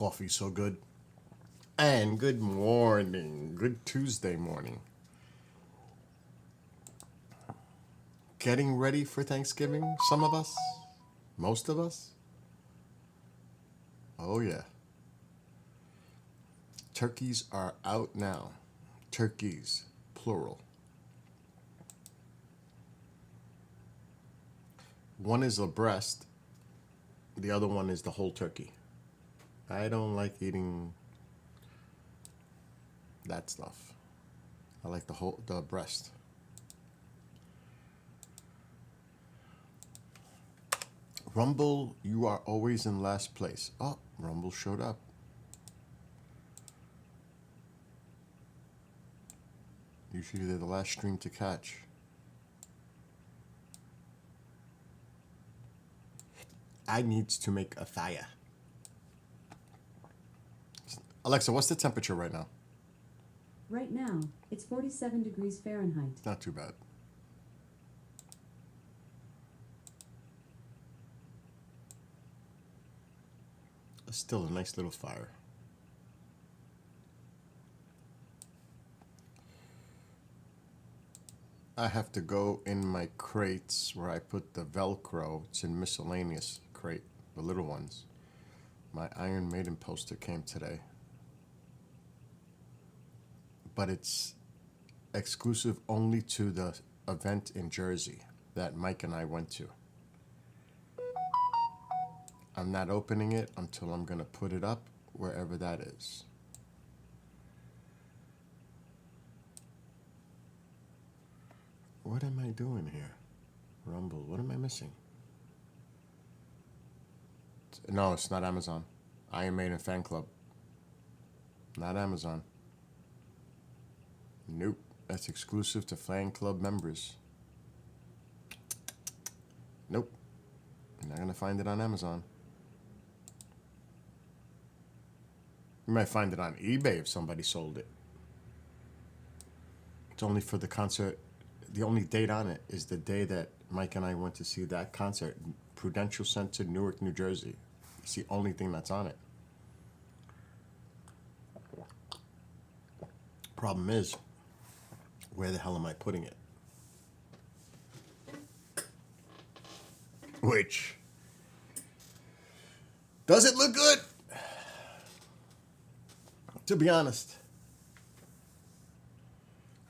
Coffee so good. And good morning. Good Tuesday morning. Getting ready for Thanksgiving, some of us, most of us. Oh, yeah. Turkeys are out now. Turkeys, plural. One is a breast, the other one is the whole turkey. I don't like eating that stuff. I like the breast. Rumble, you are always in last place. Oh, Rumble showed up. Usually they're the last stream to catch. I needs to make a fire. Alexa, what's the temperature right now? Right now, it's 47 degrees Fahrenheit. Not too bad. It's still a nice little fire. I have to go in my crates where I put the Velcro. It's in miscellaneous crate, the little ones. My Iron Maiden poster came today. But it's exclusive only to the event in Jersey that Mike and I went to. I'm not opening it until I'm going to put it up wherever that is. What am I doing here? Rumble, what am I missing? No, it's not Amazon. Iron Maiden Fan Club. Not Amazon. Nope, that's exclusive to fan club members. Nope, you're not going to find it on Amazon. You might find it on eBay if somebody sold it. It's only for the concert. The only date on it is the day that Mike and I went to see that concert, Prudential Center, Newark, New Jersey. It's the only thing that's on it. Problem is, where the hell am I putting it? Which, does it look good? To be honest.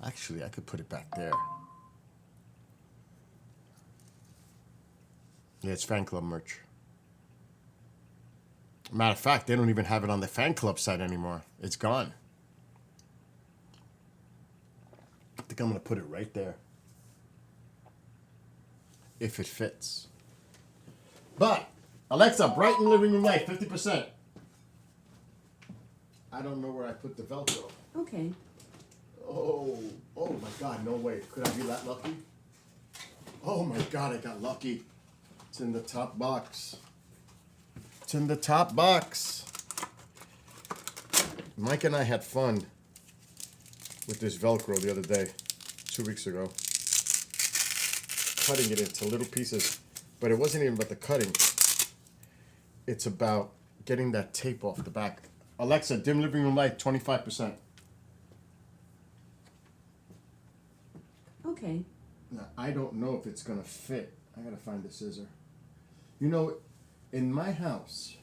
Actually, I could put it back there. Yeah, it's fan club merch. Matter of fact, they don't even have it on the fan club site anymore. It's gone. I think I'm going to put it right there. If it fits. But, Alexa, brighten living room light, 50%. I don't know where I put the Velcro. Okay. Oh my God, no way. Could I be that lucky? Oh my God, I got lucky. It's in the top box. It's in the top box. Mike and I had fun with this Velcro the other day, 2 weeks ago. Cutting it into little pieces. But it wasn't even about the cutting. It's about getting that tape off the back. Alexa, dim living room light, 25%. Okay. Now, I don't know if it's going to fit. I got to find the scissor. You know, in my house,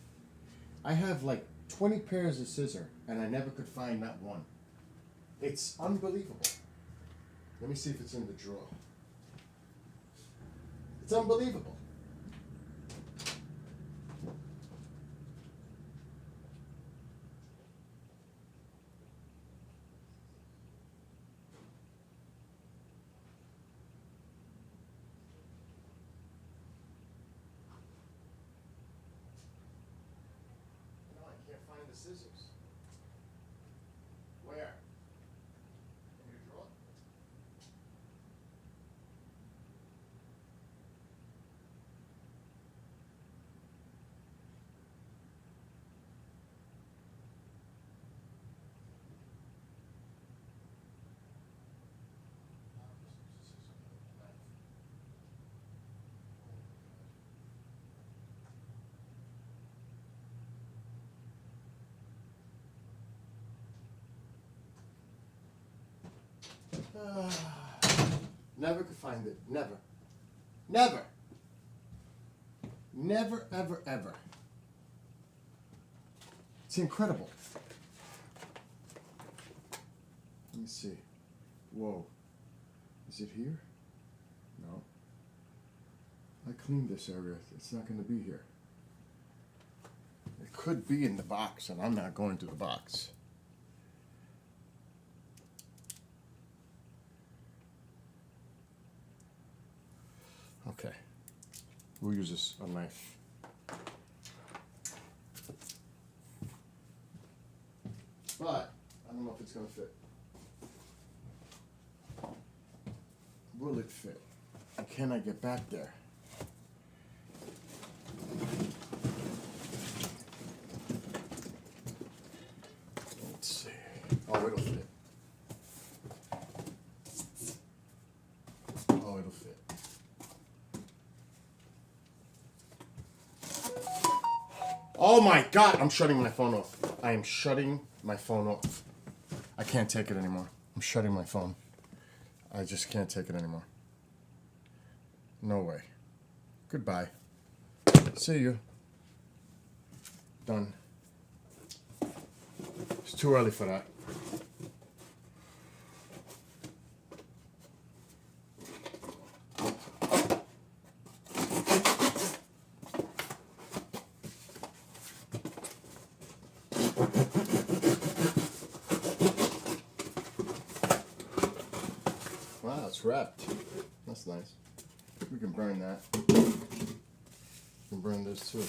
I have like 20 pairs of scissors, and I never could find that one. It's unbelievable. Let me see if it's in the drawer. It's unbelievable. No, I can't find the scissors. Where? In your drawer? Never could find it. Never. Never. Never, ever, ever. It's incredible. Let me see. Whoa. Is it here? No. I cleaned this area. It's not going to be here. It could be in the box, and I'm not going to the box. Okay. We'll use a knife. But I don't know if it's going to fit. Will it fit? And can I get back there? Let's see. Oh, it'll fit. Oh, it'll fit. Oh my God, I'm shutting my phone off. I am shutting my phone off. I can't take it anymore. I'm shutting my phone. I just can't take it anymore. No way. Goodbye. See you. Done. It's too early for that. Wow, it's wrapped. That's nice. We can burn that. We can burn this too.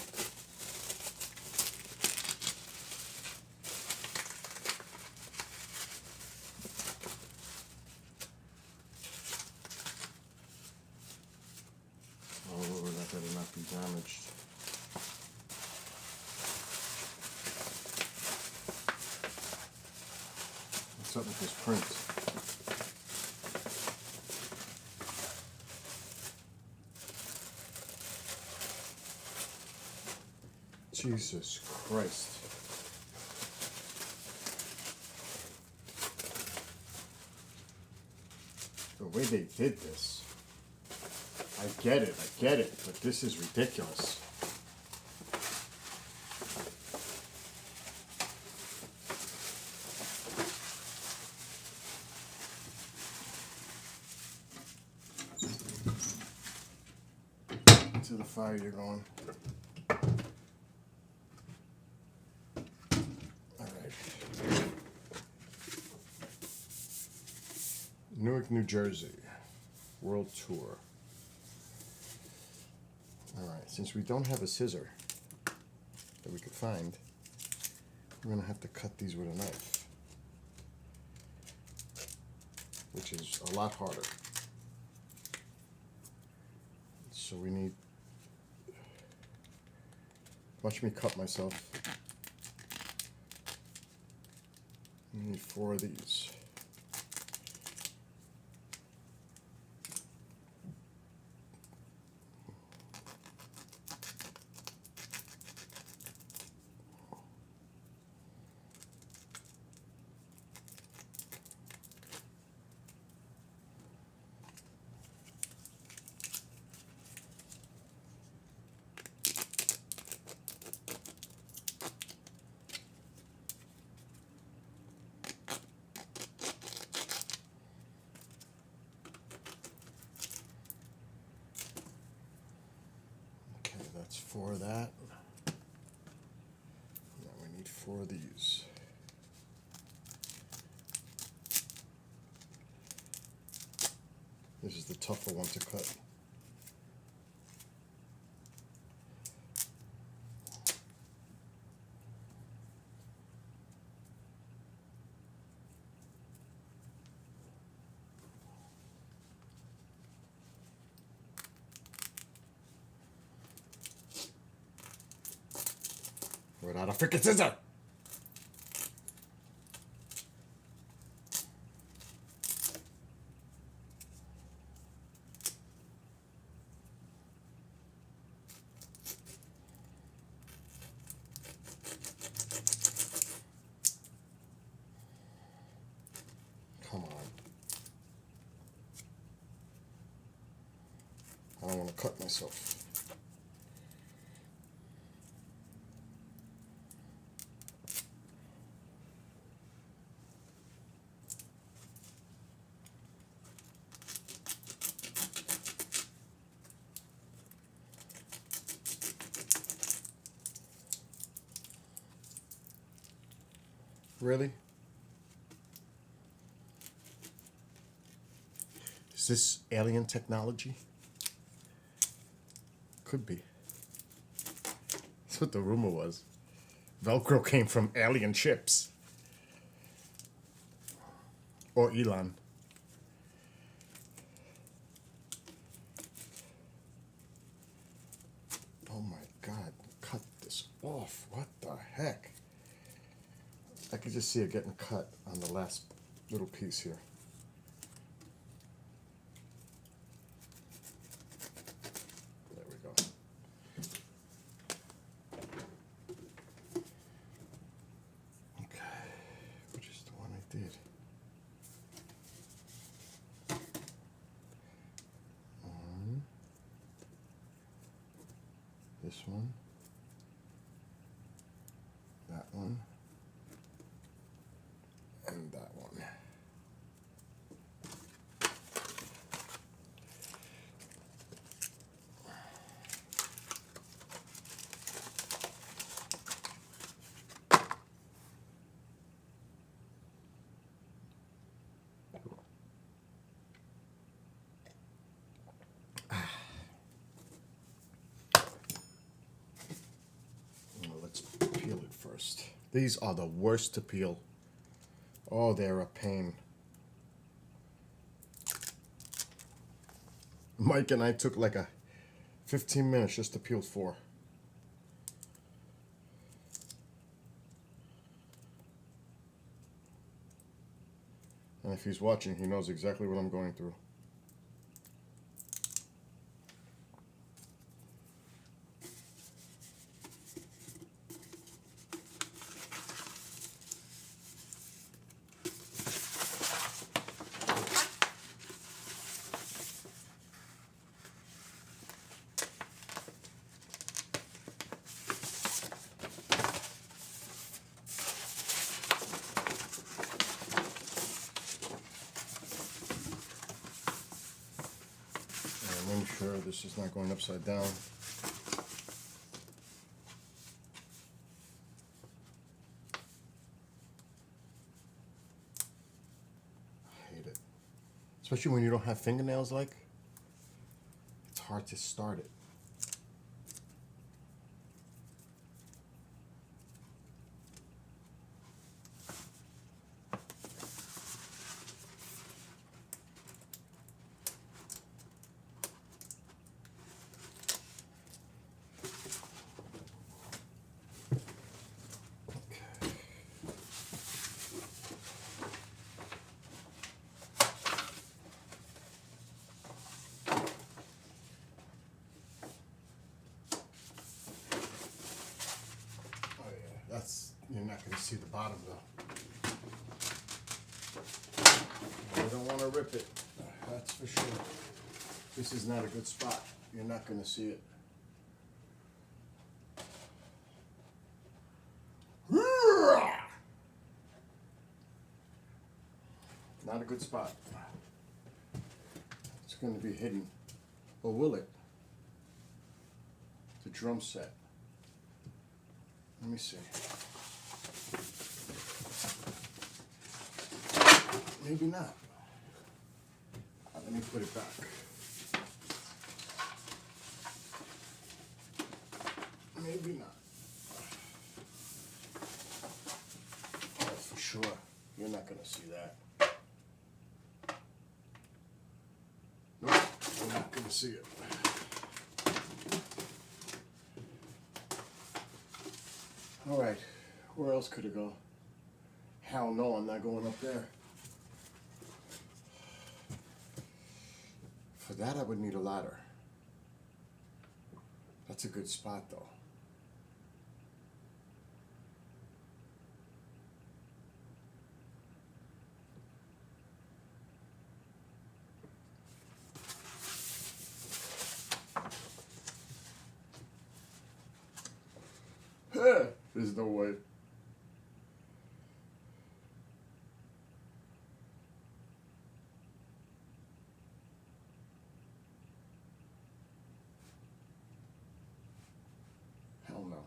Oh, that better not be damaged. What's up with this print? Jesus Christ. The way they did this. I get it, but this is ridiculous. To the fire you're going. Newark, New Jersey, World Tour. Alright, since we don't have a scissor that we could find, we're going to have to cut these with a knife, which is a lot harder. So we need, watch me cut myself. We need 4 of these. That's 4 of that. Now we need 4 of these. This is the tougher one to cut. Without a freaking scissor! Come on. cut myself. Really? Is this alien technology? Could be. That's what the rumor was. Velcro came from alien ships. Or Elon. Oh my God, cut this off. What the heck? I could just see it getting cut on the last little piece here. There we go. Okay, which is the one I did. This one. That one. And that one. Well, let's peel it first. These are the worst to peel. Oh, they're a pain. Mike and I took like a 15 minutes just to peel 4. And if he's watching, he knows exactly what I'm going through. Make sure this is not going upside down. I hate it. Especially when you don't have fingernails like. It's hard to start it. You're not going to see the bottom though. You don't want to rip it, that's for sure. This is not a good spot. You're not going to see it. Not a good spot. It's going to be hidden. Or will it? The drum set. Let me see. Maybe not. Let me put it back. Maybe not. Oh, for sure. You're not going to see that. Nope, you're not going to see it. All right, where else could it go? Hell no, I'm not going up there. For that, I would need a ladder. That's a good spot, though. There's no way. Hell no.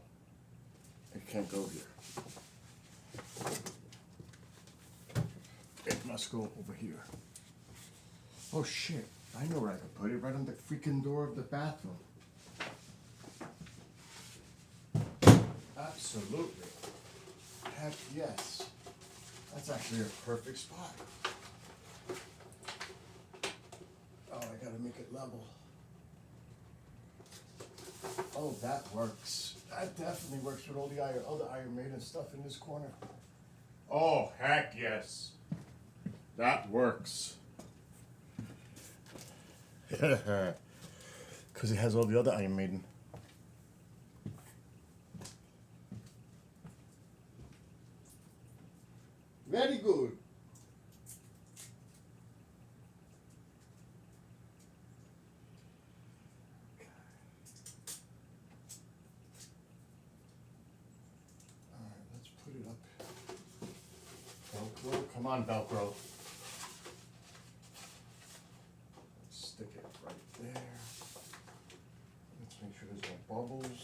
It can't go here. It must go over here. Oh shit. I know where I could put it. Right on the freaking door of the bathroom. Absolutely. Heck yes. That's actually a perfect spot. Oh, I gotta make it level. Oh, that works. That definitely works with all the other Iron Maiden stuff in this corner. Oh, heck yes. That works. Because it has all the other Iron Maiden. Very good. Alright, let's put it up. Velcro, come on, Velcro. Let's stick it right there. Let's make sure there's no bubbles.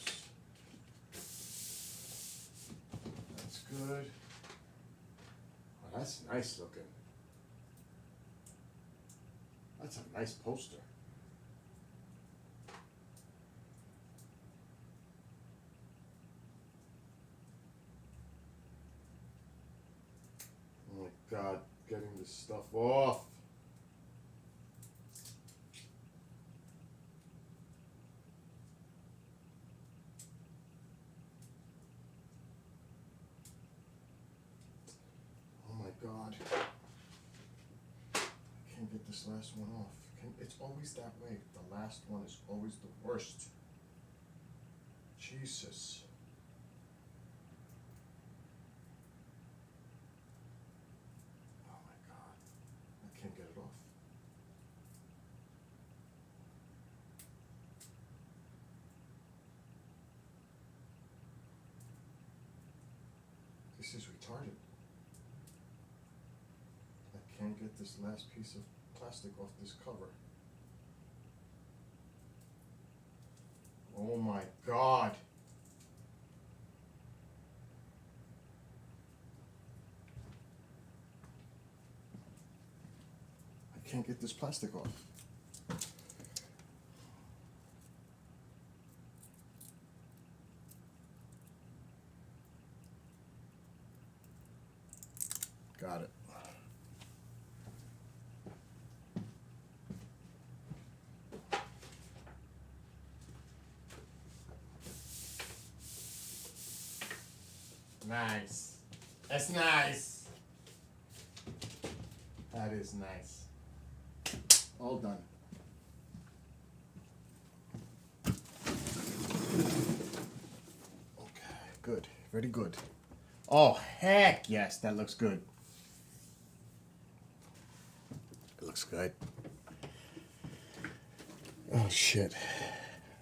That's good. Oh, that's nice looking. That's a nice poster. Oh my God, getting this stuff off. Oh my God. I can't get this last one off. It's always that way. The last one is always the worst. Jesus. Oh my God. I can't get it off. This is retarded. I can't get this last piece of plastic off this cover. Oh my God. I can't get this plastic off. Got it. Nice. That's nice. That is nice. All done. Okay, good. Very good. Oh, heck yes, that looks good. It looks good. Oh, shit.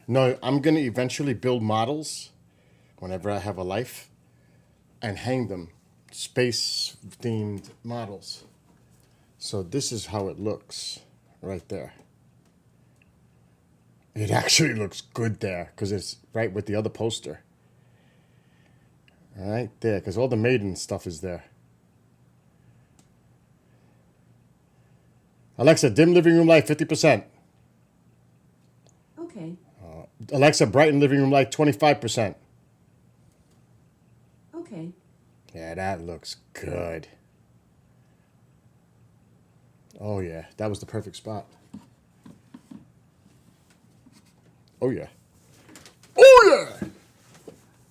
No, I'm going to eventually build models whenever I have a life and hang them. Space-themed models. So this is how it looks right there. It actually looks good there because it's right with the other poster. Right there, because all the Maiden stuff is there. Alexa, dim living room light 50%. Okay. Alexa, brighten living room light 25%. Okay. Yeah, that looks good. Oh yeah, that was the perfect spot. Oh yeah. Oh yeah!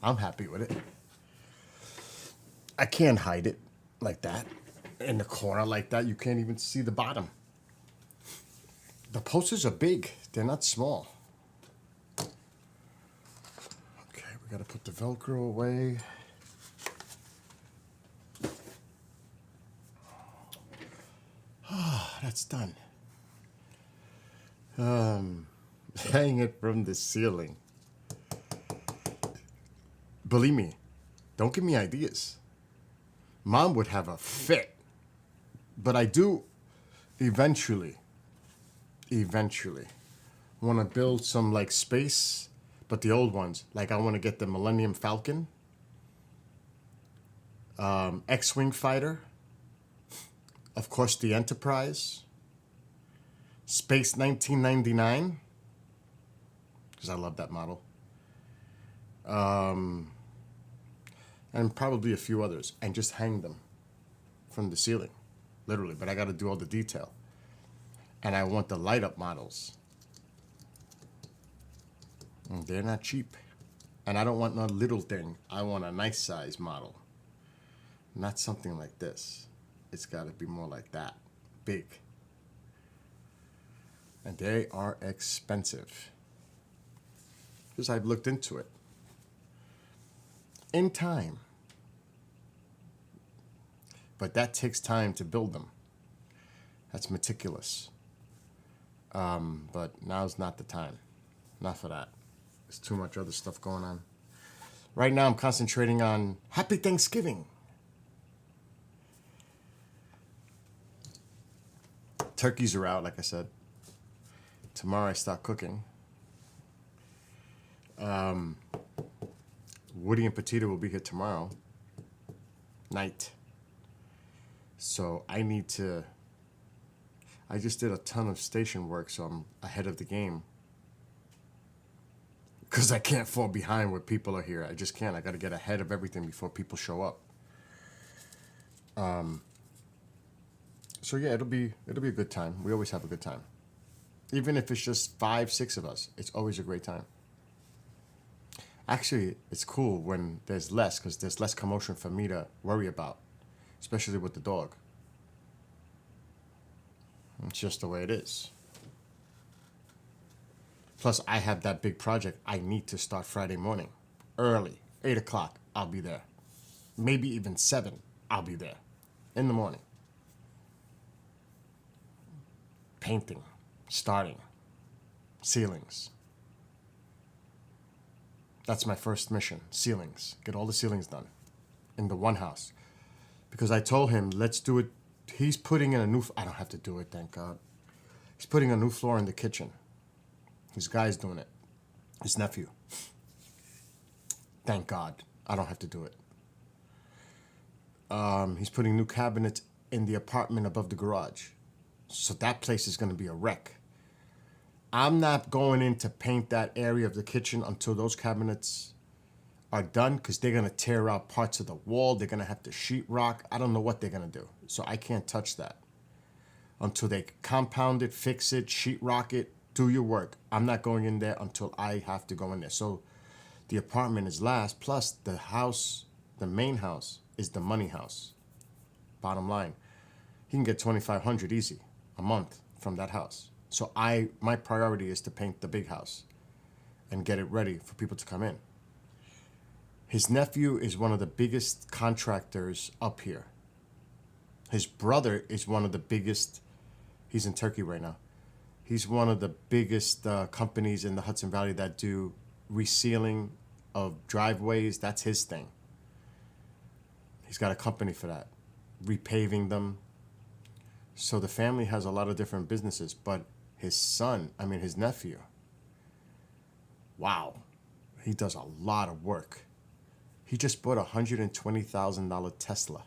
I'm happy with it. I can't hide it like that. In the corner like that, you can't even see the bottom. The posters are big. They're not small. Okay, we gotta put the Velcro away. Ah, that's done. Hang it from the ceiling. Believe me, Don't give me ideas. Mom would have a fit. But I do eventually want to build some like space, but the old ones. Like I want to get the Millennium Falcon, X-Wing fighter, of course the Enterprise, Space 1999, because I love that model, and probably a few others, and just hang them from the ceiling, literally. But I got to do all the detail. And I want the light up models. And they're not cheap. And I don't want no little thing. I want a nice size model. Not something like this. It's got to be more like that. Big. And they are expensive. Because I've looked into it. In time. But that takes time to build them. That's meticulous. But now's not the time. Not for that. There's too much other stuff going on. Right now I'm concentrating on Happy Thanksgiving. Turkeys are out, like I said. Tomorrow I start cooking. Woody and Petita will be here tomorrow night. So I just did a ton of station work, so I'm ahead of the game. Because I can't fall behind when people are here. I just can't. I got to get ahead of everything before people show up. So yeah, it'll be a good time. We always have a good time. Even if it's just 5, 6 of us, it's always a great time. Actually, it's cool when there's less, because there's less commotion for me to worry about, especially with the dog. It's just the way it is. Plus, I have that big project I need to start Friday morning. Early. 8 o'clock, I'll be there. Maybe even 7, I'll be there. In the morning. Painting. Starting. Ceilings. That's my first mission. Ceilings. Get all the ceilings done. In the one house. Because I told him, let's do it. He's putting in a new... I don't have to do it, thank God. He's putting a new floor in the kitchen. His guy's doing it. His nephew. Thank God. I don't have to do it. He's putting new cabinets in the apartment above the garage. So that place is going to be a wreck. I'm not going in to paint that area of the kitchen until those cabinets are done, because they're going to tear out parts of the wall. They're going to have to sheetrock. I don't know what they're going to do. So I can't touch that until they compound it, fix it, sheetrock it, do your work. I'm not going in there until I have to go in there. So the apartment is last, plus the house, the main house, is the money house. Bottom line, he can get $2,500 easy a month from that house. So my priority is to paint the big house and get it ready for people to come in. His nephew is one of the biggest contractors up here. His brother is one of the biggest. He's in Turkey right now. He's one of the biggest companies in the Hudson Valley that do resealing of driveways. That's his thing. He's got a company for that, repaving them. So the family has a lot of different businesses, but his nephew, wow, he does a lot of work. He just bought a $120,000 Tesla.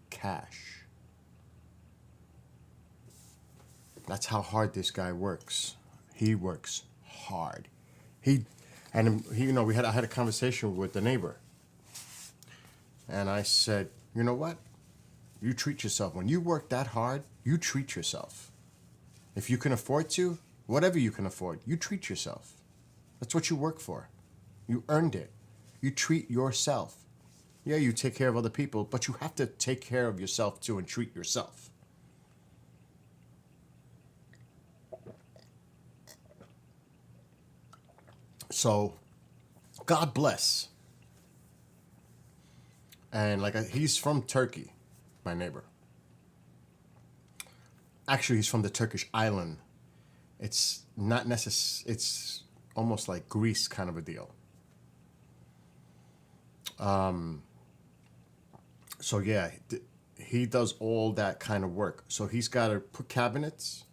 Cash. That's how hard this guy works. He works hard. I had a conversation with the neighbor. And I said, you know what? You treat yourself. When you work that hard, you treat yourself. If you can afford to, whatever you can afford, you treat yourself. That's what you work for. You earned it. You treat yourself. Yeah, you take care of other people, but you have to take care of yourself too and treat yourself. So, God bless. And he's from Turkey, my neighbor. Actually, he's from the Turkish island. It's not it's almost like Greece kind of a deal. So yeah, he does all that kind of work. So he's got to put cabinets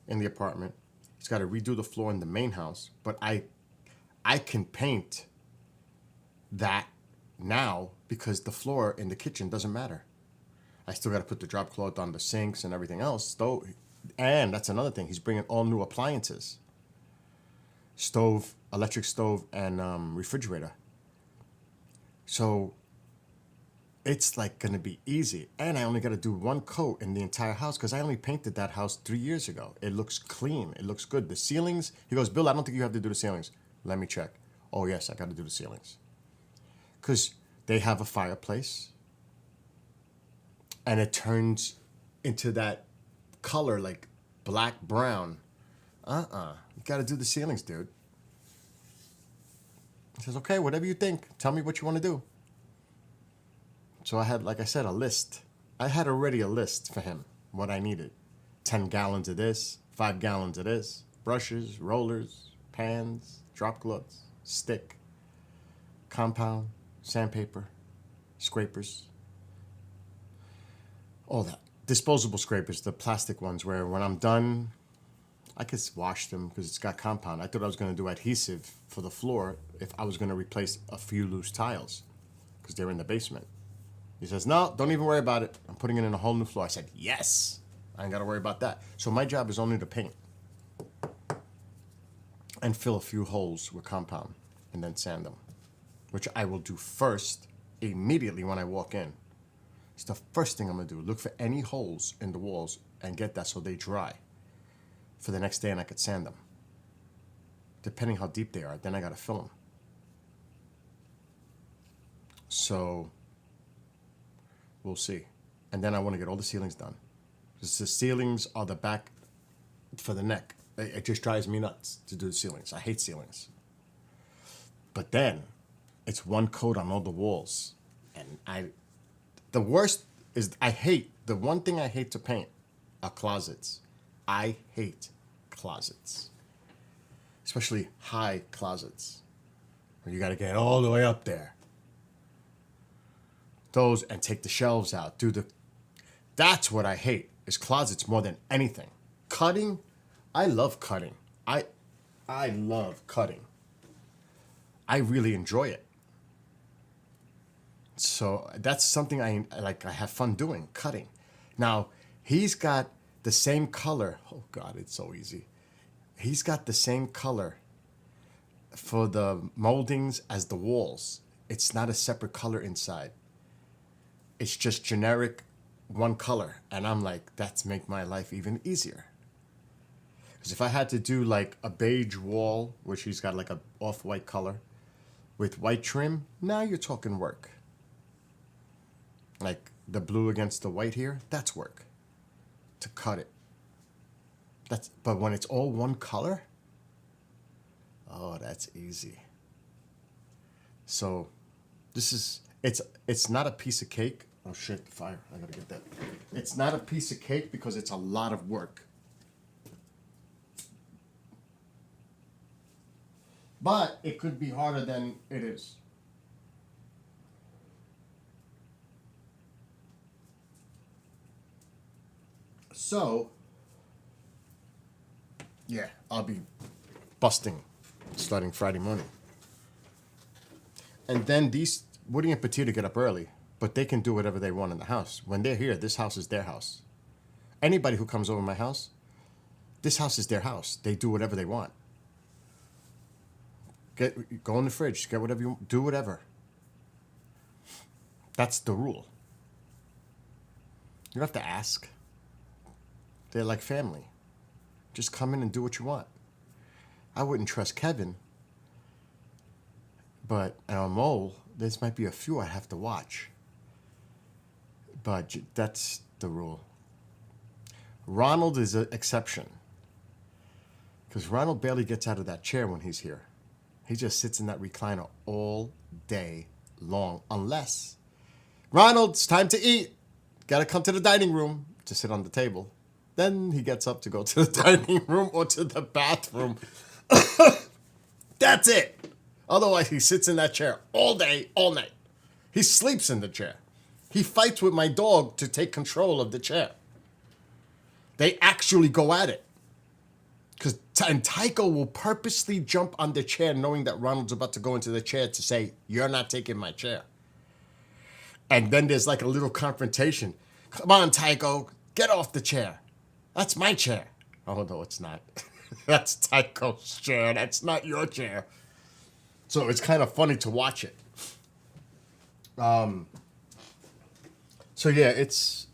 in the apartment. He's got to redo the floor in the main house. But I can paint that now because the floor in the kitchen doesn't matter. I still got to put the drop cloth on the sinks and everything else. Though, and that's another thing. He's bringing all new appliances: stove, electric stove, and refrigerator. So it's like gonna be easy, and I only got to do one coat in the entire house because I only painted that house 3 years ago. It looks clean. It looks good. The ceilings. He goes, Bill, I don't think you have to do the ceilings. Let me check. Oh yes, I got to do the ceilings because they have a fireplace, and it turns into that color like black brown. You got to do the ceilings, dude. He says, okay, whatever you think. Tell me what you want to do. So I had, like I said, a list. I had already a list for him, what I needed. 10 gallons of this, 5 gallons of this, brushes, rollers, pans, drop cloths, stick, compound, sandpaper, scrapers, all that. Disposable scrapers, the plastic ones where when I'm done, I could wash them because it's got compound. I thought I was going to do adhesive for the floor if I was going to replace a few loose tiles because they're in the basement. He says, no, don't even worry about it. I'm putting it in a whole new floor. I said, yes, I ain't got to worry about that. So my job is only to paint and fill a few holes with compound and then sand them, which I will do first immediately when I walk in. It's the first thing I'm going to do. Look for any holes in the walls and get that so they dry for the next day and I could sand them. Depending how deep they are, then I got to fill them. So we'll see. And then I want to get all the ceilings done. Because the ceilings are the back for the neck. It just drives me nuts to do the ceilings. I hate ceilings. But then it's one coat on all the walls. And the worst is the one thing I hate to paint are closets. I hate closets. Especially high closets. Where you got to get all the way up there. Those and take the shelves out. That's what I hate is closets more than anything. Cutting, I love cutting. I love cutting. I really enjoy it. So that's something I have fun doing, cutting. Now, he's got the same color. Oh God, it's so easy. He's got the same color for the moldings as the walls. It's not a separate color inside. It's just generic one color. And I'm like, that's make my life even easier. Because if I had to do like a beige wall, which he's got like a off-white color, with white trim, now you're talking work. Like the blue against the white here, that's work. To cut it. But when it's all one color, oh, that's easy. So it's not a piece of cake. Oh shit, the fire. I gotta get that. It's not a piece of cake because it's a lot of work. But it could be harder than it is. So, yeah, I'll be busting starting Friday morning. And then Woody and Petita get up early, but they can do whatever they want in the house. When they're here, this house is their house. Anybody who comes over my house, this house is their house. They do whatever they want. Go in the fridge, get whatever you want, do whatever. That's the rule. You don't have to ask. They're like family. Just come in and do what you want. I wouldn't trust Kevin, but Mole, this might be a few I have to watch. But that's the rule. Ronald is an exception. Because Ronald barely gets out of that chair when he's here. He just sits in that recliner all day long. Unless, Ronald, it's time to eat. Gotta come to the dining room to sit on the table. Then he gets up to go to the dining room or to the bathroom. That's it. Otherwise, he sits in that chair all day, all night. He sleeps in the chair. He fights with my dog to take control of the chair. They actually go at it. And Tycho will purposely jump on the chair knowing that Ronald's about to go into the chair to say, "You're not taking my chair." And then there's like a little confrontation. "Come on, Tycho, get off the chair. That's my chair." Oh, no, it's not. That's Tycho's chair. That's not your chair. So it's kind of funny to watch it. So yeah, it's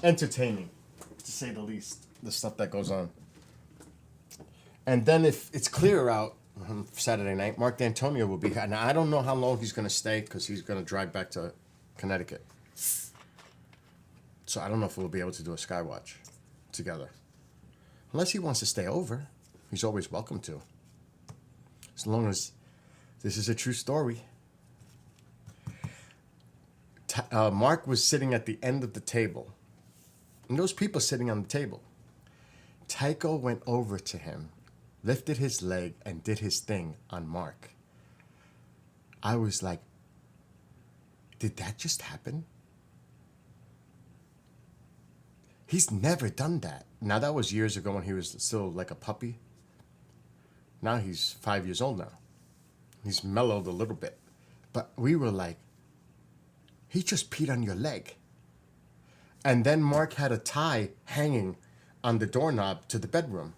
entertaining, to say the least, the stuff that goes on. And then if it's clear out Saturday night, Mark D'Antonio will be. Now I don't know how long he's going to stay because he's going to drive back to Connecticut. So I don't know if we'll be able to do a Skywatch together. Unless he wants to stay over, he's always welcome to. As long as this is a true story. Mark was sitting at the end of the table. And those people sitting on the table. Tycho went over to him, lifted his leg, and did his thing on Mark. I was like, did that just happen? He's never done that. Now, that was years ago when he was still like a puppy. Now he's 5 years old now. He's mellowed a little bit. But we were like, he just peed on your leg. And then Mark had a tie hanging on the doorknob to the bedroom.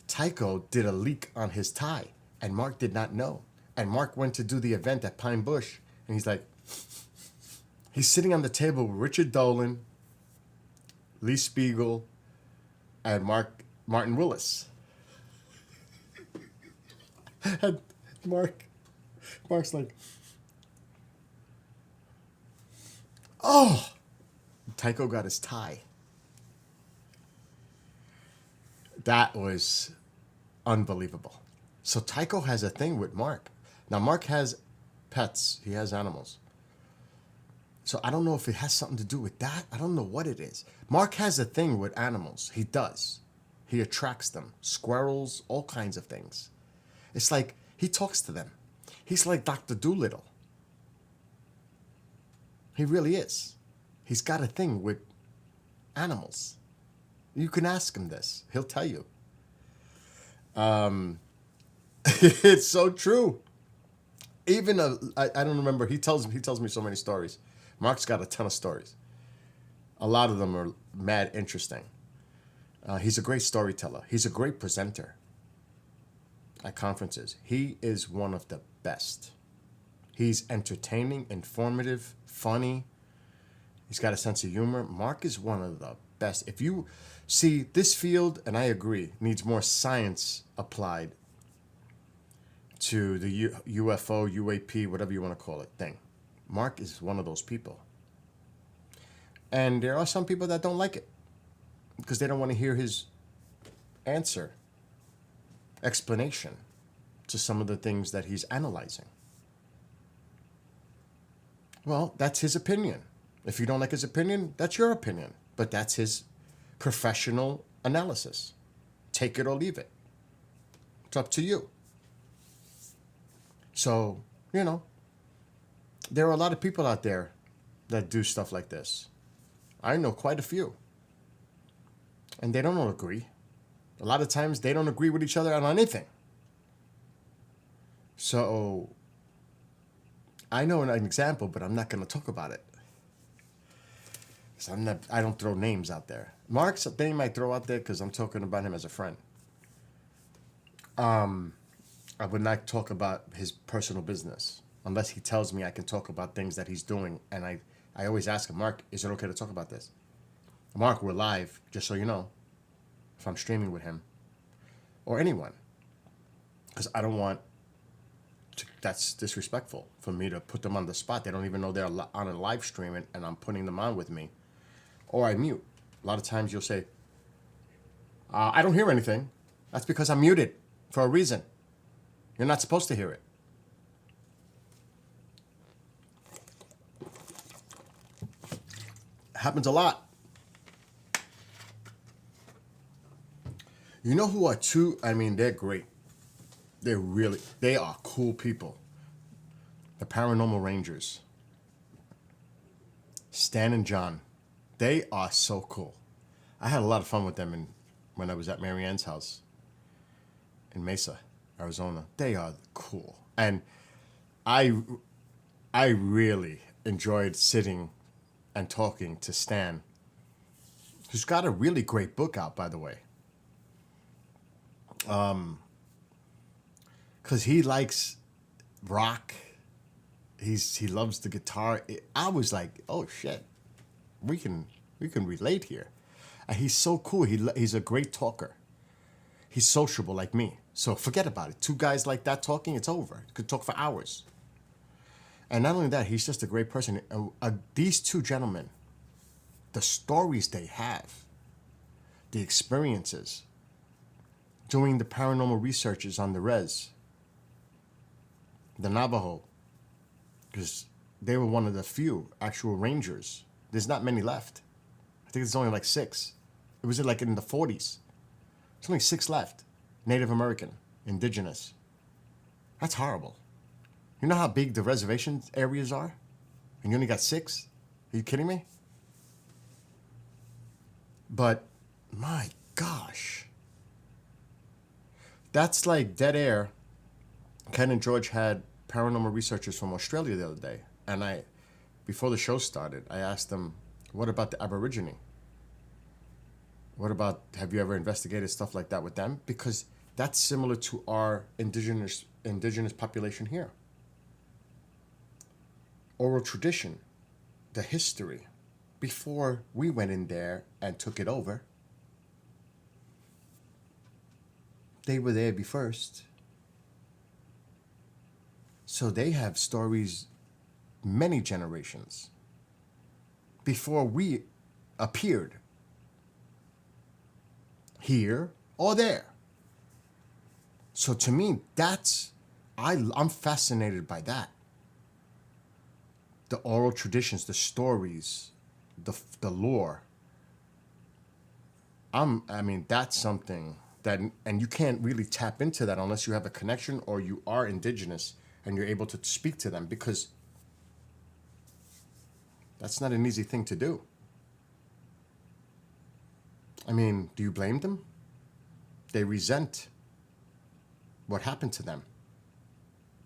Tycho did a leak on his tie, and Mark did not know. And Mark went to do the event at Pine Bush, and he's like, he's sitting on the table with Richard Dolan, Lee Spiegel, and Martin Willis. And Mark's like, oh, Tycho got his tie. That was unbelievable. So Tycho has a thing with Mark. Now, Mark has pets. He has animals. So I don't know if it has something to do with that. I don't know what it is. Mark has a thing with animals. He does. He attracts them. Squirrels, all kinds of things. It's like he talks to them. He's like Dr. Dolittle. He really is. He's got a thing with animals. You can ask him this. He'll tell you. It's so true. Even I don't remember. He tells me so many stories. Mark's got a ton of stories. A lot of them are mad interesting. He's a great storyteller. He's a great presenter at conferences. He is one of the best. He's entertaining, informative, funny. He's got a sense of humor. Mark is one of the best. If you see this field, and I agree, needs more science applied to the UFO, UAP, whatever you want to call it, thing. Mark is one of those people. And there are some people that don't like it because they don't want to hear his explanation to some of the things that he's analyzing. Well, that's his opinion. If you don't like his opinion, that's your opinion. But that's his professional analysis. Take it or leave it. It's up to you. So, there are a lot of people out there that do stuff like this. I know quite a few. And they don't all agree. A lot of times they don't agree with each other on anything. So, I know an example, but I'm not going to talk about it. So I don't throw names out there. Mark's name I throw out there because I'm talking about him as a friend. I would not talk about his personal business unless he tells me I can talk about things that he's doing. And I always ask him, Mark, is it okay to talk about this? Mark, we're live, just so you know, if I'm streaming with him or anyone. Because I don't want that's disrespectful for me to put them on the spot. They don't even know they're on a live stream and I'm putting them on with me. Or I mute. A lot of times you'll say, I don't hear anything. That's because I'm muted for a reason. You're not supposed to hear it. Happens a lot. You know who are they're great. They are cool people. the Paranormal Rangers, Stan and John. They are so cool. I had a lot of fun with them when I was at Marianne's house in Mesa, Arizona. They are cool. And I really enjoyed sitting and talking to Stan, who's got a really great book out, by the way. Because he likes rock. He loves the guitar. I was like, oh shit, we can relate here. And he's so cool. He's a great talker. He's sociable like me. So forget about it. Two guys like that talking, it's over. You could talk for hours. And not only that, he's just a great person. These two gentlemen, the stories they have, the experiences, doing the paranormal researches on the res, the Navajo, because they were one of the few actual rangers. There's not many left. I think there's only like 6. It was like in the 40s. There's only 6 left. Native American, indigenous. That's horrible. You know how big the reservation areas are? And you only got 6? Are you kidding me? But, my gosh. That's like dead air. Ken and George had paranormal researchers from Australia the other day. And before the show started, I asked them, what about the Aborigine? What about, have you ever investigated stuff like that with them? Because that's similar to our indigenous population here. Oral tradition, the history, before we went in there and took it over. They were there first. So they have stories many generations before we appeared here or there. So to me, I'm fascinated by that. The oral traditions, the stories, the lore. That's something that, and you can't really tap into that unless you have a connection or you are indigenous and you're able to speak to them, because that's not an easy thing to do. I mean, do you blame them? They resent what happened to them.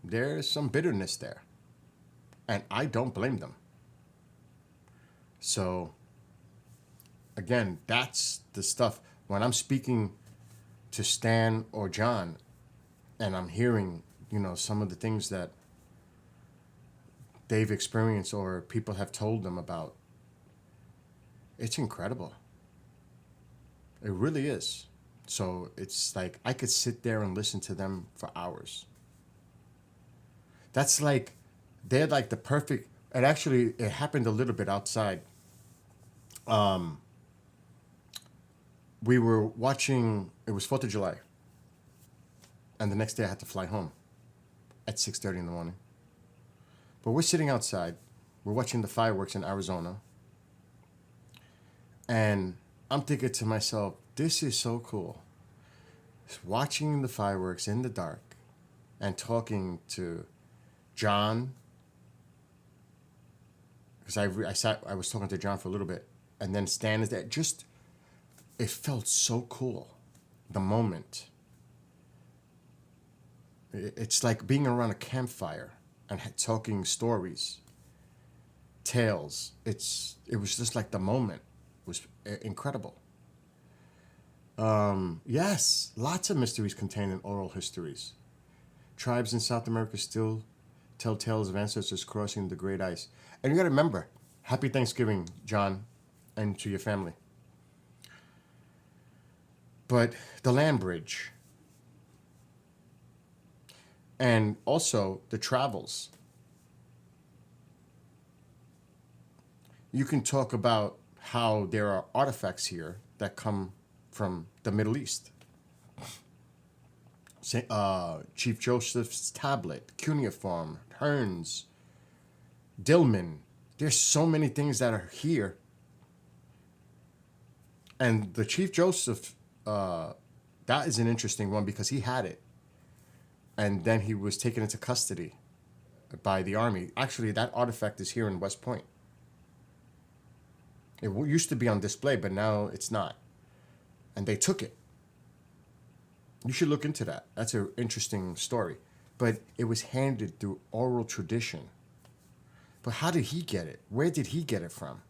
There's some bitterness there. And I don't blame them. So, again, that's the stuff. When I'm speaking to Stan or John, and I'm hearing, some of the things that they've experienced or people have told them about, it's incredible. It really is. So it's like I could sit there and listen to them for hours. That's like, they're like the perfect, and actually it happened a little bit outside. We were watching, it was 4th of July. And the next day I had to fly home at 6:30 in the morning. But we're sitting outside. We're watching the fireworks in Arizona. And I'm thinking to myself, this is so cool. Watching the fireworks in the dark and talking to John. Because I was talking to John for a little bit. And then Stan is there. It felt so cool. The moment. It's like being around a campfire and talking stories, tales. It was just like the moment was incredible. Yes, lots of mysteries contained in oral histories. Tribes in South America still tell tales of ancestors crossing the great ice. And you got to remember, happy Thanksgiving, John, and to your family. But the land bridge. And also the travels. You can talk about how there are artifacts here that come from the Middle East. Chief Joseph's tablet, cuneiform, Hearns, Dillman. There's so many things that are here. And the Chief Joseph, that is an interesting one because he had it. And then he was taken into custody by the Army. Actually, that artifact is here in West Point. It used to be on display, but now it's not. And they took it. You should look into that. That's an interesting story. But it was handed through oral tradition. But how did he get it? Where did he get it from?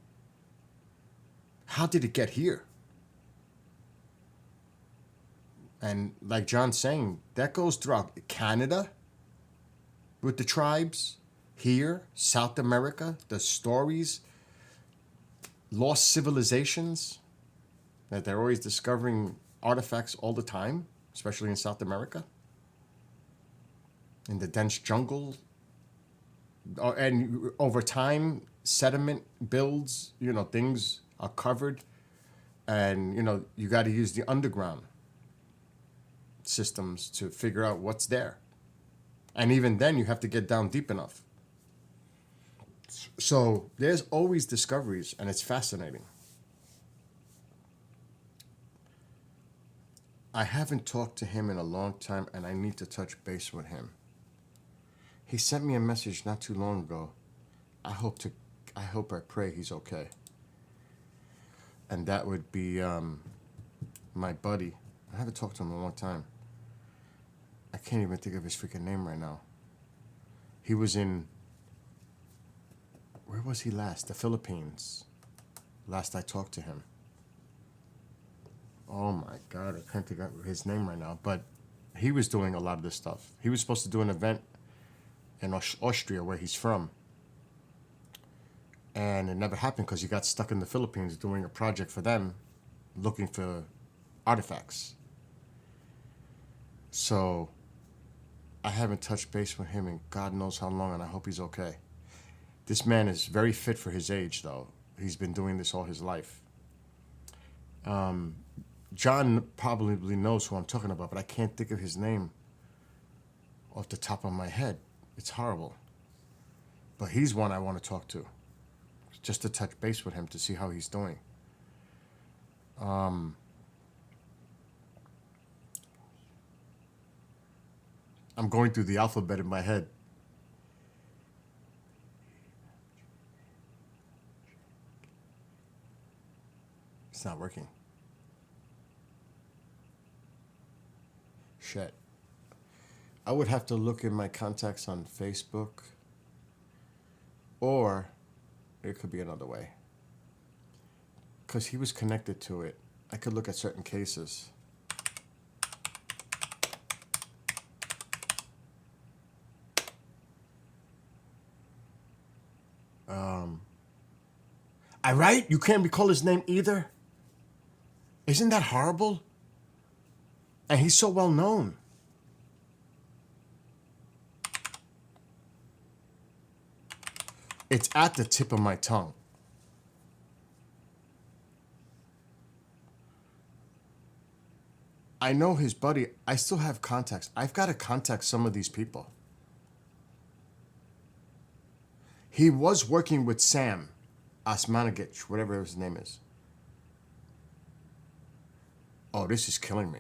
How did it get here? And like John's saying, that goes throughout Canada with the tribes, here, South America, the stories, lost civilizations, that they're always discovering artifacts all the time, especially in South America, in the dense jungle. And over time, sediment builds, things are covered, and, you got to use the underground systems to figure out what's there. And even then, you have to get down deep enough. So there's always discoveries, and it's fascinating. I haven't talked to him in a long time, and I need to touch base with him. He sent me a message not too long ago. I pray he's okay. And that would be my buddy. I haven't talked to him in a long time. I can't even think of his freaking name right now. He was in, where was he last? The Philippines. Last I talked to him. Oh my God, I can't think of his name right now. But he was doing a lot of this stuff. He was supposed to do an event in Austria, where he's from. And it never happened because he got stuck in the Philippines doing a project for them, looking for artifacts. So I haven't touched base with him in God knows how long, and I hope he's okay. This man is very fit for his age, though. He's been doing this all his life. John probably knows who I'm talking about, but I can't think of his name off the top of my head. It's horrible. But he's one I want to talk to, just to touch base with him to see how he's doing. I'm going through the alphabet in my head. It's not working. Shit. I would have to look in my contacts on Facebook, or it could be another way. Because he was connected to it. I could look at certain cases. I right? You can't recall his name either? Isn't that horrible? And he's so well known. It's at the tip of my tongue. I know his buddy. I still have contacts. I've got to contact some of these people. He was working with Sam Osmanagic, whatever his name is. Oh, this is killing me.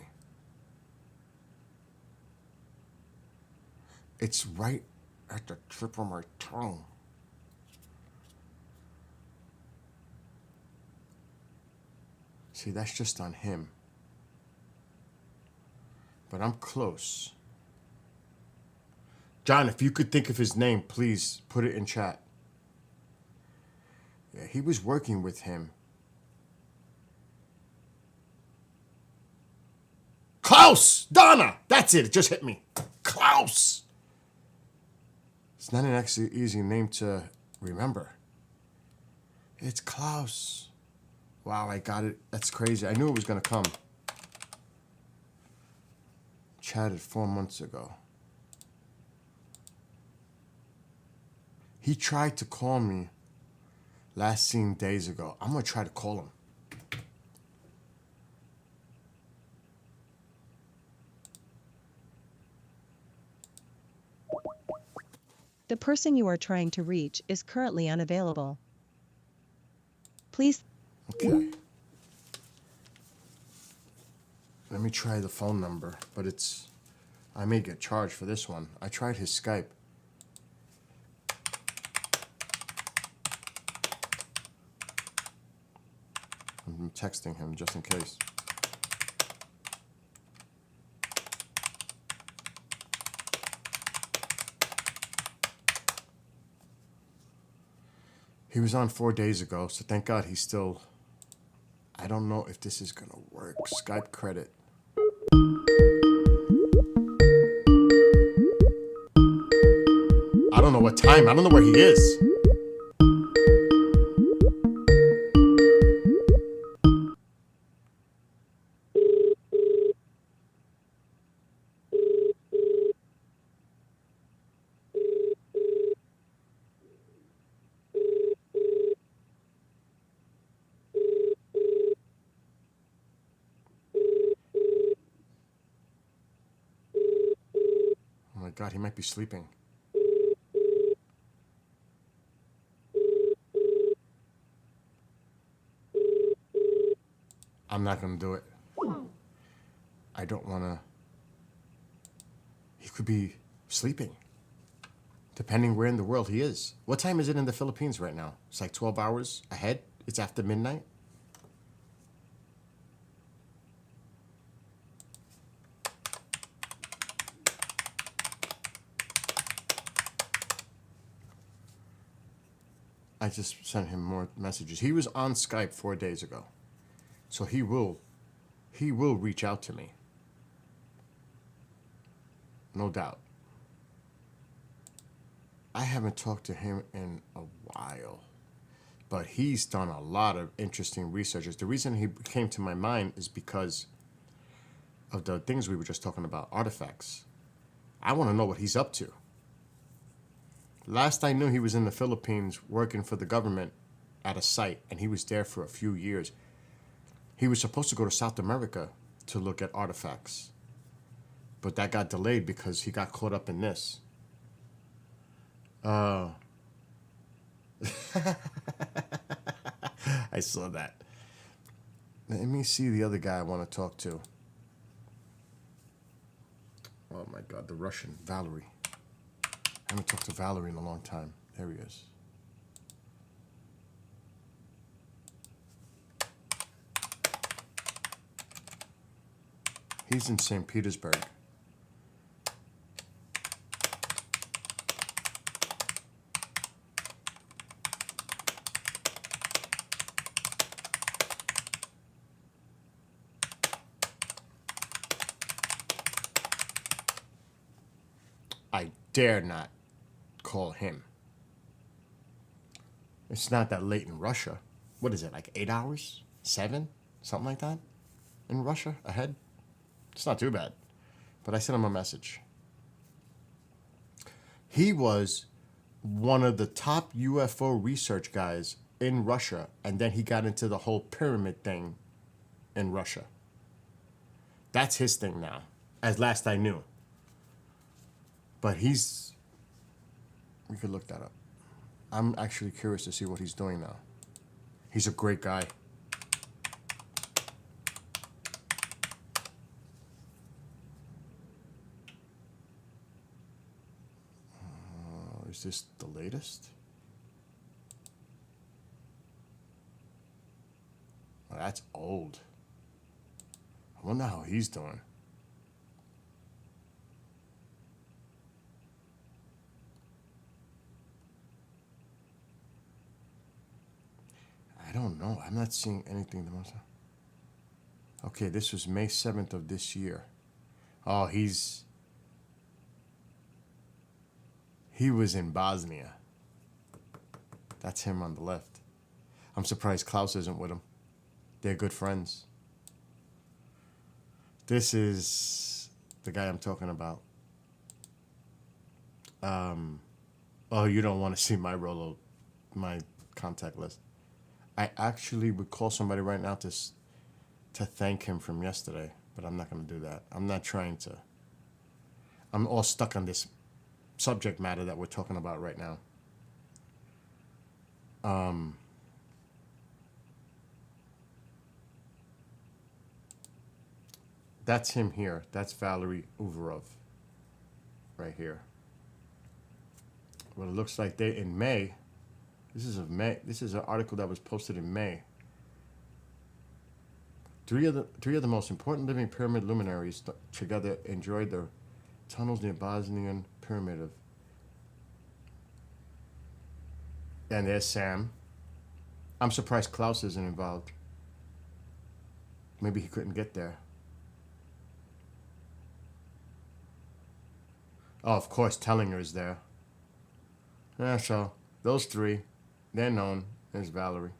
It's right at the tip of my tongue. See, that's just on him. But I'm close. John, if you could think of his name, please put it in chat. Yeah, he was working with him. Klaus! Donna! That's it. It just hit me. Klaus! It's not an actually easy name to remember. It's Klaus. Wow, I got it. That's crazy. I knew it was going to come. Chatted 4 months ago. He tried to call me last seen days ago. I'm going to try to call him. The person you are trying to reach is currently unavailable. Please. Okay. Let me try the phone number, but I may get charged for this one. I tried his Skype. texting him just in case. He was on 4 days ago, so thank God he's still... I don't know if this is going to work. Skype credit. I don't know what time. I don't know where he is. Oh my God, he might be sleeping. I'm not going to do it. I don't want to... He could be sleeping. Depending where in the world he is. What time is it in the Philippines right now? It's like 12 hours ahead? It's after midnight? I just sent him more messages. He was on Skype 4 days ago. So he will reach out to me. No doubt. I haven't talked to him in a while, but he's done a lot of interesting research. The reason he came to my mind is because of the things we were just talking about, artifacts. I want to know what he's up to. Last I knew, he was in the Philippines working for the government at a site, and he was there for a few years. He was supposed to go to South America to look at artifacts, but that got delayed because he got caught up in this. I saw that. Let me see the other guy I want to talk to. Oh my God, the Russian, Valerie. I haven't talked to Valerie in a long time. There he is. He's in St. Petersburg. I dare not call him. It's not that late in Russia. What is it, like 8 hours? 7? Something like that? In Russia, ahead? It's not too bad. But I sent him a message. He was one of the top UFO research guys in Russia, and then he got into the whole pyramid thing in Russia. That's his thing now, as last I knew. But he's... We could look that up. I'm actually curious to see what he's doing now. He's a great guy. Is this the latest? Oh, that's old. I wonder how he's doing. I don't know. I'm not seeing anything. Okay, this was May 7th of this year. Oh, he was in Bosnia. That's him on the left. I'm surprised Klaus isn't with him. They're good friends. This is the guy I'm talking about. Oh, you don't want to see my Rolo, my contact list. I actually would call somebody right now to thank him from yesterday, but I'm not going to do that. I'm not trying to. I'm all stuck on this subject matter that we're talking about right now. That's him here. That's Valerie Uvarov right here. Well, it looks like they in May. This is of May. This is an article that was posted in May. Three of the most important living pyramid luminaries together enjoyed the tunnels near Bosnian pyramid of. And there's Sam. I'm surprised Klaus isn't involved. Maybe he couldn't get there. Oh, of course, Tellinger is there. Yeah, so those three, they're known as Valerie.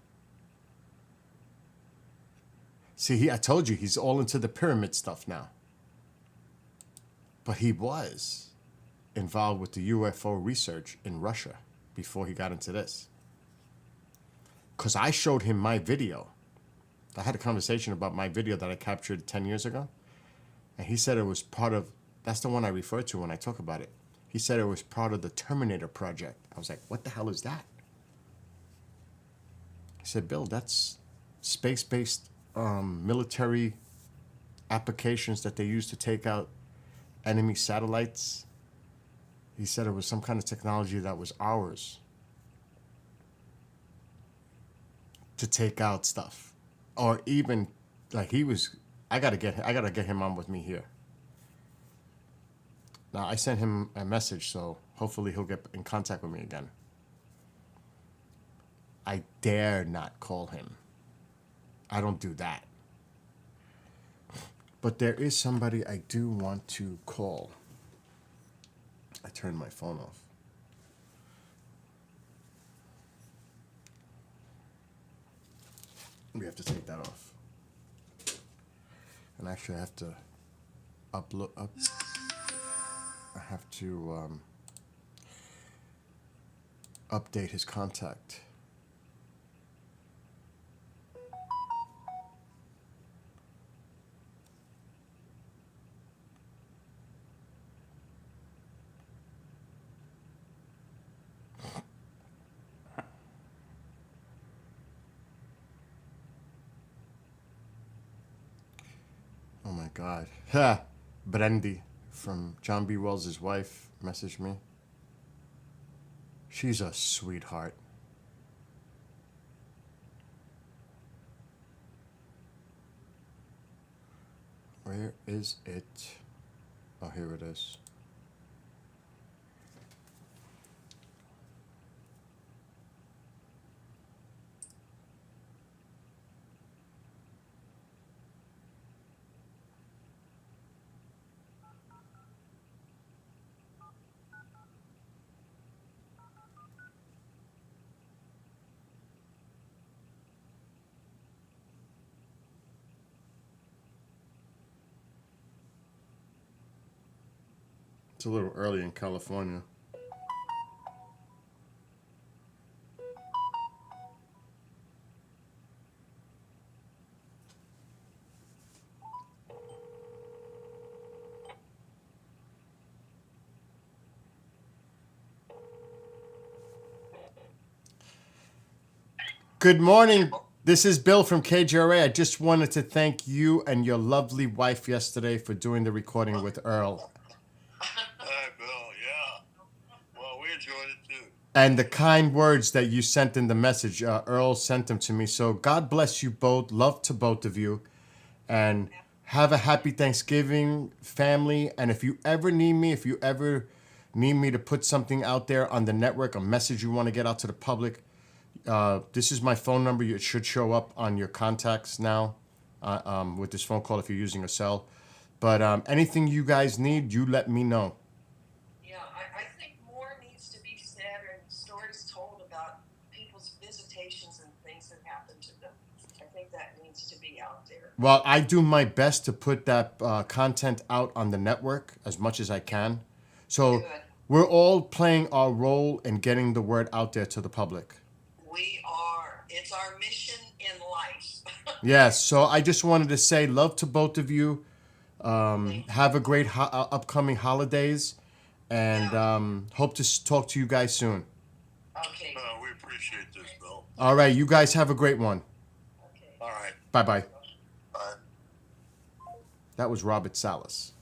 See, I told you, he's all into the pyramid stuff now. But he was involved with the UFO research in Russia before he got into this. Because I showed him my video. I had a conversation about my video that I captured 10 years ago. And he said it was part of, that's the one I refer to when I talk about it. He said it was part of the Terminator project. I was like, what the hell is that? He said, Bill, that's space-based military applications that they use to take out enemy satellites. He said it was some kind of technology that was ours to take out stuff. Or even, like I gotta get him on with me here. Now, I sent him a message, so hopefully he'll get in contact with me again. I dare not call him. I don't do that. But there is somebody I do want to call. I turned my phone off. We have to take that off. And actually I have to update his contact. Oh my God. Ha! Brandy from John B. Wells' wife messaged me. She's a sweetheart. Where is it? Oh, here it is. It's a little early in California. Good morning. This is Bill from KGRA. I just wanted to thank you and your lovely wife yesterday for doing the recording with Earl. Hi, Bill. Yeah. Well, we enjoyed it too. And the kind words that you sent in the message, Earl sent them to me. So God bless you both. Love to both of you. And have a happy Thanksgiving, family. And if you ever need me to put something out there on the network, a message you want to get out to the public, this is my phone number. It should show up on your contacts now with this phone call if you're using a cell. But anything you guys need, you let me know. Yeah, I think more needs to be said and stories told about people's visitations and things that happen to them. I think that needs to be out there. Well, I do my best to put that content out on the network as much as I can. So Good. we're all playing our role in getting the word out there to the public. We are. It's our mission in life. Yes, so I just wanted to say love to both of you. Have a great upcoming holidays, and hope to talk to you guys soon. Okay. We appreciate this, Bill. All right, you guys have a great one. Okay. All right. Bye-bye. Bye. That was Robert Salas.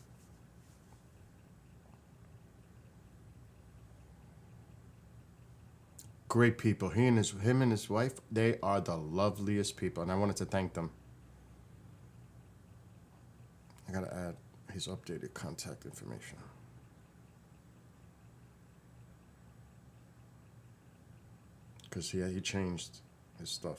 Great people. Him and his wife, they are the loveliest people, and I wanted to thank them. gotta add his updated contact information. Because he changed his stuff.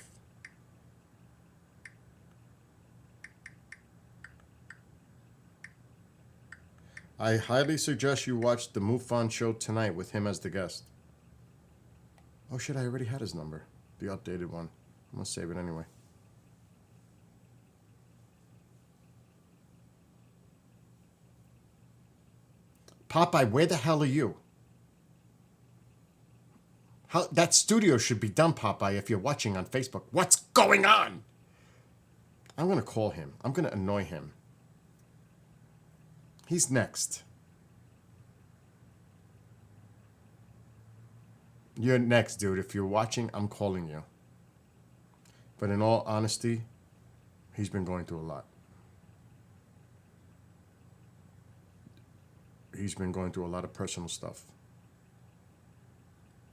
I highly suggest you watch the MUFON show tonight with him as the guest. Oh shit, I already had his number. The updated one. I'm gonna save it anyway. Popeye, where the hell are you? How, that studio should be done, Popeye, if you're watching on Facebook. What's going on? I'm gonna call him. I'm gonna annoy him. He's next. You're next, dude. If you're watching, I'm calling you. But in all honesty, he's been going through a lot. He's been going through a lot of personal stuff.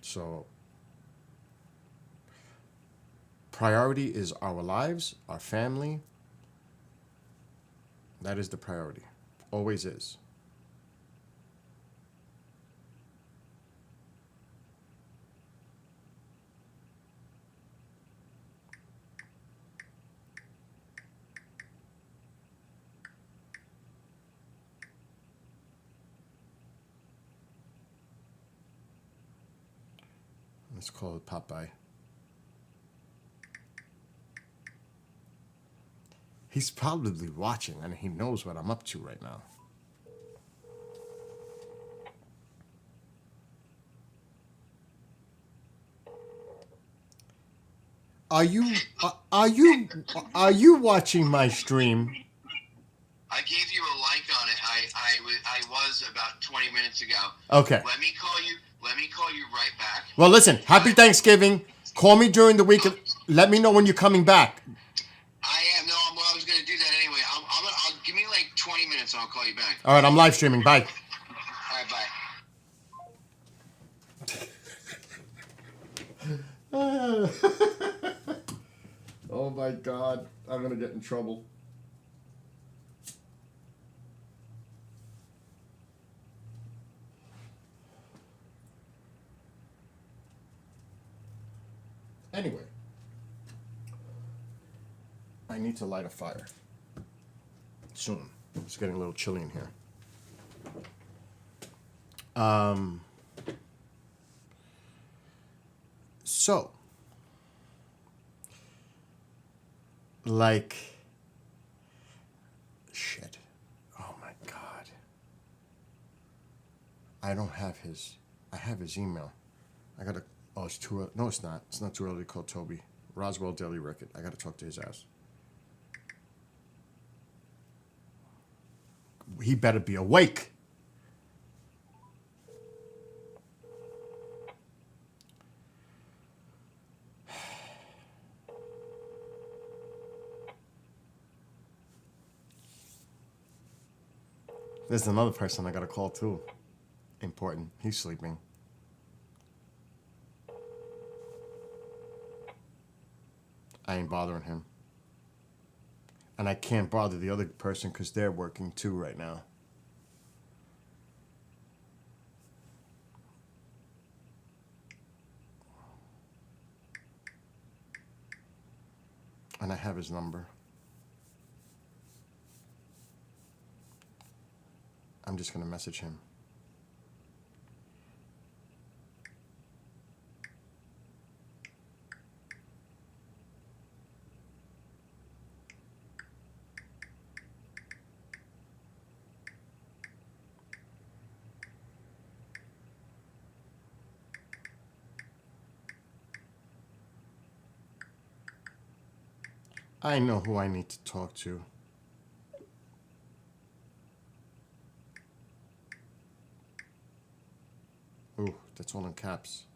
So, priority is our lives, our family. That is the priority. Always is. Let's call it Popeye. He's probably watching and he knows what I'm up to right now. Are you watching my stream? I gave you a like on it. I was about 20 minutes ago. Okay. Let me call you right back. Well, listen, happy Thanksgiving. Call me during the week. Let me know when you're coming back. I am. No, I was going to do that anyway. I'll give me like 20 minutes and I'll call you back. All right, I'm live streaming. Bye. All right, bye. Oh my God, I'm gonna get in trouble. Anyway, I need to light a fire soon. It's getting a little chilly in here. So, like, shit. Oh my God. I don't have his, I have his email. I gotta, oh, it's too early. No, it's not. It's not too early to call Toby. Roswell Daily Record. I gotta talk to his ass. He better be awake. There's another person I gotta call too. Important. He's sleeping. I ain't bothering him. And I can't bother the other person because they're working too right now. And I have his number. I'm just gonna message him. I know who I need to talk to. Ooh, that's all in caps.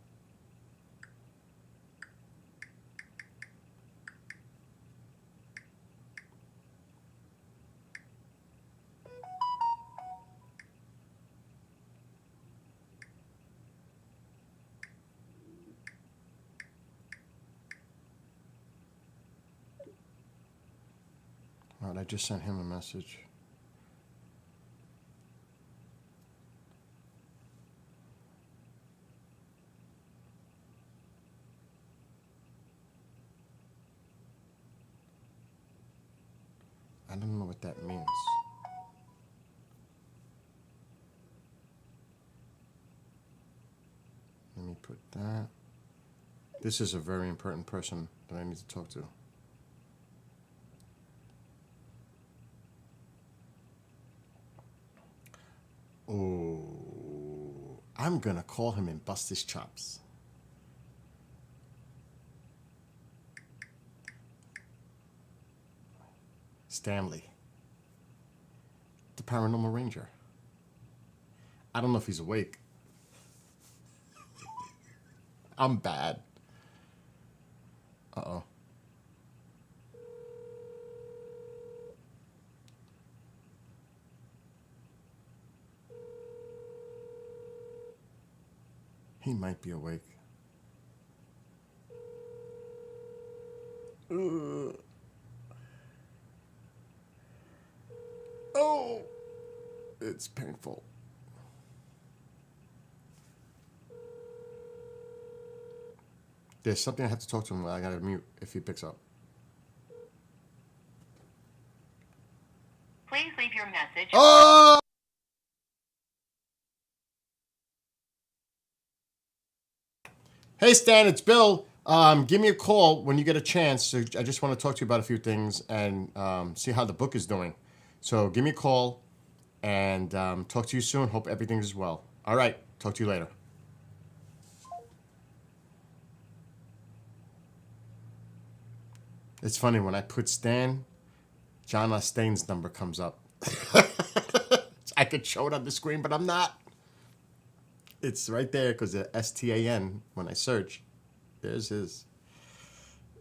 All right, I just sent him a message. that. This is a very important person that I need to talk to. Oh, I'm gonna call him and bust his chops. Stanley, the Paranormal Ranger. I don't know if he's awake. I'm bad. Uh-oh. He might be awake. Oh, it's painful. There's something I have to talk to him. I gotta mute if he picks up. Please leave your message. Oh! Hey Stan, it's Bill. Give me a call when you get a chance. I just want to talk to you about a few things and see how the book is doing. So give me a call and talk to you soon. Hope everything is well. All right, talk to you later. It's funny when I put Stan, John Lastain's number comes up. I could show it on the screen, but I'm not. It's right there because the STAN, when I search, there's his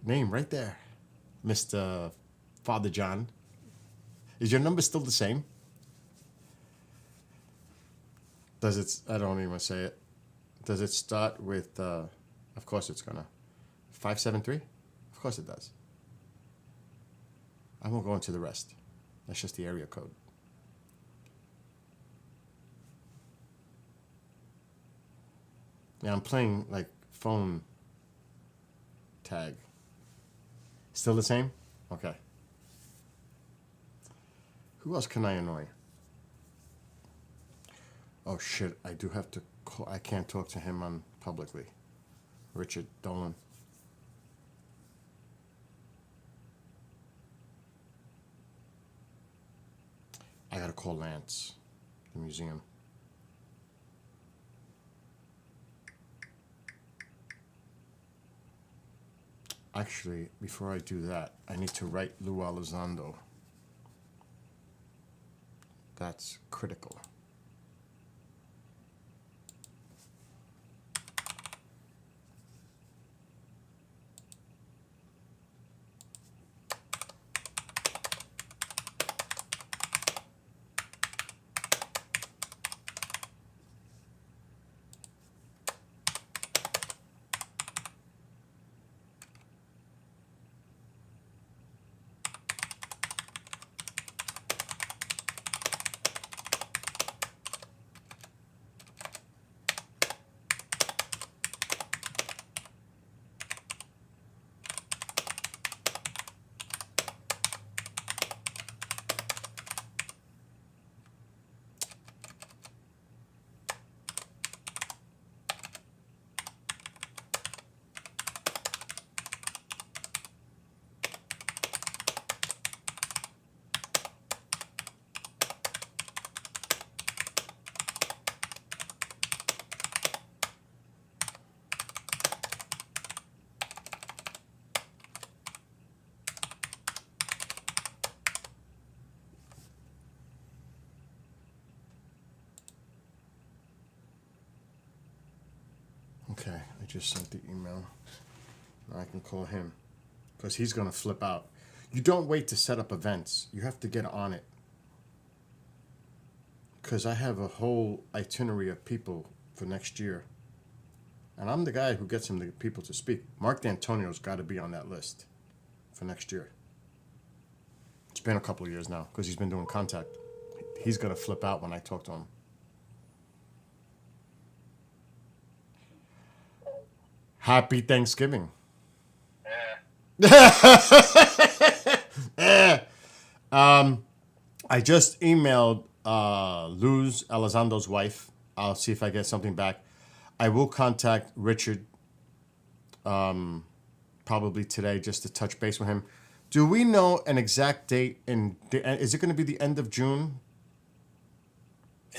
name right there. Mr. Father John. Is your number still the same? Does it, I don't even want to say it. Does it start with, of course it's gonna, 573? Of course it does. I won't go into the rest. That's just the area code. Yeah, I'm playing like phone tag. Still the same? Okay. Who else can I annoy? Oh shit, I do have to call. I can't talk to him on publicly. Richard Dolan. I gotta call Lance, the museum. Actually, before I do that, I need to write Lou Elizondo. That's critical. Okay, I just sent the email. Now I can call him because he's going to flip out. You don't wait to set up events. You have to get on it. Because I have a whole itinerary of people for next year. And I'm the guy who gets him the people to speak. Mark D'Antonio's got to be on that list for next year. It's been a couple of years now because he's been doing contact. He's going to flip out when I talk to him. Happy Thanksgiving. I just emailed Luz Elizondo's wife. I'll see if I get something back. I will contact Richard probably today just to touch base with him. Do we know an exact date? Is it going to be the end of June?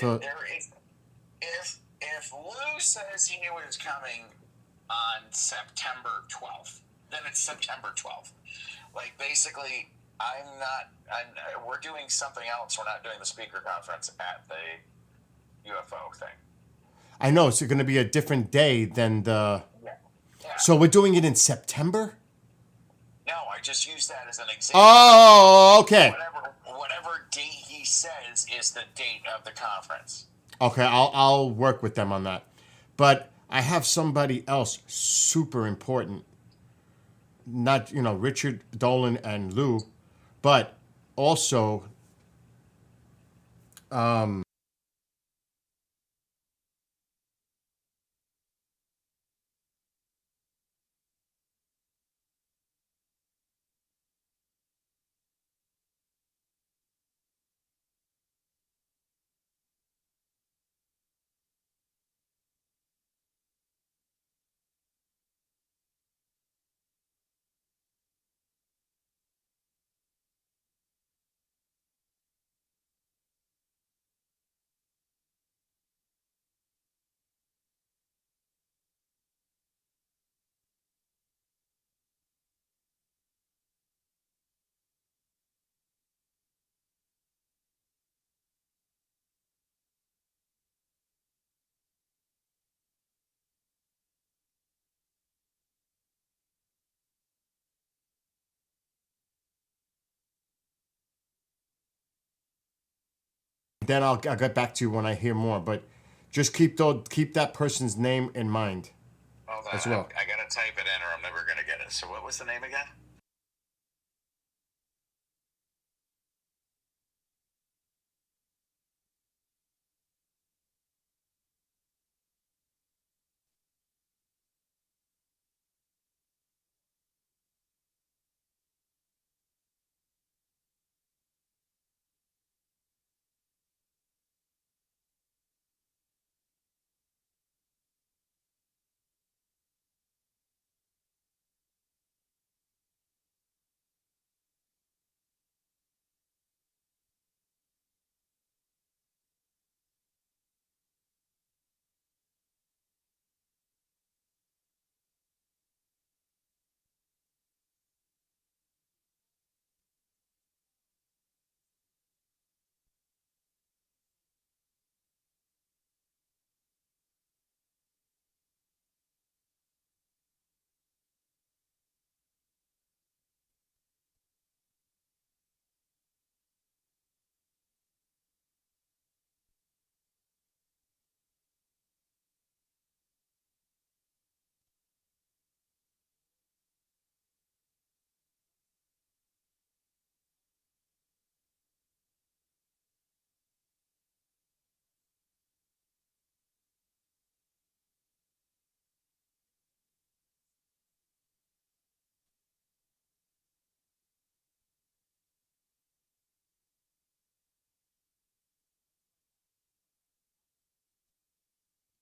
There is, if Lou says he was coming on September 12th, then it's September 12th. Like, basically, we're doing something else. We're not doing the speaker conference at the UFO thing. I know it's going to be a different day than the. Yeah. So we're doing it in September? No, I just used that as an example. Oh, okay. Whatever date he says is the date of the conference. Okay, I'll work with them on that. But I have somebody else super important. Not, Richard Dolan and Lou, but also then I'll get back to you when I hear more. But just keep that person's name in mind. Hold on, as well. I gotta type it in or I'm never gonna get it. So what was the name again?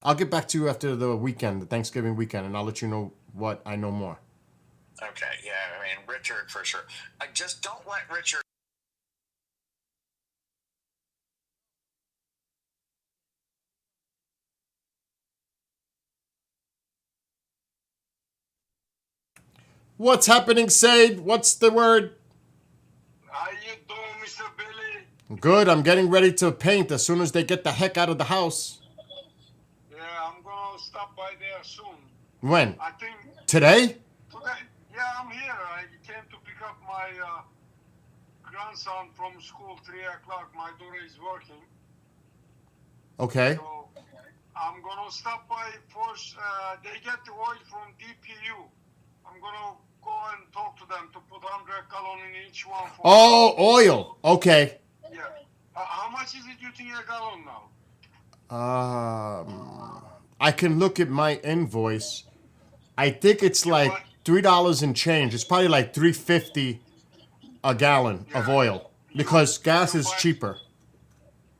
I'll get back to you after the weekend, the Thanksgiving weekend, and I'll let you know what I know more. Okay, yeah, I mean, Richard for sure. I just don't let Richard. What's happening, Sade? What's the word? How you doing, Mr. Billy? Good. I'm getting ready to paint as soon as they get the heck out of the house. Yeah, I'm gonna stop by there soon. When? I think Today? today. Yeah, I'm here. I came to pick up my grandson from school 3 o'clock. My daughter is working, Okay. so I'm gonna stop by first. They get the oil from DPU. I'm gonna go and talk to them to put 100 gallon in each one. For Oh, oil. Okay. Yeah. How much is it you think a gallon now? I can look at my invoice. I think it's like $3 and change. It's probably like $3.50 a gallon of oil because gas is cheaper.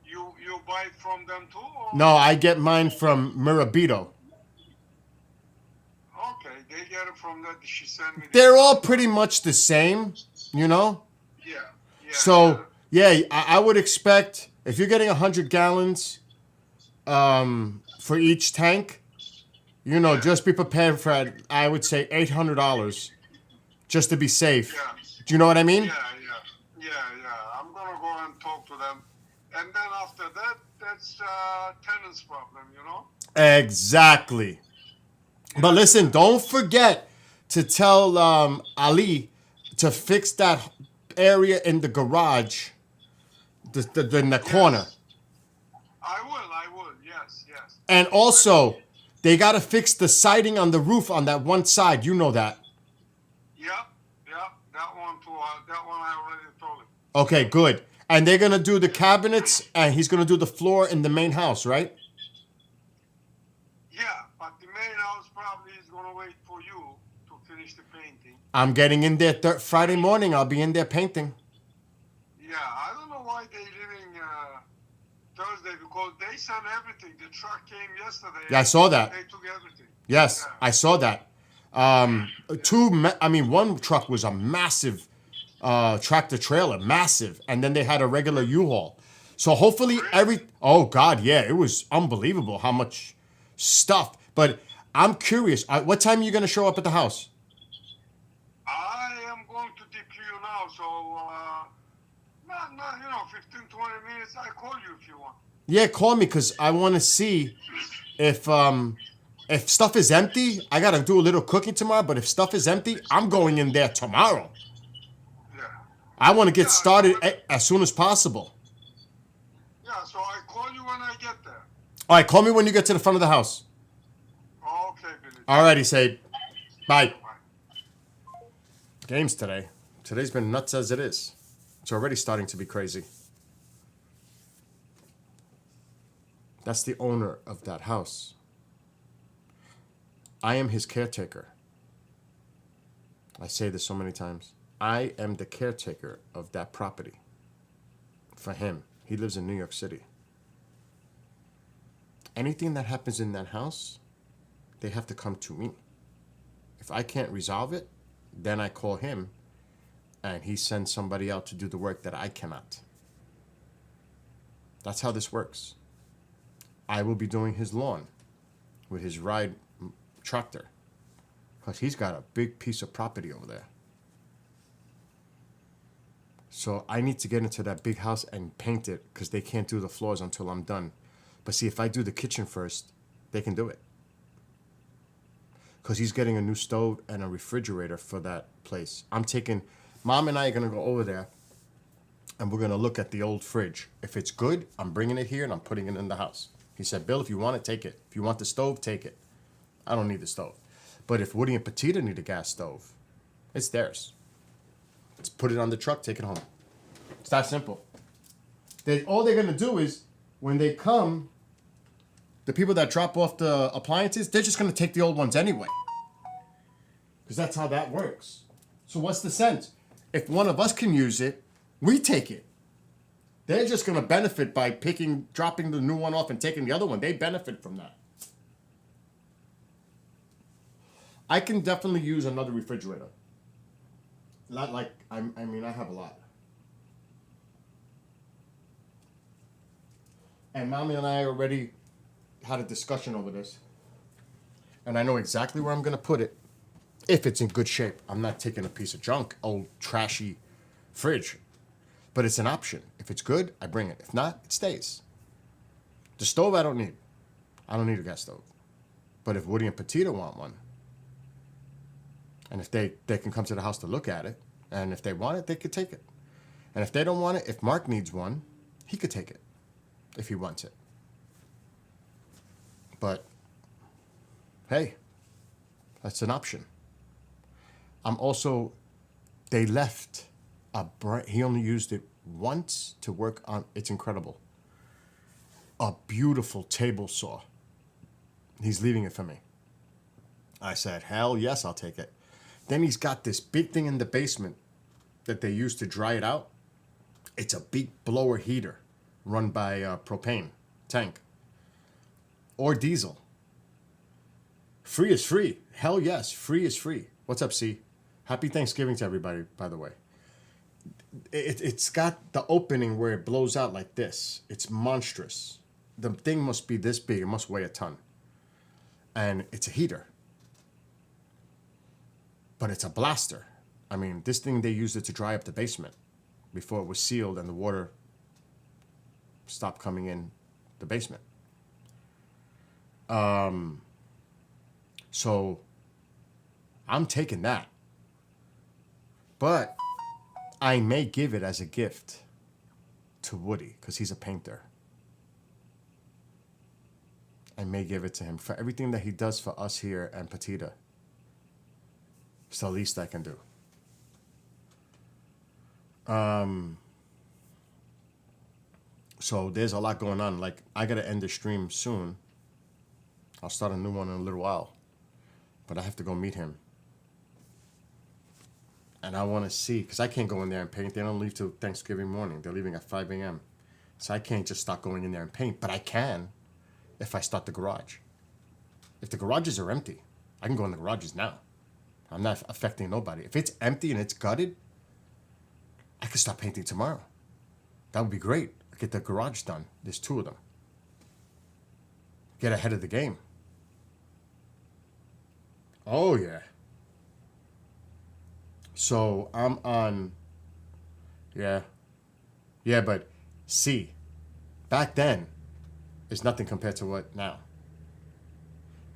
You buy it from them too? Or? No, I get mine from Mirabito. They get it from that. She sent me. They're all pretty much the same, you know? Yeah. Yeah. So, yeah, I would expect if you're getting 100 gallons for each tank, you know, just be prepared for, I would say, $800 just to be safe. Yeah. Do you know what I mean? Yeah. I'm gonna go and talk to them, and then after that, that's tenant's problem, you know. Exactly. But listen, don't forget to tell Ali to fix that area in the garage, in the corner. I will. Yes. And also, they got to fix the siding on the roof on that one side. You know that. Yep. That one too. That one I already told him. Okay, good. And they're going to do the cabinets, and he's going to do the floor in the main house, right? Yeah, but the main house probably is gonna wait for you to finish the painting. I'm getting in there Friday morning. I'll be in there painting. Yeah, I don't know why they leaving Thursday because they sent everything. The truck came yesterday. Yeah, I saw that. They took everything. Yes, Yeah. I saw that. One truck was a massive tractor trailer, massive, and then they had a regular U-Haul. So hopefully oh God, yeah, it was unbelievable how much stuff. But I'm curious, what time are you gonna show up at the house? I am going to DPU now, so not 15, 20 minutes. I call you if you want. Yeah, call me because I want to see if stuff is empty. I gotta do a little cooking tomorrow, but if stuff is empty, I'm going in there tomorrow. Yeah. I want to get started as soon as possible. Yeah, so I call you when I get there. All right, call me when you get to the front of the house. Okay, Billy. Alrighty, say bye. Bye. Games today. Today's been nuts as it is. It's already starting to be crazy. That's the owner of that house. I am his caretaker. I say this so many times. I am the caretaker of that property. For him. He lives in New York City. Anything that happens in that house, they have to come to me. If I can't resolve it, then I call him and he sends somebody out to do the work that I cannot. That's how this works. I will be doing his lawn with his ride tractor because he's got a big piece of property over there. So I need to get into that big house and paint it because they can't do the floors until I'm done. But see, if I do the kitchen first, they can do it. Because he's getting a new stove and a refrigerator for that place. Mom and I are going to go over there and we're going to look at the old fridge. If it's good, I'm bringing it here and I'm putting it in the house. He said, Bill, if you want it, take it. If you want the stove, take it. I don't need the stove. But if Woody and Petita need a gas stove, it's theirs. Let's put it on the truck, take it home. It's that simple. All they're going to do is, when they come, the people that drop off the appliances, they're just going to take the old ones anyway. Because that's how that works. So what's the sense? If one of us can use it, we take it. They're just going to benefit by dropping the new one off and taking the other one. They benefit from that. I can definitely use another refrigerator. Not like, I have a lot. And Mommy and I already had a discussion over this. And I know exactly where I'm going to put it if it's in good shape. I'm not taking a piece of junk, old trashy fridge. But it's an option. If it's good, I bring it. If not, it stays. The stove I don't need. I don't need a gas stove. But if Woody and Petita want one, and if they can come to the house to look at it, and if they want it, they could take it. And if they don't want it, if Mark needs one, he could take it if he wants it. But, hey, that's an option. They left he only used it once to work on, it's incredible. A beautiful table saw. He's leaving it for me. I said, hell yes, I'll take it. Then he's got this big thing in the basement that they use to dry it out. It's a big blower heater run by propane tank or diesel. Free is free. Hell yes, free is free. What's up, C? Happy Thanksgiving to everybody, by the way. It's got the opening where it blows out like this. It's monstrous. The thing must be this big. It must weigh a ton. And it's a heater. But it's a blaster. I mean, this thing, they used it to dry up the basement before it was sealed and the water stopped coming in the basement. So I'm taking that. But I may give it as a gift to Woody because he's a painter. I may give it to him for everything that he does for us here and Petita. It's the least I can do. So there's a lot going on. Like, I gotta end the stream soon. I'll start a new one in a little while. But I have to go meet him. And I want to see, because I can't go in there and paint. They don't leave till Thanksgiving morning. They're leaving at 5 a.m. So I can't just start going in there and paint. But I can if I start the garage. If the garages are empty, I can go in the garages now. I'm not affecting nobody. If it's empty and it's gutted, I could start painting tomorrow. That would be great. Get the garage done. There's 2 of them. Get ahead of the game. Oh, yeah. So I'm on, yeah. Yeah, but see, back then is nothing compared to what now.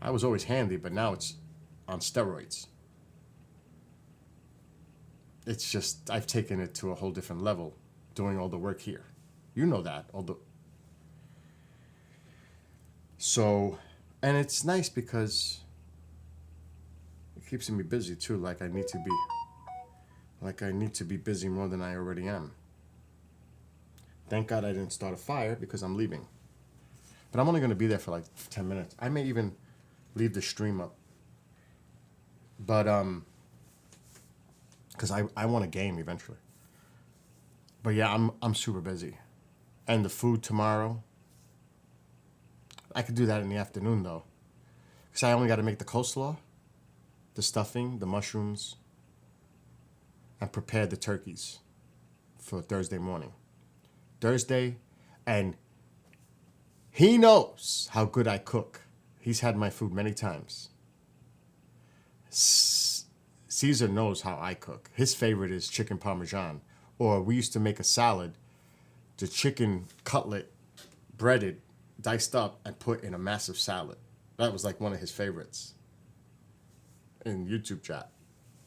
I was always handy, but now it's on steroids. It's just, I've taken it to a whole different level doing all the work here. You know that. So, and it's nice because it keeps me busy too. Like I need to be busy more than I already am. Thank God I didn't start a fire because I'm leaving. But I'm only going to be there for like 10 minutes. I may even leave the stream up. But, because I want a game eventually. But yeah, I'm super busy. And the food tomorrow, I could do that in the afternoon though. Because I only got to make the coleslaw, the stuffing, the mushrooms, and prepare the turkeys for Thursday morning. Thursday, and he knows how good I cook. He's had my food many times. Caesar knows how I cook. His favorite is chicken parmesan. Or we used to make a salad, the chicken cutlet, breaded, diced up, and put in a massive salad. That was like one of his favorites in YouTube chat.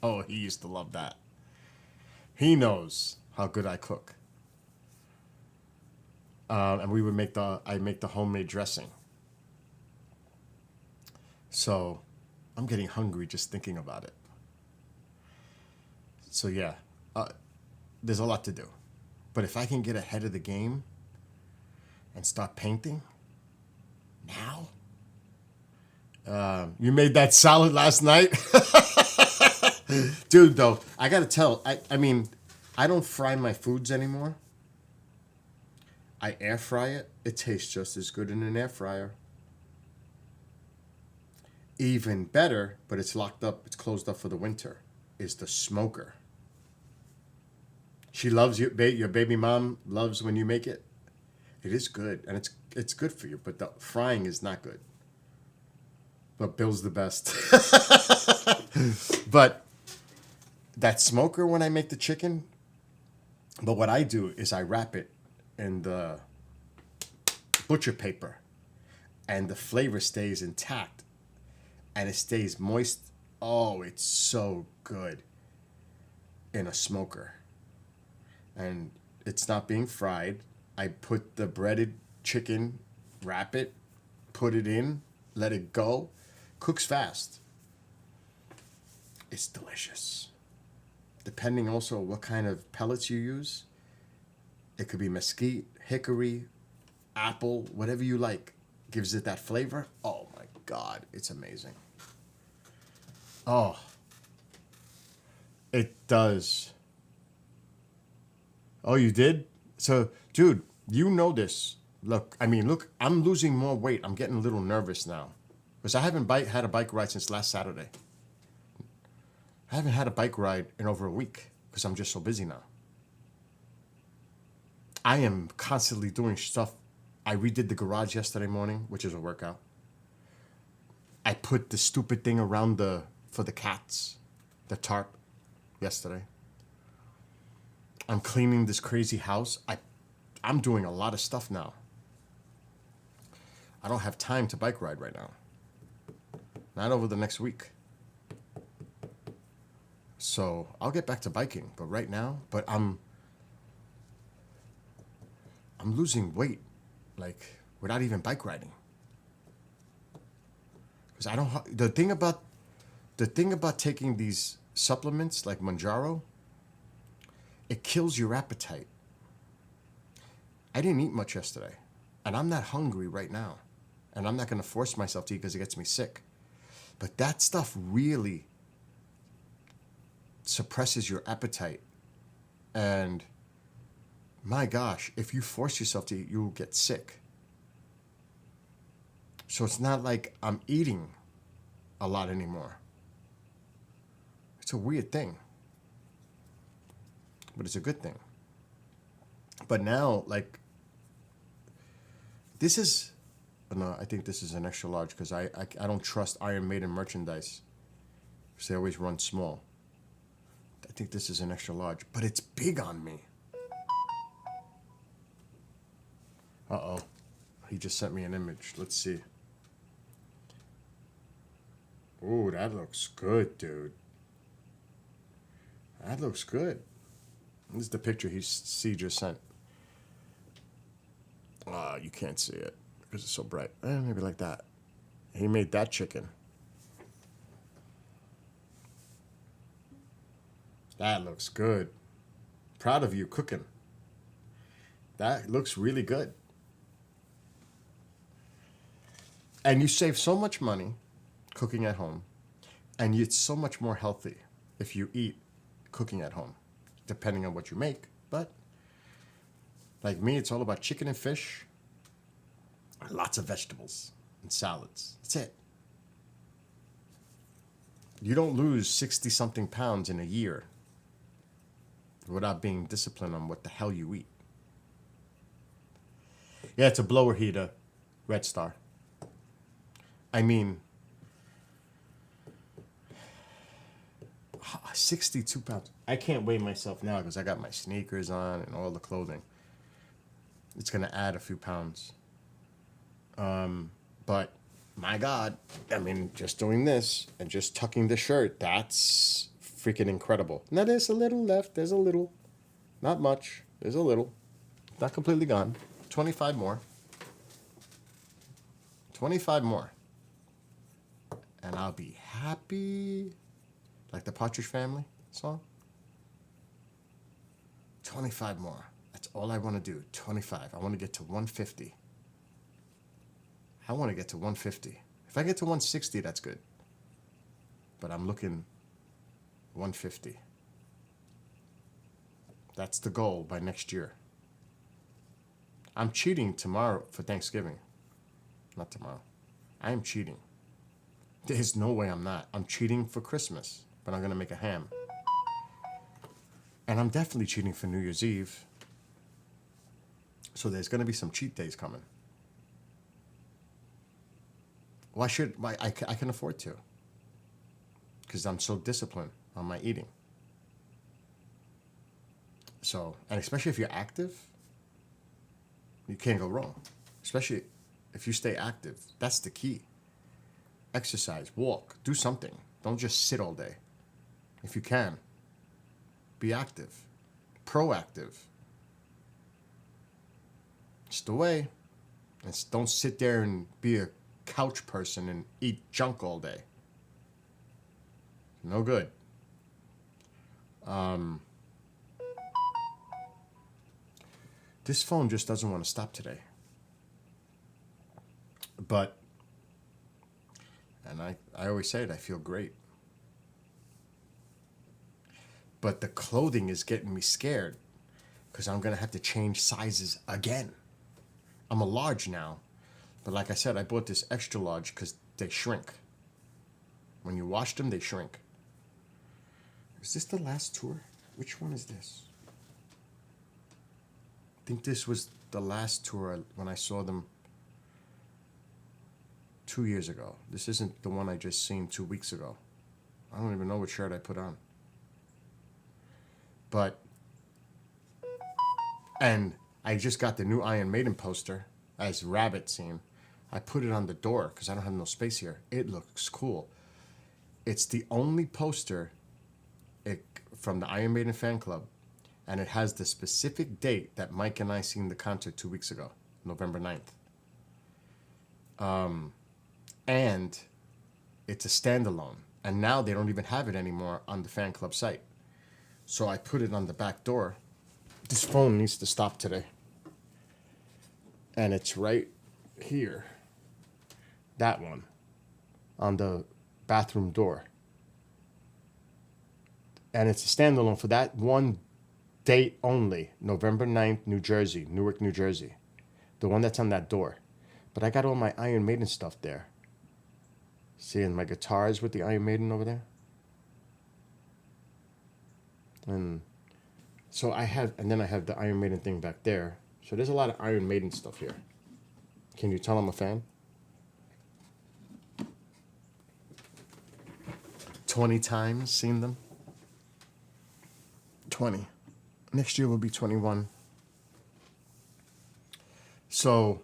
Oh, he used to love that. He knows how good I cook. And we would I make the homemade dressing. So I'm getting hungry just thinking about it. So yeah, there's a lot to do. But if I can get ahead of the game and start painting now. You made that salad last night? Dude, though, I gotta tell, I mean, I don't fry my foods anymore. I air fry it. It tastes just as good in an air fryer. Even better, but it's locked up, it's closed up for the winter, is the smoker. She loves you, your baby mom loves when you make it. It is good, and it's good for you, but the frying is not good. But Bill's the best. But that smoker when I make the chicken, but what I do is I wrap it in the butcher paper, and the flavor stays intact, and it stays moist. Oh, it's so good in a smoker. And it's not being fried. I put the breaded chicken, wrap it, put it in, let it go. Cooks fast. It's delicious. Depending also what kind of pellets you use. It could be mesquite, hickory, apple, whatever you like. Gives it that flavor. Oh my God, it's amazing. Oh, it does. Oh, you did? So, dude, you know this. Look, I'm losing more weight. I'm getting a little nervous now. Because I haven't had a bike ride since last Saturday. I haven't had a bike ride in over a week because I'm just so busy now. I am constantly doing stuff. I redid the garage yesterday morning, which is a workout. I put the stupid thing around for the cats, the tarp, yesterday. I'm cleaning this crazy house. I'm doing a lot of stuff now. I don't have time to bike ride right now. Not over the next week. So I'll get back to biking, but right now, I'm losing weight, like without even bike riding. Because I don't. The thing about taking these supplements like Manjaro, it kills your appetite. I didn't eat much yesterday, and I'm not hungry right now, and I'm not going to force myself to eat because it gets me sick. But that stuff really suppresses your appetite, and my gosh, if you force yourself to eat, you'll get sick. So it's not like I'm eating a lot anymore. It's a weird thing, but it's a good thing. But now, like, this is, no, I think this is an extra large because I don't trust Iron Maiden merchandise because they always run small. I think this is an extra large, but it's big on me. Uh-oh. He just sent me an image. Let's see. Ooh, that looks good, dude. That looks good. This is the picture C just sent. You can't see it because it's so bright. Maybe like that. He made that chicken. That looks good. Proud of you cooking. That looks really good. And you save so much money cooking at home, and it's so much more healthy if you eat cooking at home, depending on what you make. But like me, it's all about chicken and fish, lots of vegetables and salads. That's it. You don't lose 60-something pounds in a year without being disciplined on what the hell you eat. Yeah, it's a blower heater, Red Star. I mean, 62 pounds. I can't weigh myself now because I got my sneakers on and all the clothing. It's going to add a few pounds. But my God, I mean, just doing this and just tucking the shirt, that's freaking incredible. Now there's a little left. There's a little. Not much. There's a little. Not completely gone. 25 more. 25 more. And I'll be happy. Like the Partridge Family song. 25 more. That's all I want to do. 25. I want to get to 150. I want to get to 150. If I get to 160, that's good. But I'm looking 150. That's the goal by next year. I'm cheating tomorrow for Thanksgiving. Not tomorrow. I am cheating. There's no way I'm not. I'm cheating for Christmas, but I'm going to make a ham. And I'm definitely cheating for New Year's Eve. So there's going to be some cheat days coming. Why should I can afford to? Because I'm so disciplined on my eating. So, and especially if you're active, you can't go wrong. Especially if you stay active. That's the key. Exercise, walk, do something. Don't just sit all day. If you can, be active, proactive. It's the way. Don't sit there and be a couch person and eat junk all day. No good. This phone just doesn't want to stop today. But, and I always say it, I feel great. But the clothing is getting me scared because I'm going to have to change sizes again. I'm a large now. But like I said, I bought this extra large because they shrink. When you wash them, they shrink. Is this the last tour? Which one is this? I think this was the last tour when I saw them 2 years ago. This isn't the one I just seen 2 weeks ago. I don't even know what shirt I put on. But, and I just got the new Iron Maiden poster as Rabbit scene. I put it on the door because I don't have no space here. It looks cool. It's the only poster from the Iron Maiden fan club, and it has the specific date that Mike and I seen the concert 2 weeks ago, November 9th. And it's a standalone, and now they don't even have it anymore on the fan club site. So I put it on the back door. This phone needs to stop today. And it's right here. That one. On the bathroom door. And it's a standalone for that one date only. November 9th, New Jersey. Newark, New Jersey. The one that's on that door. But I got all my Iron Maiden stuff there. See, and my guitars with the Iron Maiden over there. And so I have, and then I have the Iron Maiden thing back there. So there's a lot of Iron Maiden stuff here. Can you tell I'm a fan? 20 times seen them. 20. Next year will be 21. So,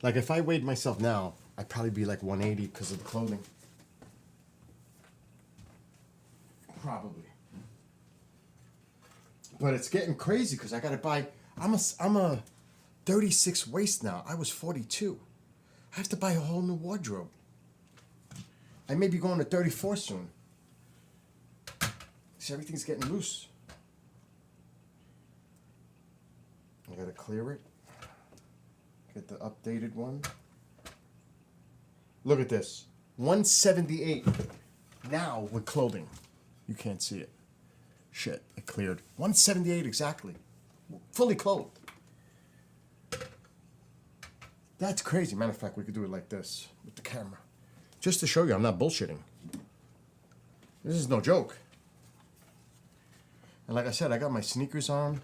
like if I weighed myself now, I'd probably be like 180 because of the clothing. Probably. But it's getting crazy because I gotta buy. I'm a 36 waist now. I was 42. I have to buy a whole new wardrobe. I may be going to 34 soon. See, everything's getting loose. I gotta clear it. Get the updated one. Look at this. 178 now with clothing. You can't see it. Shit, it cleared. 178 exactly. Fully clothed. That's crazy. Matter of fact, we could do it like this with the camera. Just to show you I'm not bullshitting. This is no joke. And like I said, I got my sneakers on.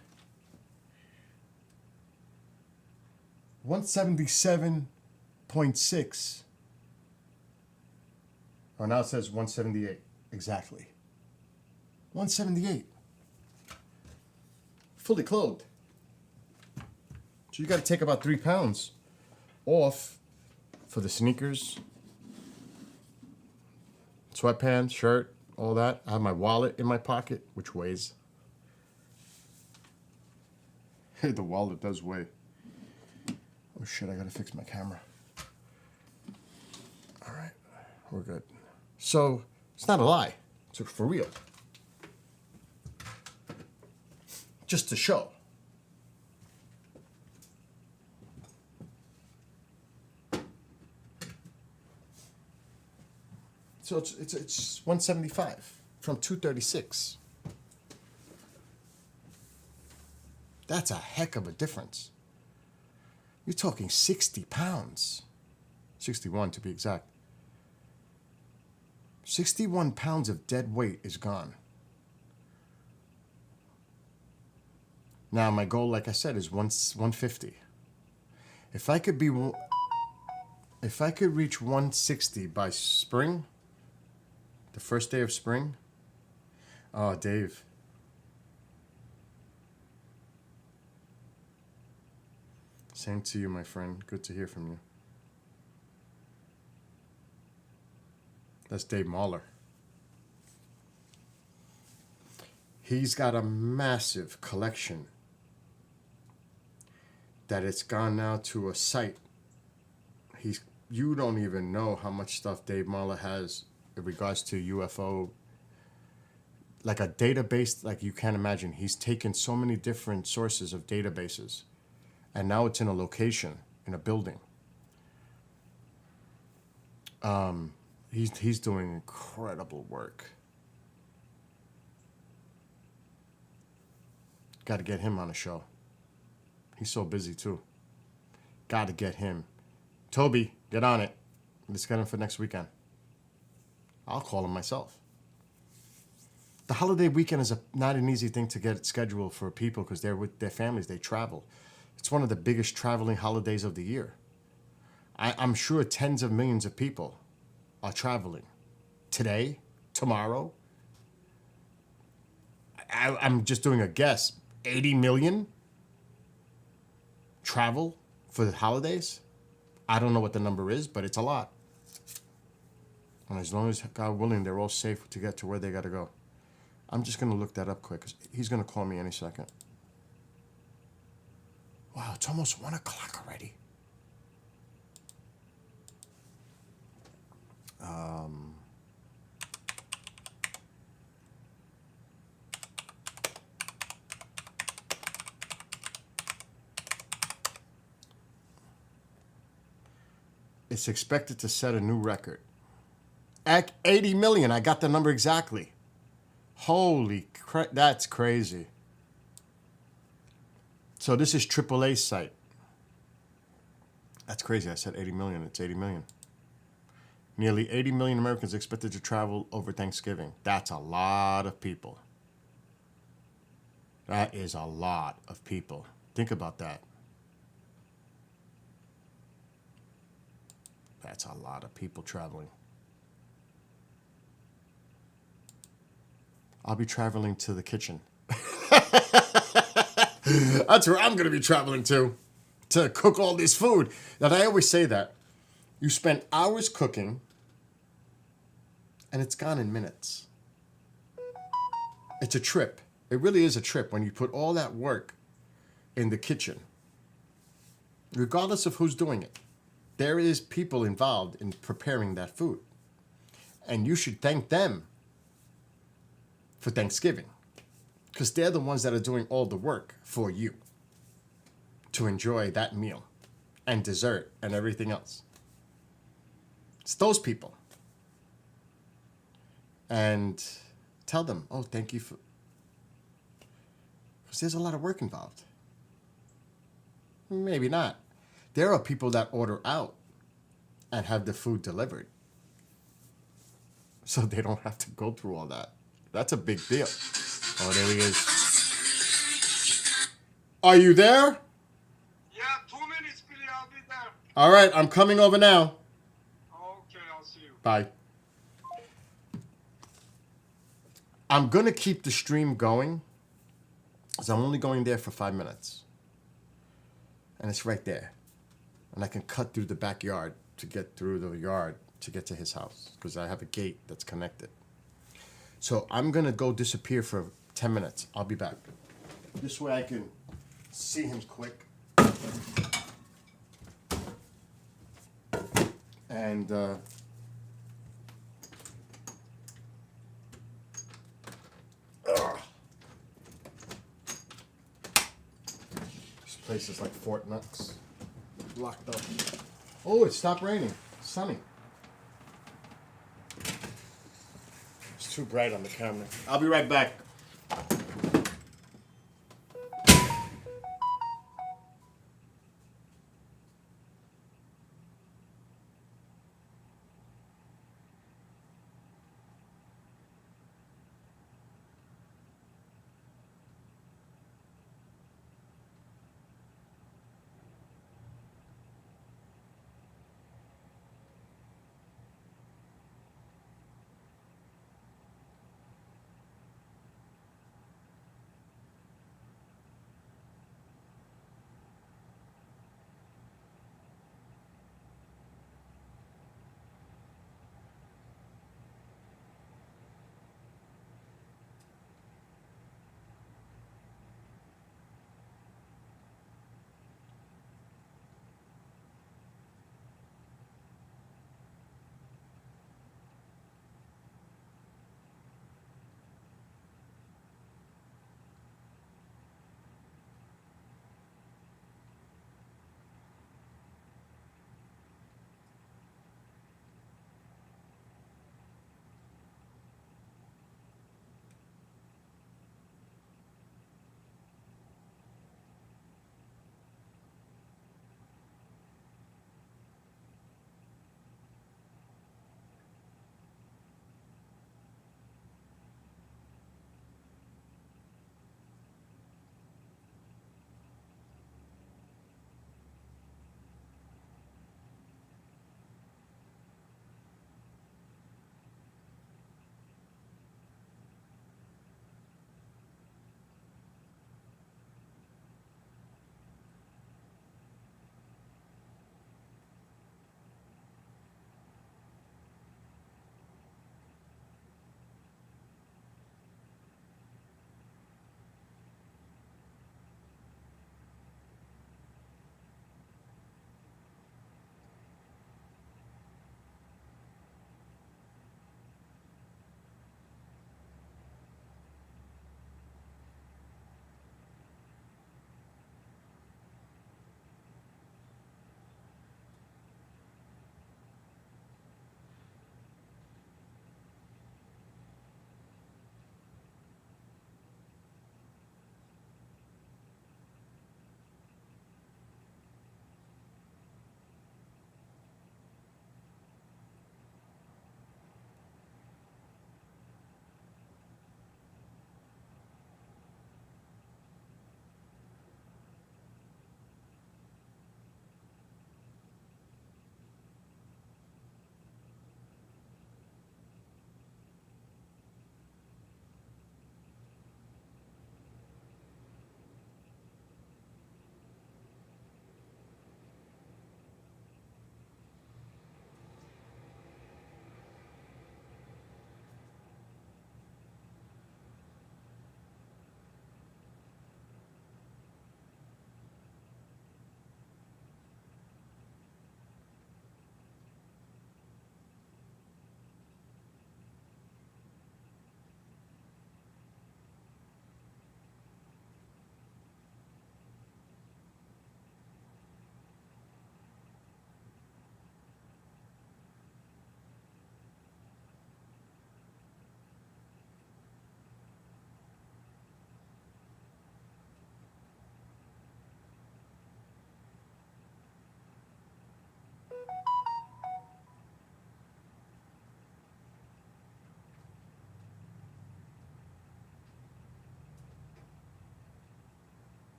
177.6. Oh, now it says 178. Exactly. 178. Fully clothed. So you got to take about 3 pounds off for the sneakers, sweatpants, shirt, all that. I have my wallet in my pocket, which weighs. The wallet does weigh. Oh shit, I gotta fix my camera. All right, we're good. So, it's not a lie. It's for real. Just to show. So it's 175 from 236. That's a heck of a difference. You're talking 60 pounds. 61 to be exact. 61 pounds of dead weight is gone. Now my goal, like I said, is 150. If I could reach 160 by spring, the first day of spring. Oh, Dave. Same to you, my friend. Good to hear from you. That's Dave Mahler. He's got a massive collection that it's gone now to a site. You don't even know how much stuff Dave Mahler has in regards to UFO. Like a database, like you can't imagine. He's taken so many different sources of databases. And now it's in a location, in a building. He's doing incredible work. Got to get him on a show. He's so busy too. Got to get him. Toby, get on it. Let's get him for next weekend. I'll call him myself. The holiday weekend is not an easy thing to get scheduled for people because they're with their families. They travel. It's one of the biggest traveling holidays of the year. I'm sure tens of millions of people are traveling today, tomorrow. I'm just doing a guess. 80 million travel for the holidays. I don't know what the number is, but it's a lot. And as long as, God willing, they're all safe to get to where they got to go. I'm just going to look that up quick because he's going to call me any second. Wow, it's almost 1 o'clock already. It's expected to set a new record. At 80 million, I got the number exactly. Holy crap, that's crazy. So this is AAA's site. That's crazy, I said 80 million, it's 80 million. Nearly 80 million Americans expected to travel over Thanksgiving. That's a lot of people. That is a lot of people. Think about that. That's a lot of people traveling. I'll be traveling to the kitchen. That's where I'm going to be traveling to cook all this food. Now, I always say that. You spend hours cooking, and it's gone in minutes. It's a trip. It really is a trip when you put all that work in the kitchen. Regardless of who's doing it. There is people involved in preparing that food. And you should thank them for Thanksgiving. Because they're the ones that are doing all the work for you to enjoy that meal and dessert and everything else. It's those people. And tell them, oh, thank you for... Because there's a lot of work involved. Maybe not. There are people that order out and have the food delivered. So they don't have to go through all that. That's a big deal. Oh, there he is. Are you there? Yeah, 2 minutes, Billy. I'll be there. All right, I'm coming over now. Okay, I'll see you. Bye. I'm going to keep the stream going because I'm only going there for 5 minutes. And it's right there. And I can cut through the backyard to get through the yard to get to his house because I have a gate that's connected. So I'm going to go disappear for 10 minutes. I'll be back. This way I can see him quick. And this place is like Fort Knox. Locked up. Oh, it stopped raining. Sunny. It's too bright on the camera. I'll be right back.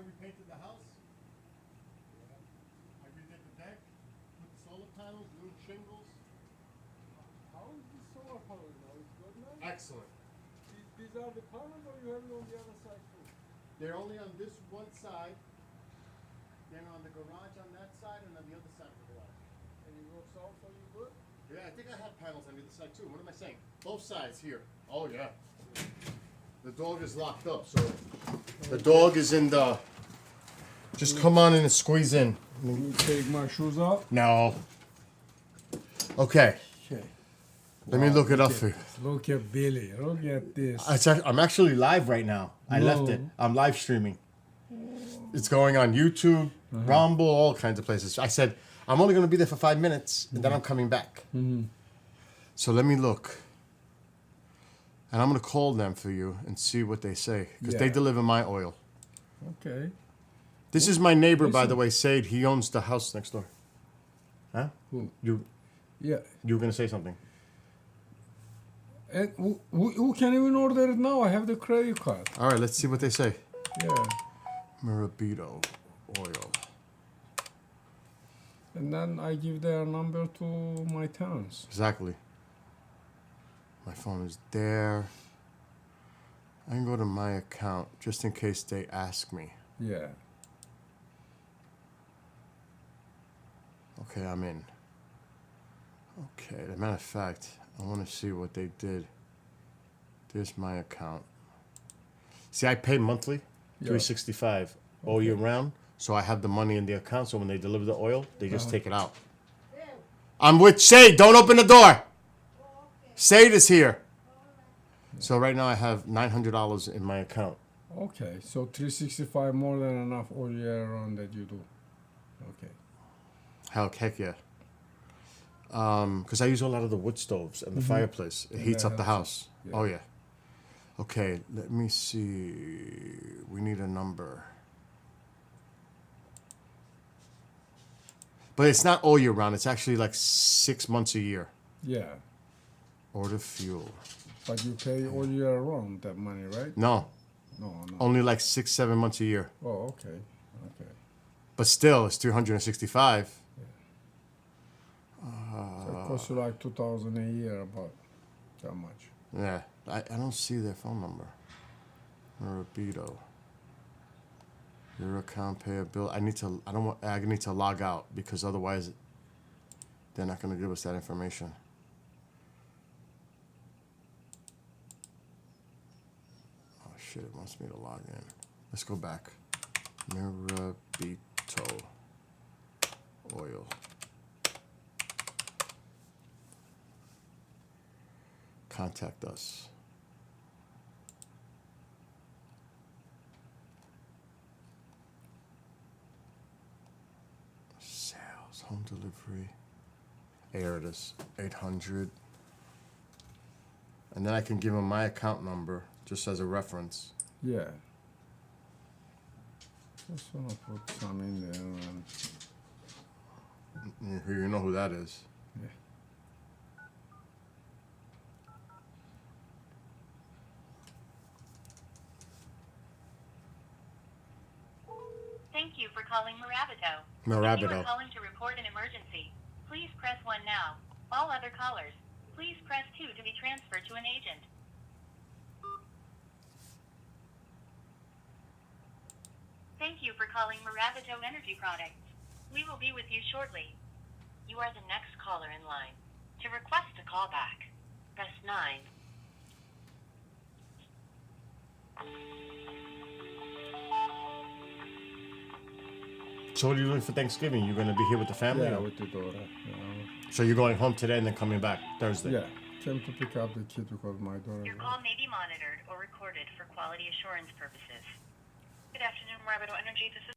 repainted the house. I redid the deck, put the solar panels, new shingles. How is the solar panel now? It's good now? Excellent. These are the panels or you have it on the other side too? They're only on this one side, then on the garage on that side, and on the other side of the garage. And it works out for you good? Yeah, I think I have panels on the other side too. What am I saying? Both sides here. Oh yeah. The dog is locked up, so the dog is in the. Just come on in and squeeze in. Let me take my shoes off. No. Okay, Okay. let me look it up for you. Look at Billy. Look at this. I'm actually live right now. I left it. No. I'm live streaming. It's going on YouTube, Rumble, all kinds of places. I said I'm only going to be there for 5 minutes, and then I'm coming back. So let me look. And I'm going to call them for you and see what they say. Because they Yeah. deliver my oil. Okay. This is my neighbor, by Listen. the way, Said. He owns the house next door. Huh? Who? You Yeah. were going to say something. And who can even order it now? I have the credit card. All right, let's see what they say. Yeah. Mirabito oil. And then I give their number to my tenants. Exactly. My phone is there. I can go to my account just in case they ask me. Yeah. Okay, I'm in. Okay, as a matter of fact, I want to see what they did. There's my account. See, I pay monthly, Yeah. $365 all year round. So I have the money in the account. So when they deliver the oil, they just take it out. I'm with Shade. Don't open the door. Shade is here. So right now I have $900 in my account. Okay. So 365 more than enough all year round that you do. Okay. Heck yeah. Because I use a lot of the wood stoves and the fireplace. It heats that up the helps. house. Yeah. Oh yeah. Okay, let me see. We need a number. But it's not all year round. It's actually like 6 months a year. Yeah. Order fuel. But you pay all year round that money, right? No, No. only like 6-7 months a year. Oh, okay. Okay. But still, it's 365. So it costs you like 2,000 a year, about that much. Yeah, I don't see their phone number. Rapido. Your account pay a bill. I need to log out because otherwise they're not gonna give us that information. Oh shit, it wants me to log in. Let's go back. Mirabito oil. Contact us. Sales, home delivery. Here it is, 800. And then I can give them my account number just as a reference. Yeah. Just wanna put some in there and You know who that is. yeah. Thank you for calling Morabito. If you Morabito. are calling to report an emergency, please press 1 now. All other callers, please press 2 to be transferred to an agent. Thank you for calling Morabito Energy Products. We will be with you shortly. You are the next caller in line. To request a callback, press 9. So what are you doing for Thanksgiving? You're gonna be here with the family? Yeah, or- with the daughter. Yeah. So you're going home today and then coming back Thursday? Yeah. Came to pick up the kid because my daughter. Your call may be monitored or recorded for quality assurance purposes. Good afternoon, Morabito Energy. This is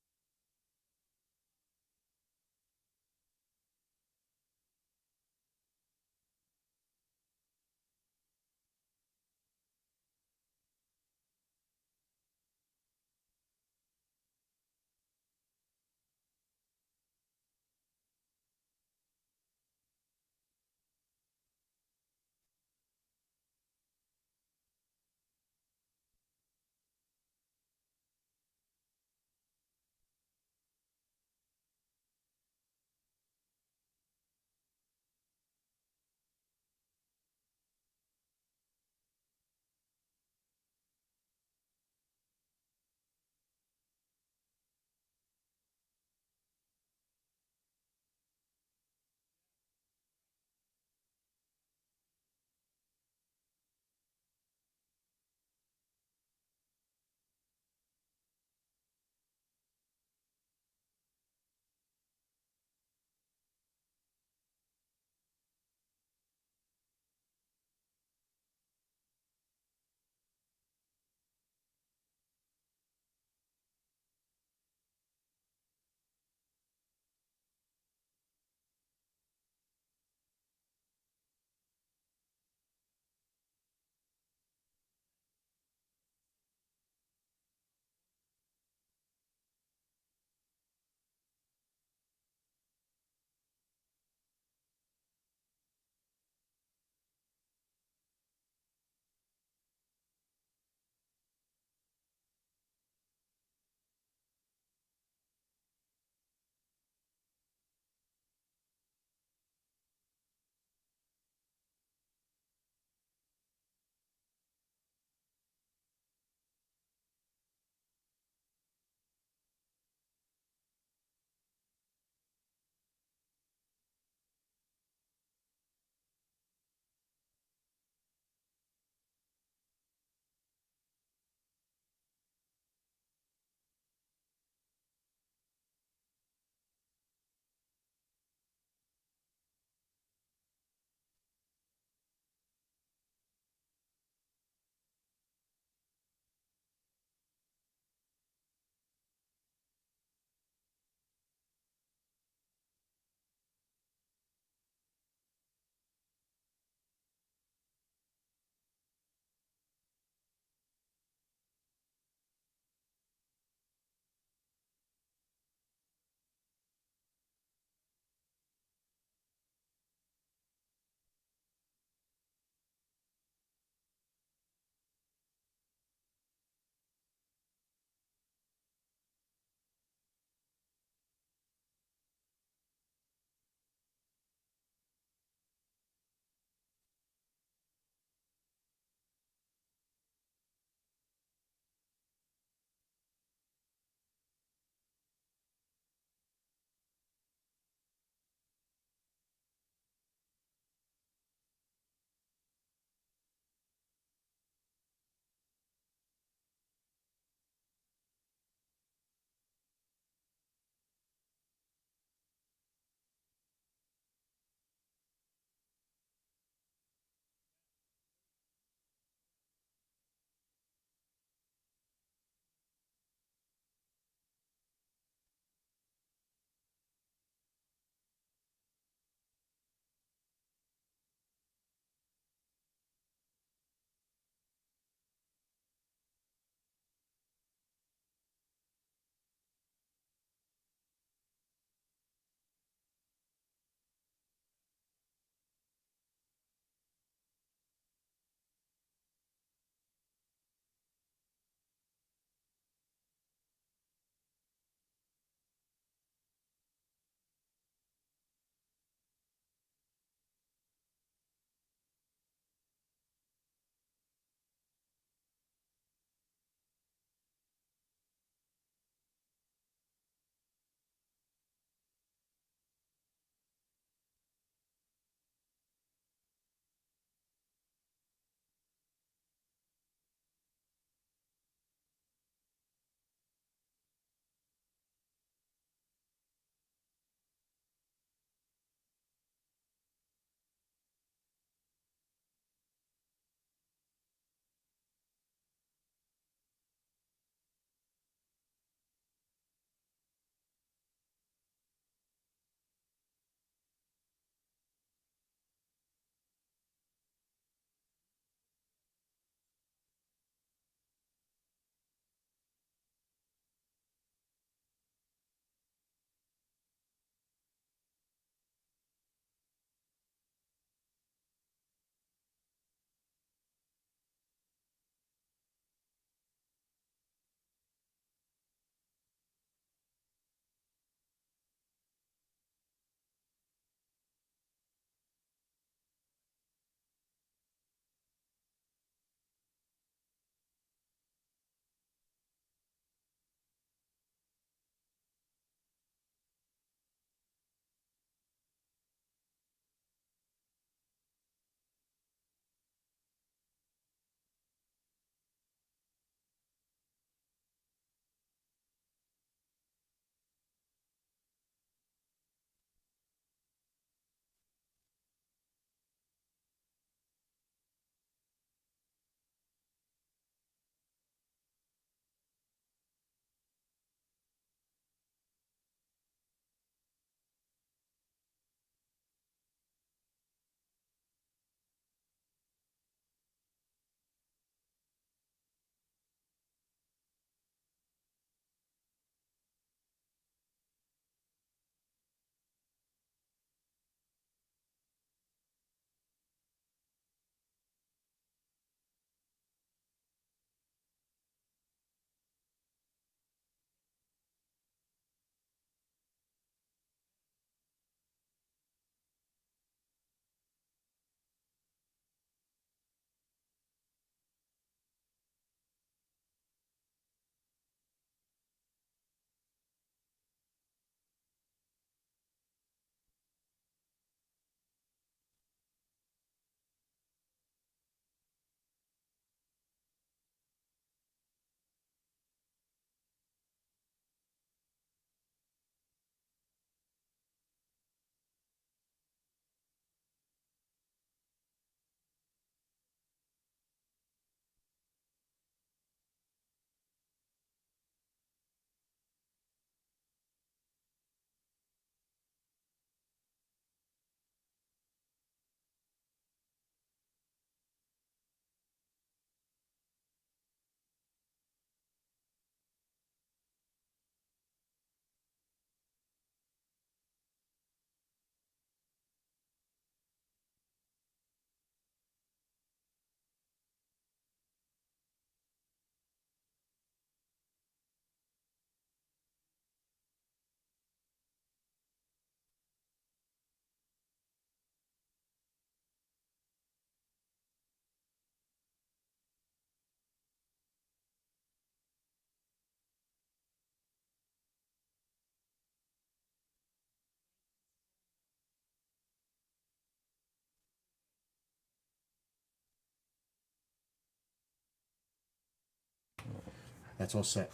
That's all set.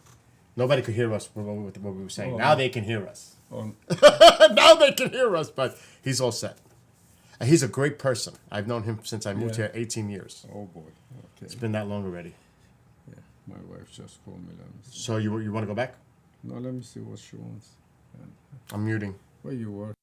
Nobody could hear us what we were saying. Oh. Now they can hear us. On Now they can hear us, but he's all set. And he's a great person. I've known him since I moved Yeah. here 18 years. oh boy. Okay. It's been that long already. Yeah. My wife just called me. Let me see. So you want to go back? No, let me see what she wants. I'm muting. Where you work?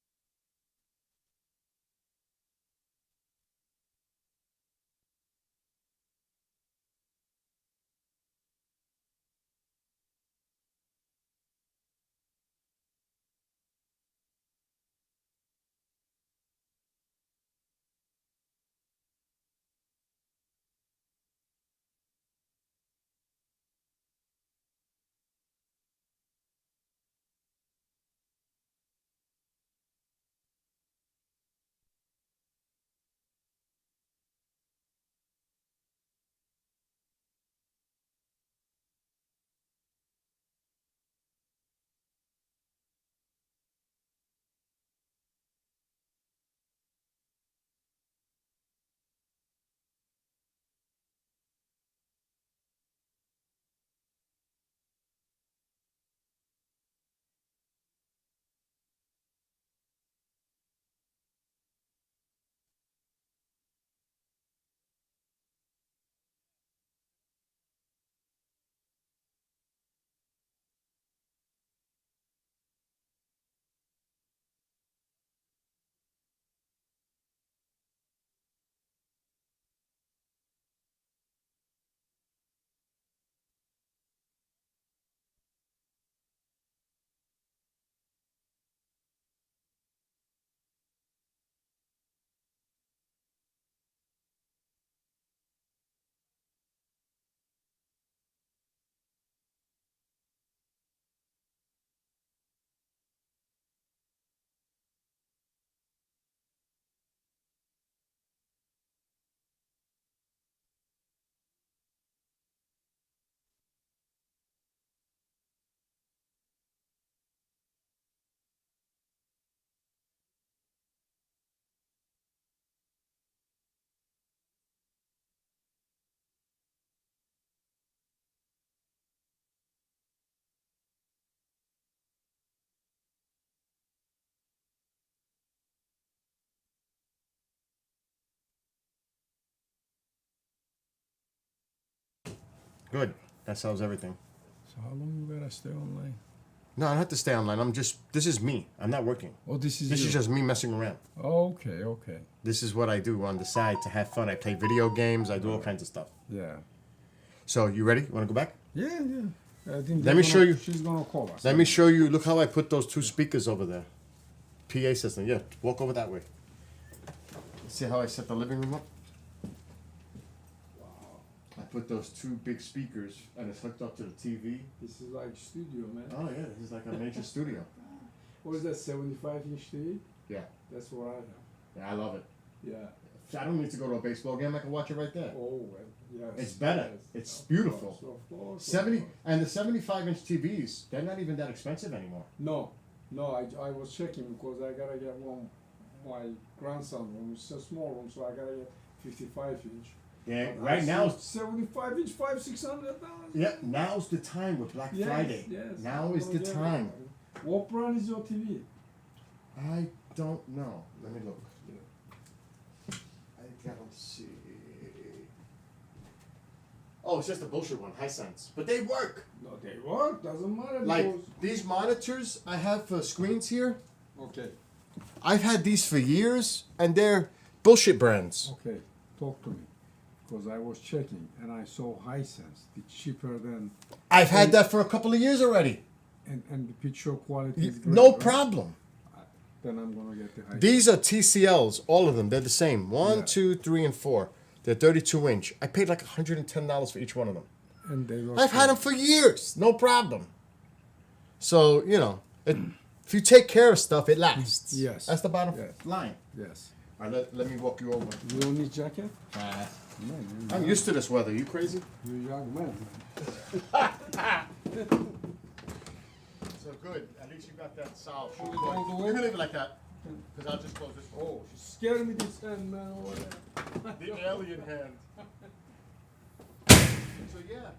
Good. That solves everything. So how long you gotta stay online? No, I don't have to stay online. This is me. I'm not working. Oh, this is This you. is just me messing around. Oh, okay, okay. This is what I do on the side to have fun. I play video games. I do all kinds of stuff. Yeah. So you ready? You want to go back? Yeah, yeah. I think Let me show you. She's gonna call us. Let me show you. Look how I put those two speakers over there. PA system. Yeah, walk over that way. See how I set the living room up? I put those two big speakers and it's hooked up to the TV. This is like studio, man. Oh yeah, this is like a major studio. What is that, 75-inch TV? Yeah, That's what I have. yeah, I love it. Yeah. I don't need to go to a baseball game. I can watch it right there. Oh, well, yes. It's better. Yes. It's Of beautiful. course, of course, of 70 course. and the 75-inch TVs. They're not even that expensive anymore. No, I was checking because I gotta get one, my grandson room. It's a small room, so I gotta get 55-inch. Yeah, But right I now. see 75-inch, $500-600. Yeah, now's the time with Black Friday. Yes. Now is the Yeah. time. What brand is your TV? I don't know. Let me look. I gotta see. Oh, it's just a bullshit one, Hisense. But they work. No, they work. Doesn't matter. Like because- these monitors I have for screens here. Okay. I've had these for years, and they're bullshit brands. Okay. Talk to me. Because I was checking and I saw Hisense. It's cheaper than I've had that for a couple of years already. and the picture quality is great. No right? problem. Then I'm gonna get the Hisense. These are TCLs, all of them. They're the same. One, Yeah. 2, 3, and 4. They're 32-inch. I paid like $110 for each one of them. And they were I've had them for years, no problem. So if you take care of stuff, it lasts. Yes. That's the bottom Yes. line. Yes. All right, let me walk you over. You don't need jacket? Man, I'm used to this weather. You crazy? you're young man. So good. At least you got that solved. Should we go all the way? You can leave it like that, because I'll just close this. Oh, she's scaring me this hand, man. Over there. The alien hand. So yeah,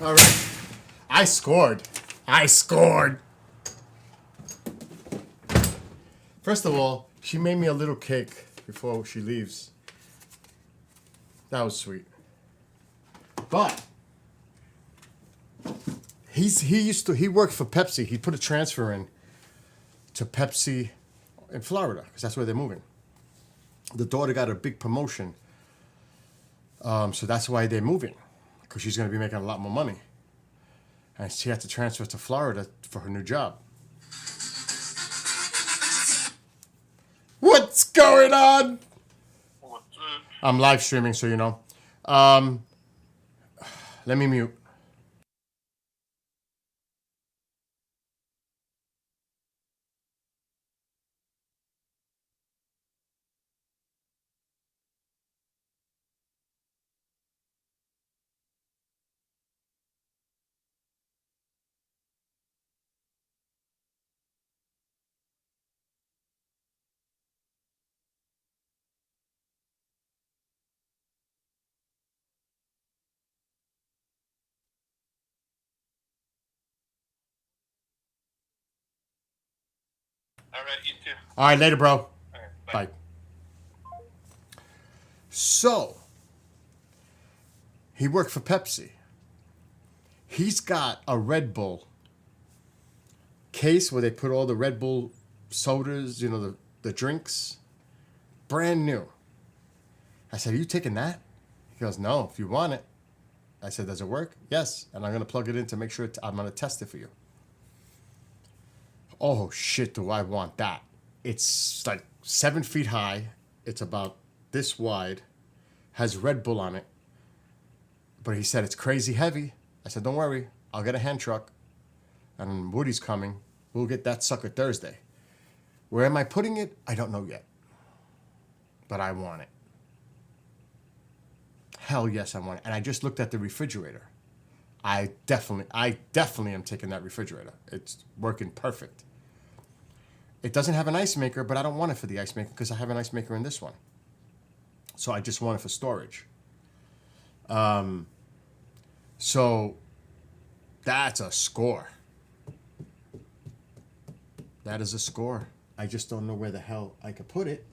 All right. I scored. First of all, she made me a little cake before she leaves. That was sweet. But he worked for Pepsi. He put a transfer in to Pepsi in Florida because that's where they're moving. The daughter got a big promotion, so that's why they're moving, because she's going to be making a lot more money, and she had to transfer to Florida for her new job. What's going on? I'm live streaming, so you know. Let me mute. All right, you too. All right, later, bro. All right, bye. Bye. So, he worked for Pepsi. He's got a Red Bull case where they put all the Red Bull sodas, you know, the drinks, brand new. I said, are you taking that? He goes, no, if you want it. I said, does it work? Yes. And I'm going to plug it in to make sure I'm going to test it for you. Oh, shit, do I want that. It's like 7 feet high. It's about this wide. Has Red Bull on it. But he said, it's crazy heavy. I said, don't worry. I'll get a hand truck. And Woody's coming. We'll get that sucker Thursday. Where am I putting it? I don't know yet. But I want it. Hell yes, I want it. And I just looked at the refrigerator. I definitely am taking that refrigerator. It's working perfect. It doesn't have an ice maker, but I don't want it for the ice maker because I have an ice maker in this one. So I just want it for storage. So that's a score. That is a score. I just don't know where the hell I could put it.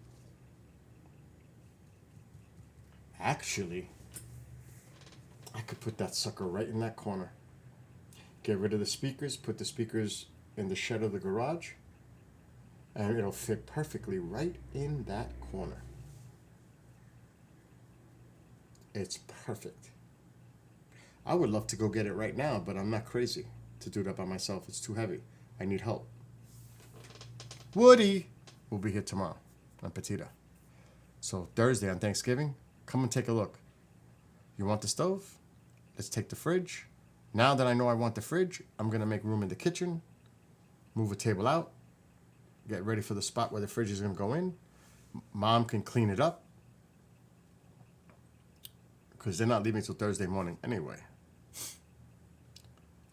Actually, I could put that sucker right in that corner. Get rid of the speakers, put the speakers in the shed of the garage, and it'll fit perfectly right in that corner. It's perfect. I would love to go get it right now, but I'm not crazy to do that by myself. It's too heavy. I need help. Woody will be here tomorrow on Petita. So Thursday on Thanksgiving, come and take a look. You want the stove? Let's take the fridge. Now that I know I want the fridge, I'm going to make room in the kitchen, move a table out, get ready for the spot where the fridge is going to go in. Mom can clean it up because they're not leaving till Thursday morning anyway.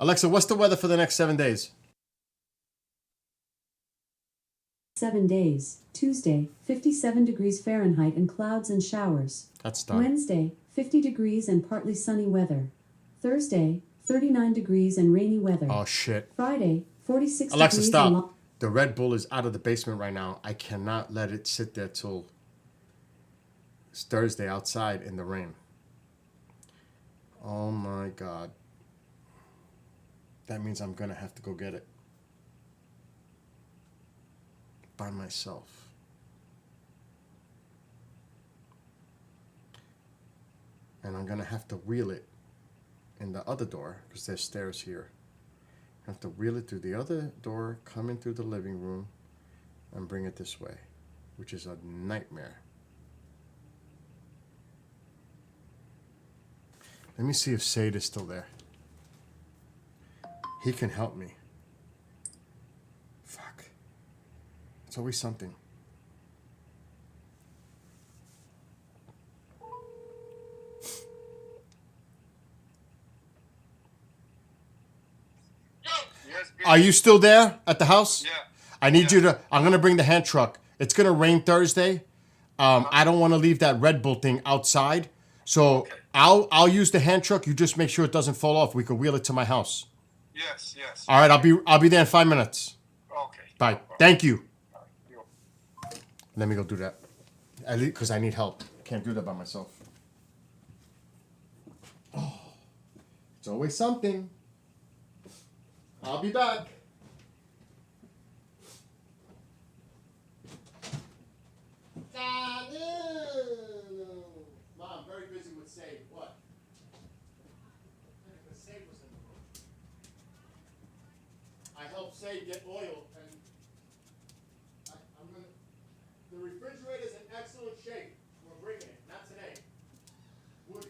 Alexa, what's the weather for the next 7 days? 7 days. Tuesday, 57 degrees Fahrenheit and clouds and showers. That's done. Wednesday, 50 degrees and partly sunny weather. Thursday, 39 degrees and rainy weather. Oh, shit. Friday, 46 Alexa, degrees stop. and The Red Bull is out of the basement right now. I cannot let it sit there till it's Thursday outside in the rain. Oh, my God. That means I'm going to have to go get it. By myself. And I'm going to have to wheel it in the other door because there's stairs here. I have to wheel it through the other door, come in through the living room, and bring it this way, which is a nightmare. Let me see if Sade is still there. He can help me. Fuck. It's always something. Are you still there at the house? Yeah. I need you to, I'm going to bring the hand truck. It's going to rain Thursday. I don't want to leave that Red Bull thing outside. So I'll use the hand truck. You just make sure it doesn't fall off. We could wheel it to my house. Yes, yes. All right, I'll be there in 5 minutes. Okay. Bye. Thank you. Let me go do that. At least because I need help. Can't do that by myself. Oh, it's always something. I'll be back. Mom, I'm very busy with Save. What? Because Save was in the room. I helped Save get oil, and I'm gonna. The refrigerator's in excellent shape. We're bringing it. Not today. Woody.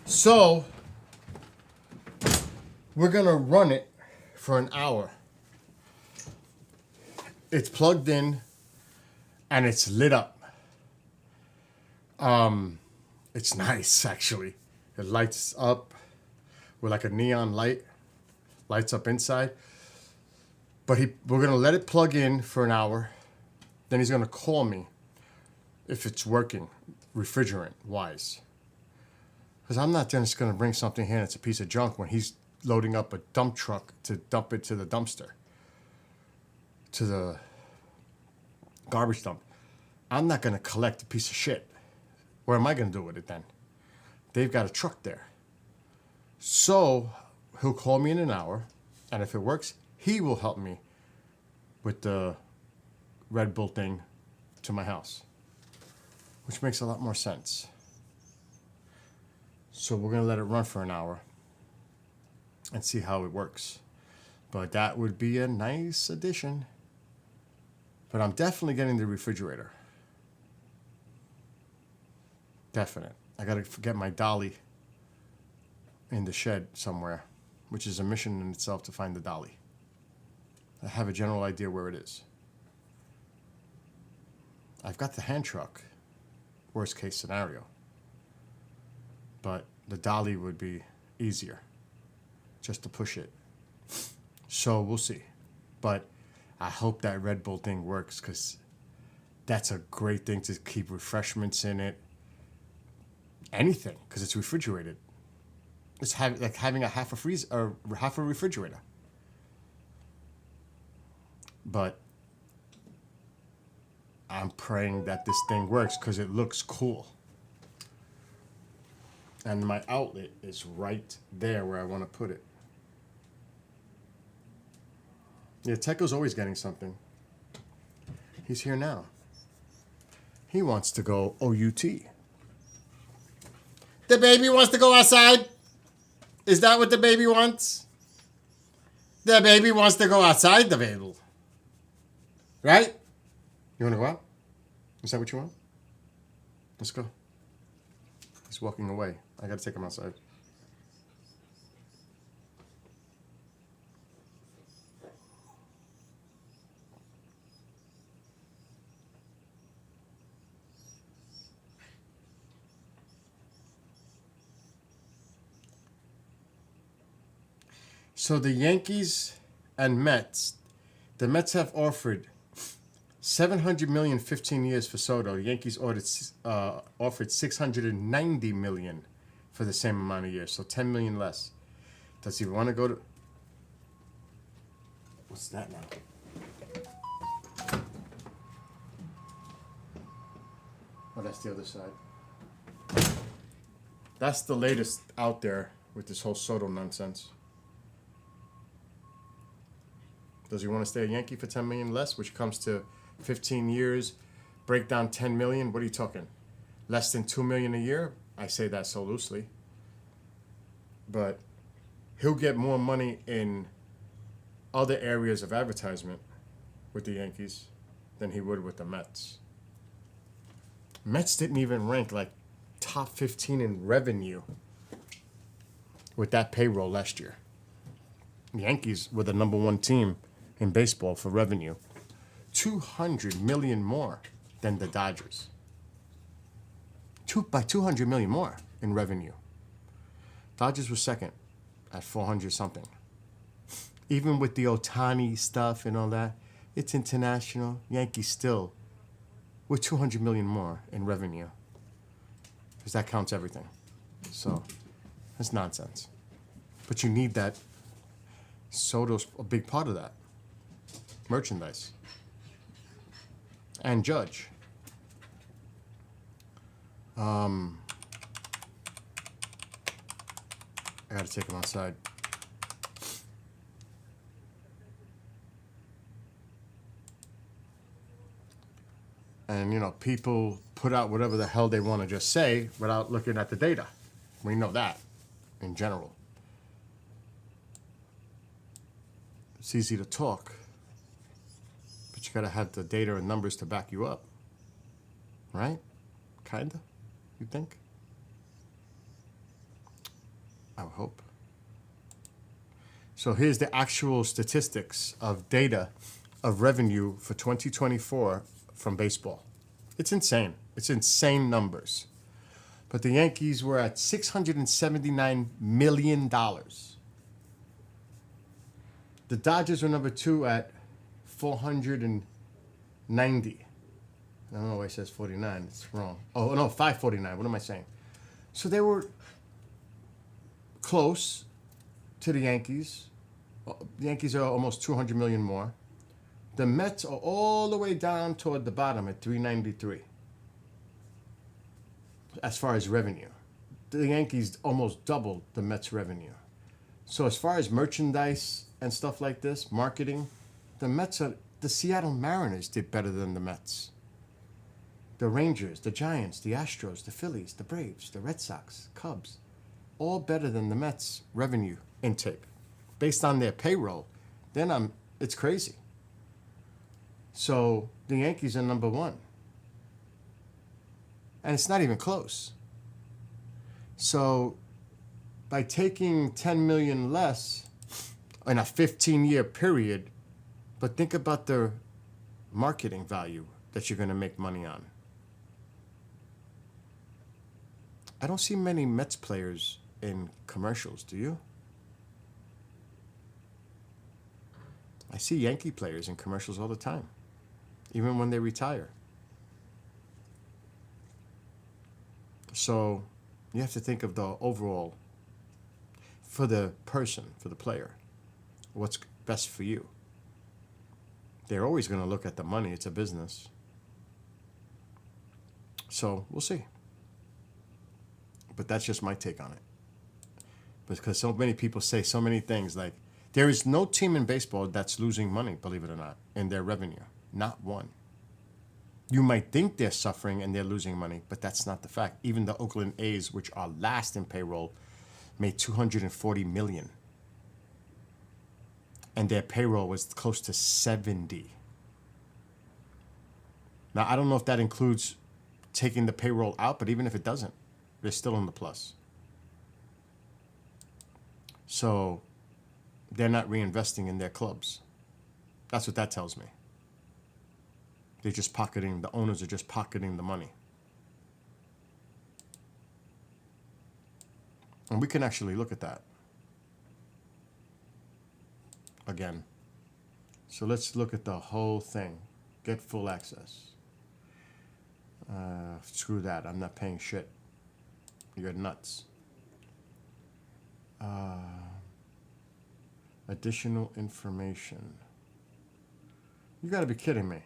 So, we're gonna run it for an hour. It's plugged in and it's lit up. It's nice actually. It lights up with like a neon light. Lights up inside. But we're gonna let it plug in for an hour. Then he's gonna call me if it's working, refrigerant wise. Because I'm not just gonna bring something here that's a piece of junk when he's loading up a dump truck to dump it to the dumpster, to the garbage dump. I'm not gonna collect a piece of shit. What am I gonna do with it then? They've got a truck there. So he'll call me in an hour, and if it works, he will help me with the Red Bull thing to my house, which makes a lot more sense. So we're gonna let it run for an hour and see how it works. But that would be a nice addition. But I'm definitely getting the refrigerator. Definite. I gotta get my dolly in the shed somewhere, which is a mission in itself to find the dolly. I have a general idea where it is. I've got the hand truck, worst case scenario. But the dolly would be easier, just to push it. So we'll see. But I hope that Red Bull thing works, because that's a great thing to keep refreshments in it. Anything, because it's refrigerated. It's like having a half a refrigerator. But I'm praying that this thing works because it looks cool. And my outlet is right there where I want to put it. Yeah, Teko's always getting something. He's here now. He wants to go OUT. The baby wants to go outside? Is that what the baby wants? The baby wants to go outside, the baby. Right? You want to go out? Is that what you want? Let's go. He's walking away. I got to take him outside. So the Yankees and Mets, the Mets have offered $700 million 15 years for Soto. The Yankees offered $690 million for the same amount of years, so $10 million less. Does he want to go to? What's that now? Oh, that's the other side. That's the latest out there with this whole Soto nonsense. Does he want to stay a Yankee for $10 million less, which comes to 15 years, break down $10 million? What are you talking? Less than $2 million a year? I say that so loosely. But he'll get more money in other areas of advertisement with the Yankees than he would with the Mets. Mets didn't even rank like top 15 in revenue with that payroll last year. The Yankees were the number one team in baseball for revenue. $200 million more than the Dodgers. By $200 million more in revenue. Dodgers were second at 400 something. Even with the Ohtani stuff and all that, it's international. Yankees still with $200 million more in revenue. Because that counts everything. So that's nonsense. But you need that. Soto's a big part of that. Merchandise. And Judge. I gotta take him outside. And, you know, people put out whatever the hell they want to just say without looking at the data. We know that in general. It's easy to talk, but you gotta have the data and numbers to back you up. Right? Kinda? You think? I would hope. So here's the actual statistics of data of revenue for 2024 from baseball. It's insane. It's insane numbers. But the Yankees were at $679 million. The Dodgers were number 2 at 490. I don't know why it says 49. It's wrong. Oh, no, 549. What am I saying? So they were close to the Yankees. The Yankees are almost 200 million more. The Mets are all the way down toward the bottom at 393 as far as revenue. The Yankees almost doubled the Mets' revenue. So as far as merchandise and stuff like this, marketing, the Seattle Mariners did better than the Mets. The Rangers, the Giants, the Astros, the Phillies, the Braves, the Red Sox, Cubs, all better than the Mets' revenue intake. Based on their payroll, then it's crazy. So the Yankees are number 1. And it's not even close. So by taking 10 million less in a 15-year period, but think about the marketing value that you're going to make money on. I don't see many Mets players in commercials, do you? I see Yankee players in commercials all the time, even when they retire. So you have to think of the overall, for the person, for the player, what's best for you. They're always going to look at the money. It's a business. So we'll see. But that's just my take on it. Because so many people say so many things like, there is no team in baseball that's losing money, believe it or not, in their revenue. Not one. You might think they're suffering and they're losing money, but that's not the fact. Even the Oakland A's, which are last in payroll, made $240 million. And their payroll was close to 70. Now, I don't know if that includes taking the payroll out, but even if it doesn't, they're still in the plus. So they're not reinvesting in their clubs. That's what that tells me. They're just pocketing, the owners are just pocketing the money. And we can actually look at that again. So let's look at the whole thing. Get full access. Screw that. I'm not paying shit. You're nuts. Additional information. You gotta be kidding me.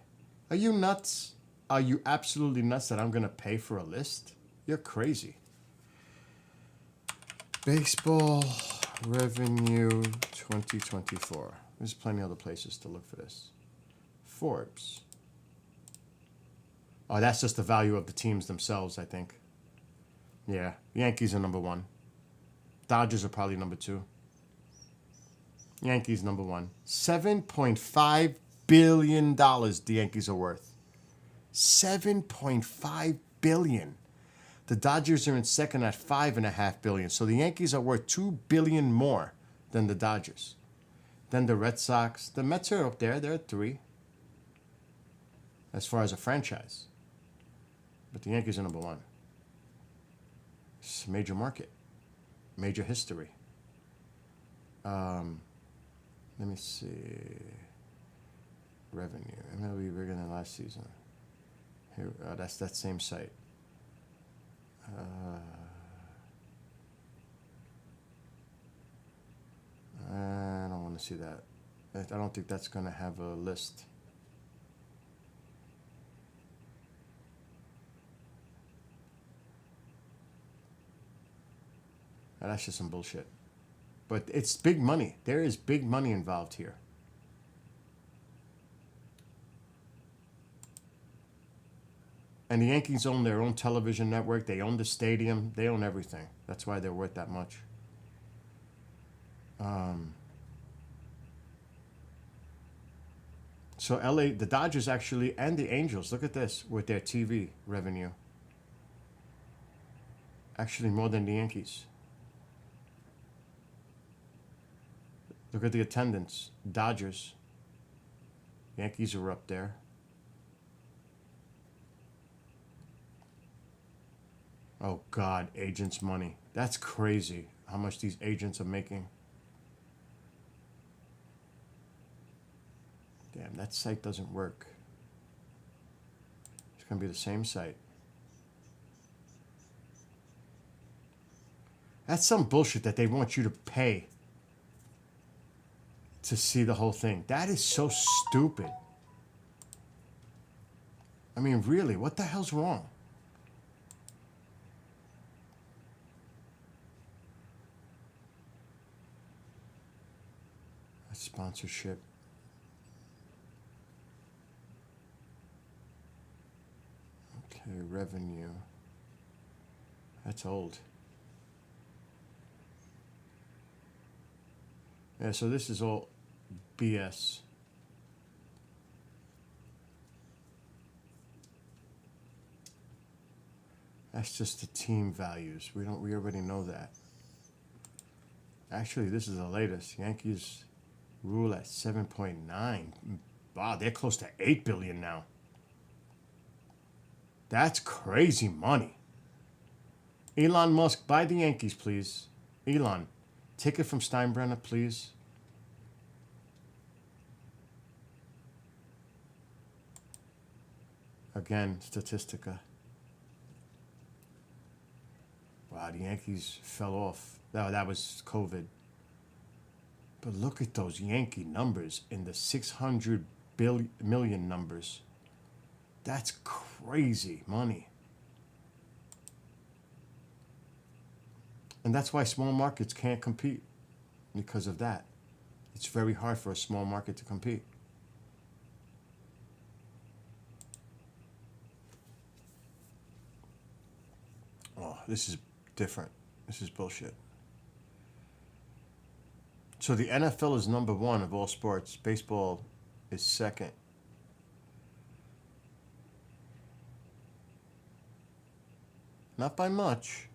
Are you nuts? Are you absolutely nuts that I'm gonna pay for a list? You're crazy. Baseball revenue 2024. There's plenty of other places to look for this. Forbes. Oh, that's just the value of the teams themselves, I think. Yeah, Yankees are number 1. Dodgers are probably number 2. Yankees number 1. $7.5 billion the Yankees are worth. $7.5 billion. The Dodgers are in second at $5.5 billion. So the Yankees are worth $2 billion more than the Dodgers. Then the Red Sox. The Mets are up there. They're at 3. As far as a franchise. But the Yankees are number 1. It's a major market. Major history. Let me see. Revenue. MLB bigger than last season. Here, that's that same site. I don't want to see that. I don't think that's going to have a list. That's just some bullshit. But it's big money. There is big money involved here. And the Yankees own their own television network. They own the stadium. They own everything. That's why they're worth that much. So LA, the Dodgers actually, and the Angels, look at this, with their TV revenue. Actually more than the Yankees. Look at the attendance. Dodgers. Yankees are up there. Oh God, agents' money. That's crazy how much these agents are making. Damn, that site doesn't work. It's gonna be the same site. That's some bullshit that they want you to pay to see the whole thing. That is so stupid. I mean, really, what the hell's wrong? That's sponsorship. Okay, revenue. That's old. Yeah, so this is all BS. That's just the team values. We already know that. Actually, this is the latest. Yankees rule at 7.9. Wow, they're close to 8 billion now. That's crazy money. Elon Musk, buy the Yankees, please. Elon, take it from Steinbrenner, please. Again, Statistica. Wow, the Yankees fell off. No, that was COVID. But look at those Yankee numbers in the 600 million numbers. That's crazy money. And that's why small markets can't compete, because of that. It's very hard for a small market to compete. Oh, this is different. This is bullshit. So the NFL is number one of all sports. Baseball is second. Not by much,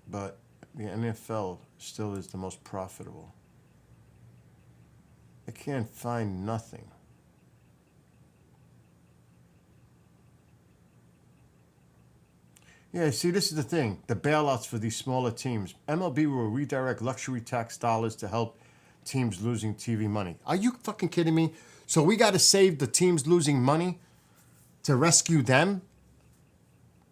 but the NFL still is the most profitable. I can't find nothing. Yeah, see, this is the thing. The bailouts for these smaller teams. MLB will redirect luxury tax dollars to help teams losing TV money. Are you fucking kidding me? So we got to save the teams losing money to rescue them?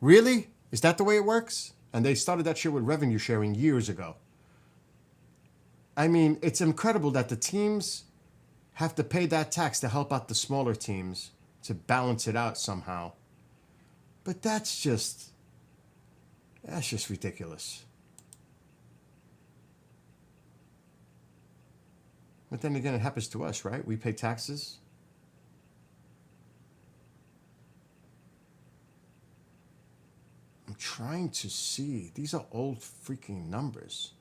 Really? Is that the way it works? And they started that shit with revenue sharing years ago. I mean, it's incredible that the teams have to pay that tax to help out the smaller teams to balance it out somehow. But that's just ridiculous. But then again, it happens to us, right? We pay taxes. I'm trying to see. These are old freaking numbers.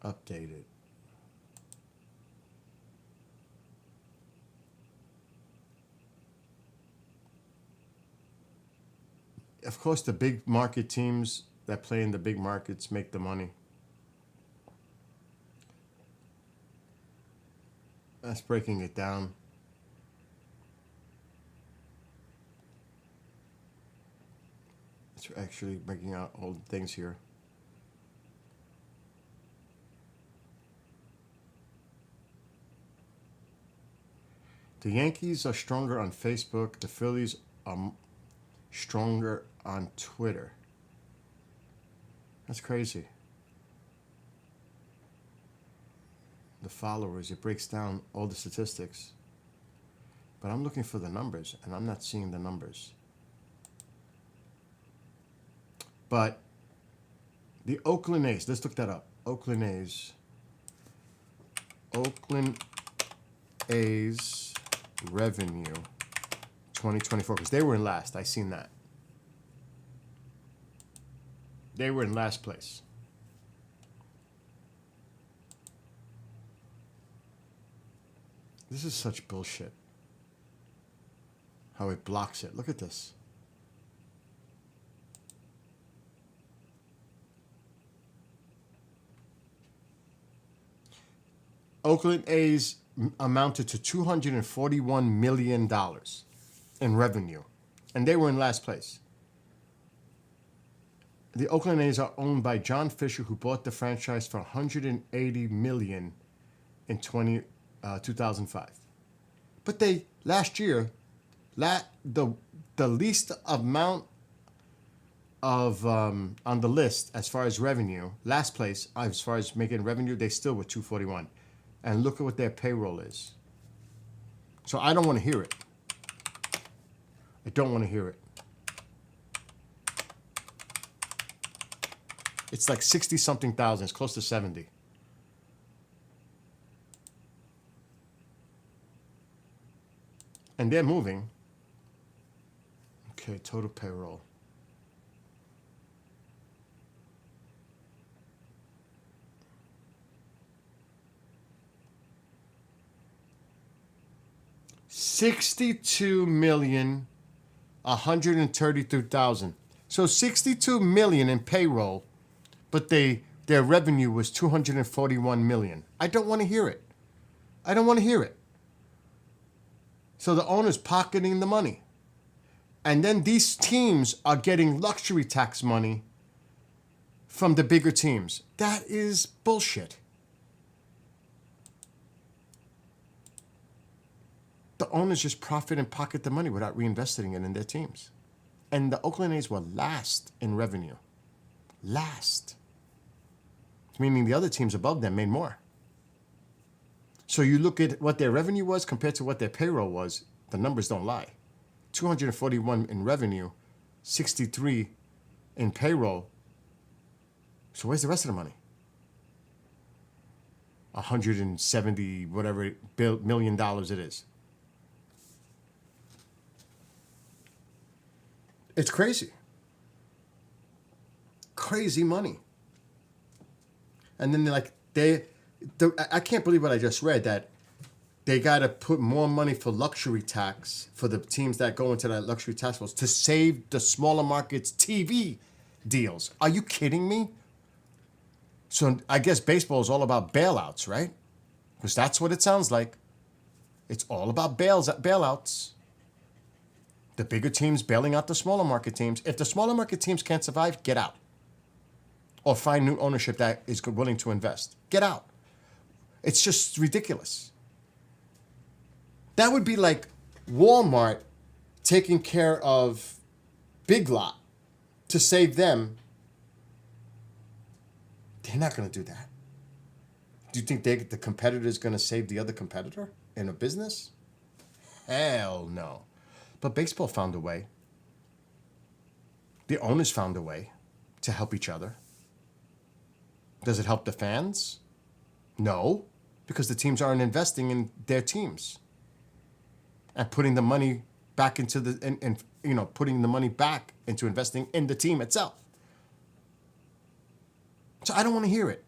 Updated. Of course, the big market teams that play in the big markets make the money. That's breaking it down. It's actually breaking out all the things here. The Yankees are stronger on Facebook. The Phillies are stronger on Twitter. That's crazy. The followers, it breaks down all the statistics. But I'm looking for the numbers, and I'm not seeing the numbers. But the Oakland A's, let's look that up. Oakland A's revenue 2024, because they were in last. I seen that. They were in last place. This is such bullshit. How it blocks it. Look at this. Oakland A's amounted to $241 million in revenue, and they were in last place. The Oakland A's are owned by John Fisher, who bought the franchise for $180 million in 2005. But they last year, the least amount of on the list as far as revenue, last place as far as making revenue, they still were 241, and look at what their payroll is. So I don't want to hear it. I don't want to hear it. It's like 60-something thousand. It's close to 70. And they're moving. Okay, total payroll. $62,132,000. So 62 million in payroll, but their revenue was 241 million. I don't want to hear it. I don't want to hear it. So the owner's pocketing the money. And then these teams are getting luxury tax money from the bigger teams. That is bullshit. The owners just profit and pocket the money without reinvesting it in their teams. And the Oakland A's were last in revenue. Last. Meaning the other teams above them made more. So you look at what their revenue was compared to what their payroll was, the numbers don't lie. 241 in revenue, 63 in payroll. So where's the rest of the money? 170 whatever $1 million it is. It's crazy. Crazy money. And then I can't believe what I just read, that they got to put more money for luxury tax for the teams that go into that luxury tax force to save the smaller markets TV deals. Are you kidding me? So I guess baseball is all about bailouts, right? Because that's what it sounds like. It's all about bailouts. The bigger teams bailing out the smaller market teams. If the smaller market teams can't survive, get out. Or find new ownership that is willing to invest. Get out. It's just ridiculous. That would be like Walmart taking care of Big Lot to save them. They're not going to do that. Do you think the competitor is going to save the other competitor in a business? Hell no. But baseball found a way. The owners found a way to help each other. Does it help the fans? No, because the teams aren't investing in their teams and putting the money back into putting the money back into investing in the team itself. So I don't want to hear it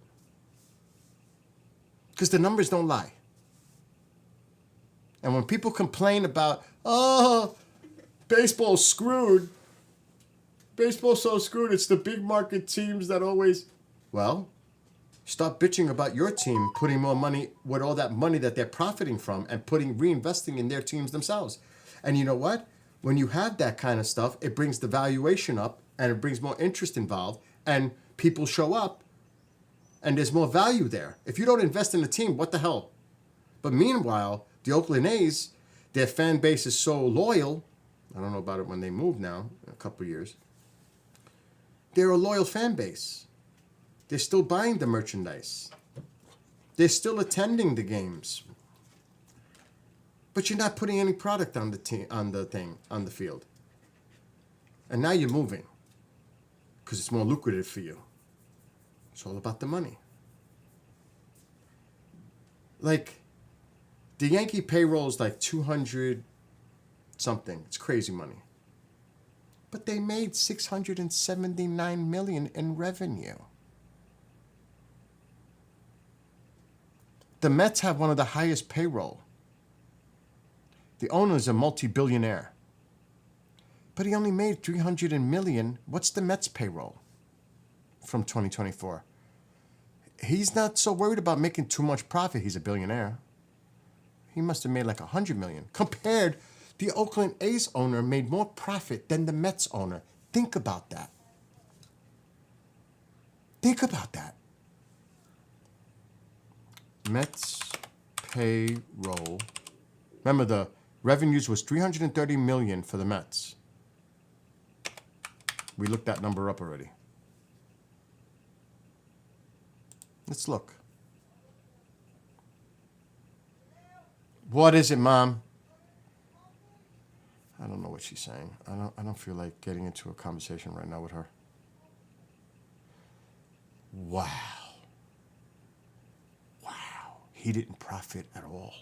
because the numbers don't lie. And when people complain about, baseball's screwed. Baseball's so screwed. It's the big market teams that always, well, stop bitching about your team putting more money with all that money that they're profiting from and reinvesting in their teams themselves. And you know what? When you have that kind of stuff, it brings the valuation up and it brings more interest involved and people show up and there's more value there. If you don't invest in the team, what the hell? But meanwhile, the Oakland A's, their fan base is so loyal. I don't know about it when they move now, in a couple of years. They're a loyal fan base. They're still buying the merchandise. They're still attending the games. But you're not putting any product on the field. And now you're moving because it's more lucrative for you. It's all about the money. Like, the Yankee payroll is like 200 something. It's crazy money. But they made 679 million in revenue. The Mets have one of the highest payroll. The owner is a multi-billionaire. But he only made 300 million. What's the Mets payroll from 2024? he's not so worried about making too much profit. He's a billionaire. He must have made like $100 million. Compared, the Oakland A's owner made more profit than the Mets owner. Think about that. Think about that. Mets payroll. Remember, the revenues was $330 million for the Mets. We looked that number up already. Let's look. What is it, Mom? I don't know what she's saying. I don't feel like getting into a conversation right now with her. Wow. Wow. He didn't profit at all.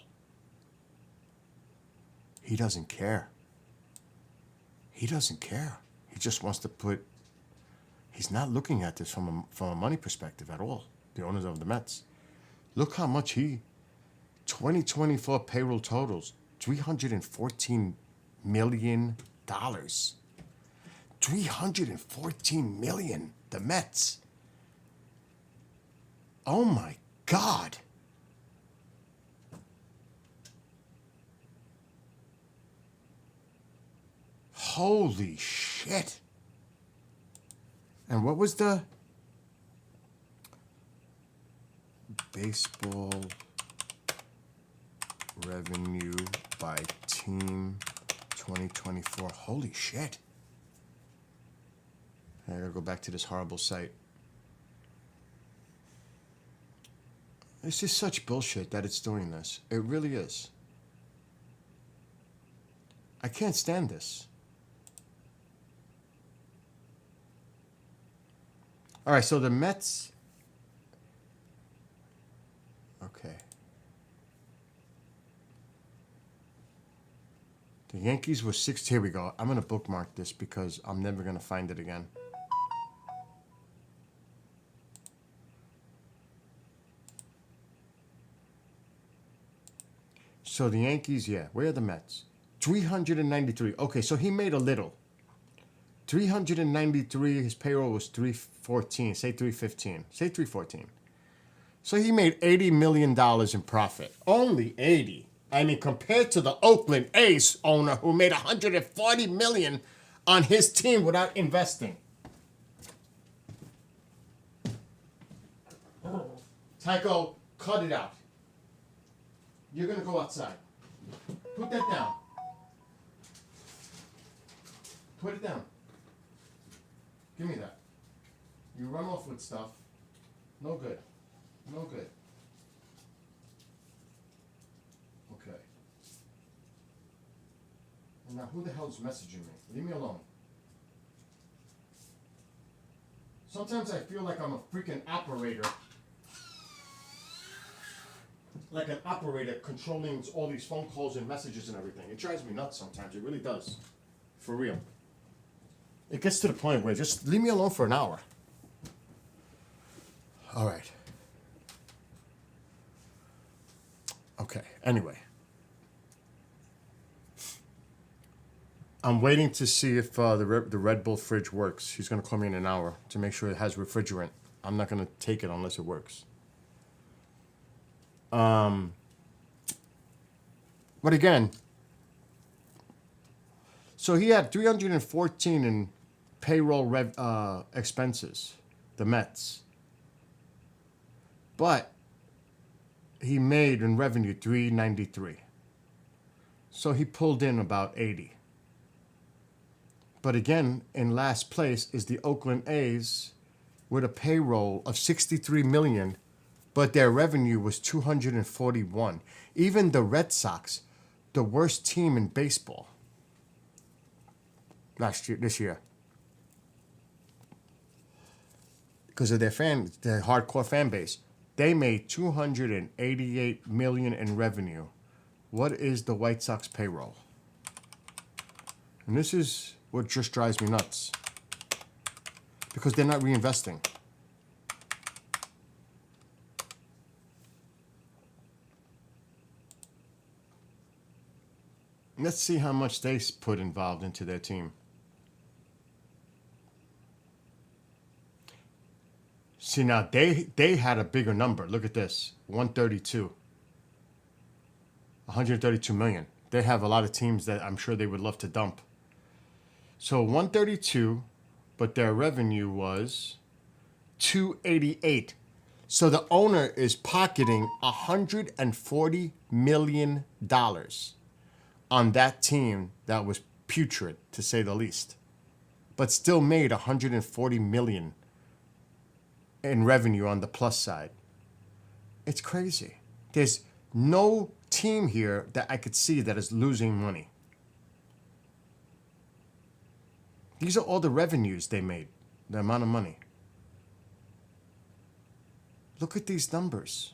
He doesn't care. He doesn't care. He just wants to put... He's not looking at this from a money perspective at all. The owners of the Mets. Look how much he... 2024 payroll totals, $314 million. $314 million. The Mets. Oh my God. Holy shit. And what was the baseball revenue by team 2024? Holy shit. I gotta go back to this horrible site. This is such bullshit that it's doing this. It really is. I can't stand this. All right, so the Mets. Okay. The Yankees were 6. Here we go. I'm going to bookmark this because I'm never going to find it again. So the Yankees, yeah. Where are the Mets? 393. Okay, so he made a little. 393, his payroll was 314. Say 315. Say 314. So he made $80 million in profit. Only 80. I mean, compared to the Oakland A's owner who made $140 million on his team without investing. Tycho, cut it out. You're going to go outside. Put that down. Put it down. Give me that. You run off with stuff. No good. No good. Okay. And now who the hell's messaging me? Leave me alone. Sometimes I feel like I'm a freaking operator. Like an operator controlling all these phone calls and messages and everything. It drives me nuts sometimes. It really does. For real. It gets to the point where just leave me alone for an hour. All right. Okay, anyway. I'm waiting to see if the Red Bull fridge works. He's going to call me in an hour to make sure it has refrigerant. I'm not going to take it unless it works. But again, so he had 314 in payroll expenses, the Mets. But he made in revenue 393. So he pulled in about 80. But again, in last place is the Oakland A's with a payroll of 63 million, but their revenue was 241. Even the Red Sox, the worst team in baseball this year. Because of their hardcore fan base. They made 288 million in revenue. What is the White Sox payroll? And this is what just drives me nuts. Because they're not reinvesting. Let's see how much they put involved into their team. See, now they had a bigger number. Look at this. 132. 132 million. They have a lot of teams that I'm sure they would love to dump. So 132, but their revenue was 288. So the owner is pocketing $140 million on that team that was putrid, to say the least, but still made $140 million in revenue on the plus side. It's crazy. There's no team here that I could see that is losing money. These are all the revenues they made, the amount of money. Look at these numbers.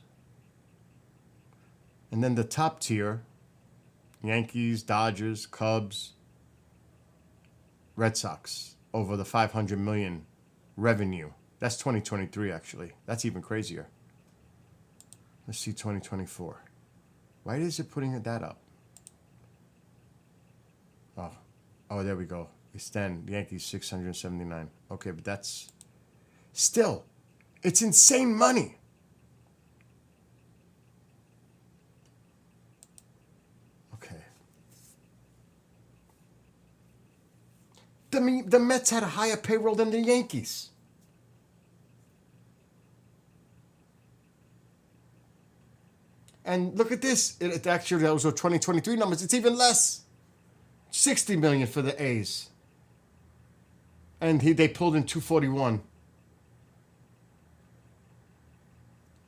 And then the top tier, Yankees, Dodgers, Cubs, Red Sox, over the 500 million revenue. That's 2023, actually. That's even crazier. Let's see 2024. Why is it putting that up? Oh, there we go. Extend, the Yankees 679. Okay, but that's still, it's insane money. Okay. The Mets had a higher payroll than the Yankees. And look at this. It actually, those are 2023 numbers. It's even less. 60 million for the A's. And they pulled in 241.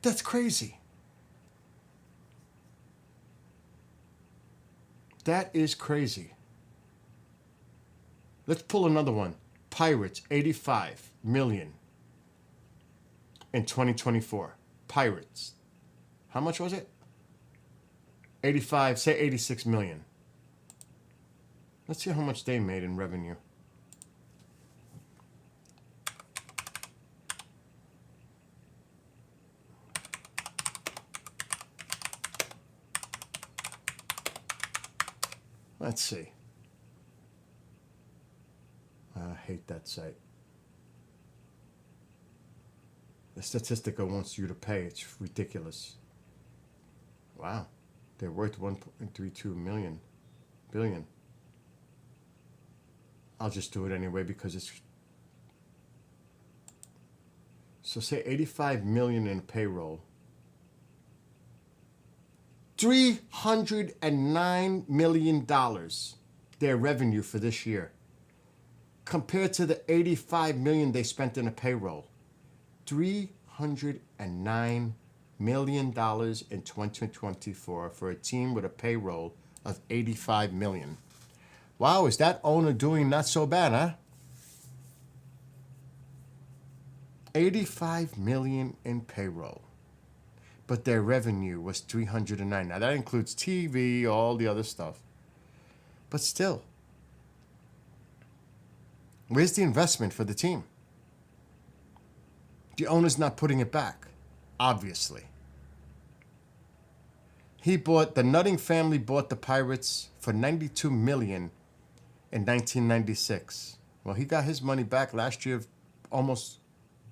That's crazy. That is crazy. Let's pull another one. Pirates, 85 million in 2024. Pirates. How much was it? 85, say 86 million. Let's see how much they made in revenue. Let's see. I hate that site. The Statistica wants you to pay. It's ridiculous. Wow. They're worth 1.32 billion. I'll just do it anyway because it's... So say 85 million in payroll. $309 million their revenue for this year, compared to the 85 million they spent in a payroll. $309 million in 2024 for a team with a payroll of 85 million. Wow, is that owner doing not so bad, huh? 85 million in payroll. But their revenue was 309. Now that includes TV, all the other stuff. But still, where's the investment for the team? The owner's not putting it back, obviously. The Nutting family bought the Pirates for $92 million in 1996. Well, he got his money back last year almost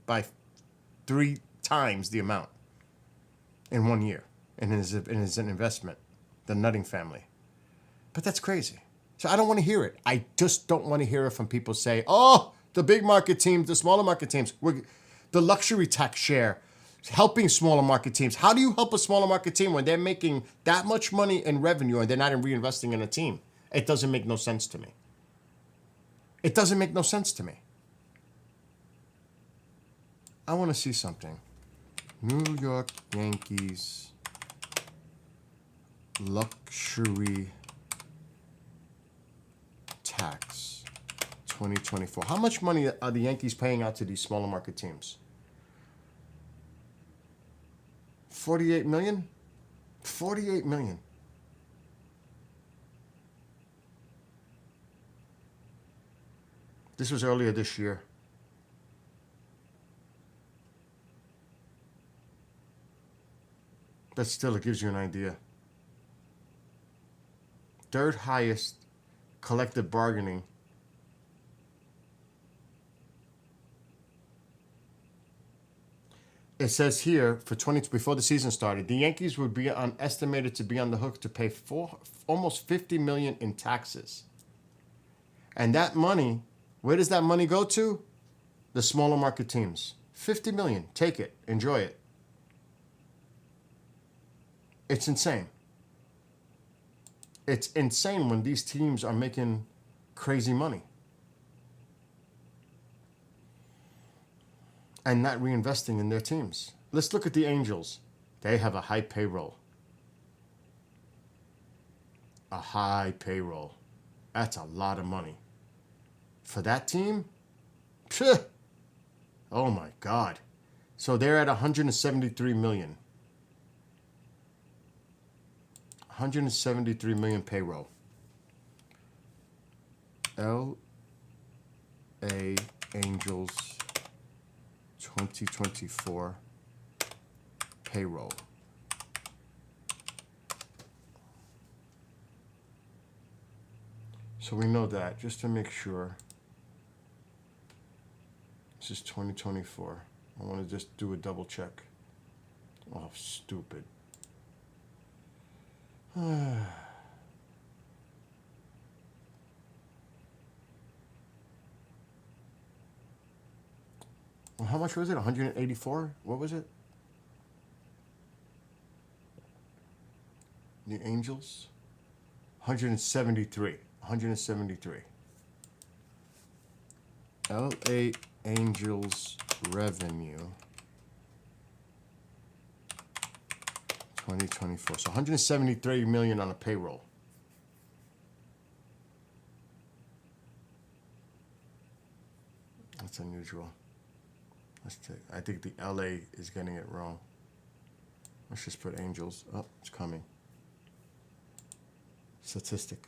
by 3 times the amount in 1 year in his investment, the Nutting family. But that's crazy. So I don't want to hear it. I just don't want to hear it from people say, oh, the big market teams, the smaller market teams, the luxury tax share, helping smaller market teams. How do you help a smaller market team when they're making that much money in revenue and they're not reinvesting in a team? It doesn't make no sense to me. It doesn't make no sense to me. I want to see something. New York Yankees luxury tax 2024. How much money are the Yankees paying out to these smaller market teams? 48 million? 48 million. This was earlier this year. But still, it gives you an idea. Third highest collective bargaining. it says here for before the season started, the Yankees would be estimated to be on the hook to pay almost $50 million in taxes. And that money, where does that money go to? The smaller market teams. $50 million. Take it. Enjoy it. It's insane. It's insane when these teams are making crazy money and not reinvesting in their teams. Let's look at the Angels. They have a high payroll. A high payroll. That's a lot of money. For that team? Phew. Oh my God. So they're at $173 million. 173 million payroll. LA Angels 2024 payroll. So we know that, just to make sure. This is 2024. I want to just do a double check. Oh, stupid. Well, how much was it? 184? What was it? The Angels? 173. 173. LA Angels revenue 2024. So 173 million on a payroll. That's unusual. Let's take, I think the LA is getting it wrong. Let's just put Angels. Oh, it's coming. Statistic.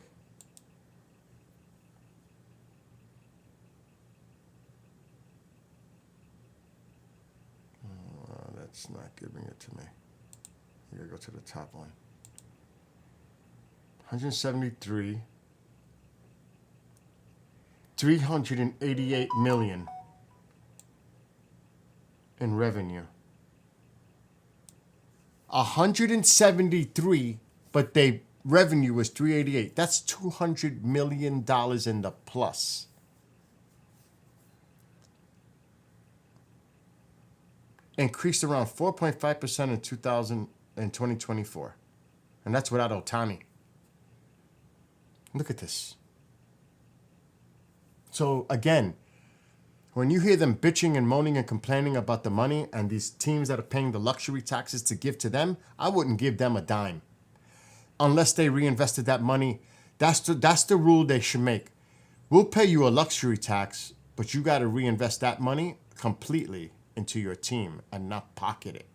That's not giving it to me. I gotta go to the top one. 173. 388 million in revenue. 173, but they revenue was 388. That's $200 million in the plus. Increased around 4.5% in 2024. And that's without Ohtani. Look at this. So again, when you hear them bitching and moaning and complaining about the money and these teams that are paying the luxury taxes to give to them, I wouldn't give them a dime. Unless they reinvested that money. That's the rule they should make. We'll pay you a luxury tax, but you got to reinvest that money completely into your team and not pocket it.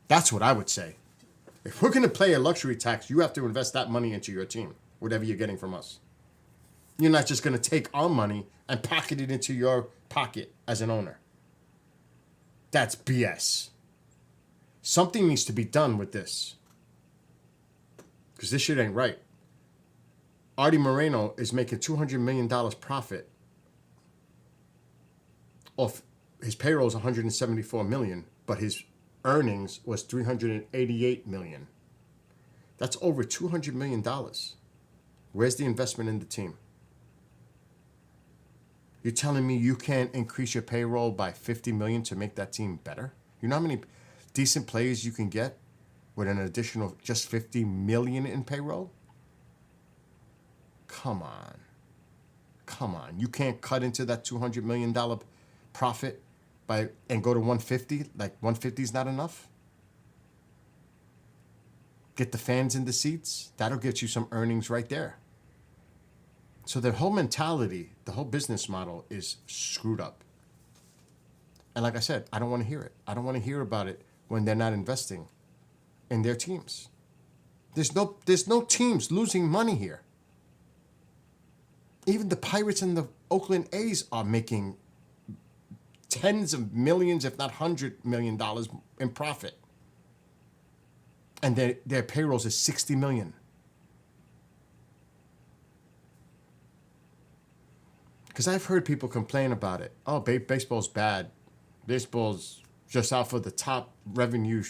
That's what I would say. If we're going to pay a luxury tax, you have to invest that money into your team, whatever you're getting from us. You're not just going to take our money and pocket it into your pocket as an owner. That's BS. Something needs to be done with this. Because this shit ain't right. Artie Moreno is making $200 million profit off his payroll is 174 million, but his earnings was 388 million. That's over $200 million. Where's the investment in the team? You're telling me you can't increase your payroll by 50 million to make that team better? You know how many decent players you can get with an additional just 50 million in payroll? Come on. Come on. You can't cut into that $200 million profit and go to 150? Like 150 is not enough? Get the fans in the seats? That'll get you some earnings right there. So the whole mentality, the whole business model is screwed up. And like I said, I don't want to hear it. I don't want to hear about it when they're not investing in their teams. There's no teams losing money here. Even the Pirates and the Oakland A's are making tens of millions, if not $100 million in profit. And their payrolls is 60 million. Because I've heard people complain about it. Oh, baseball's bad. baseball's just out for the top revenue,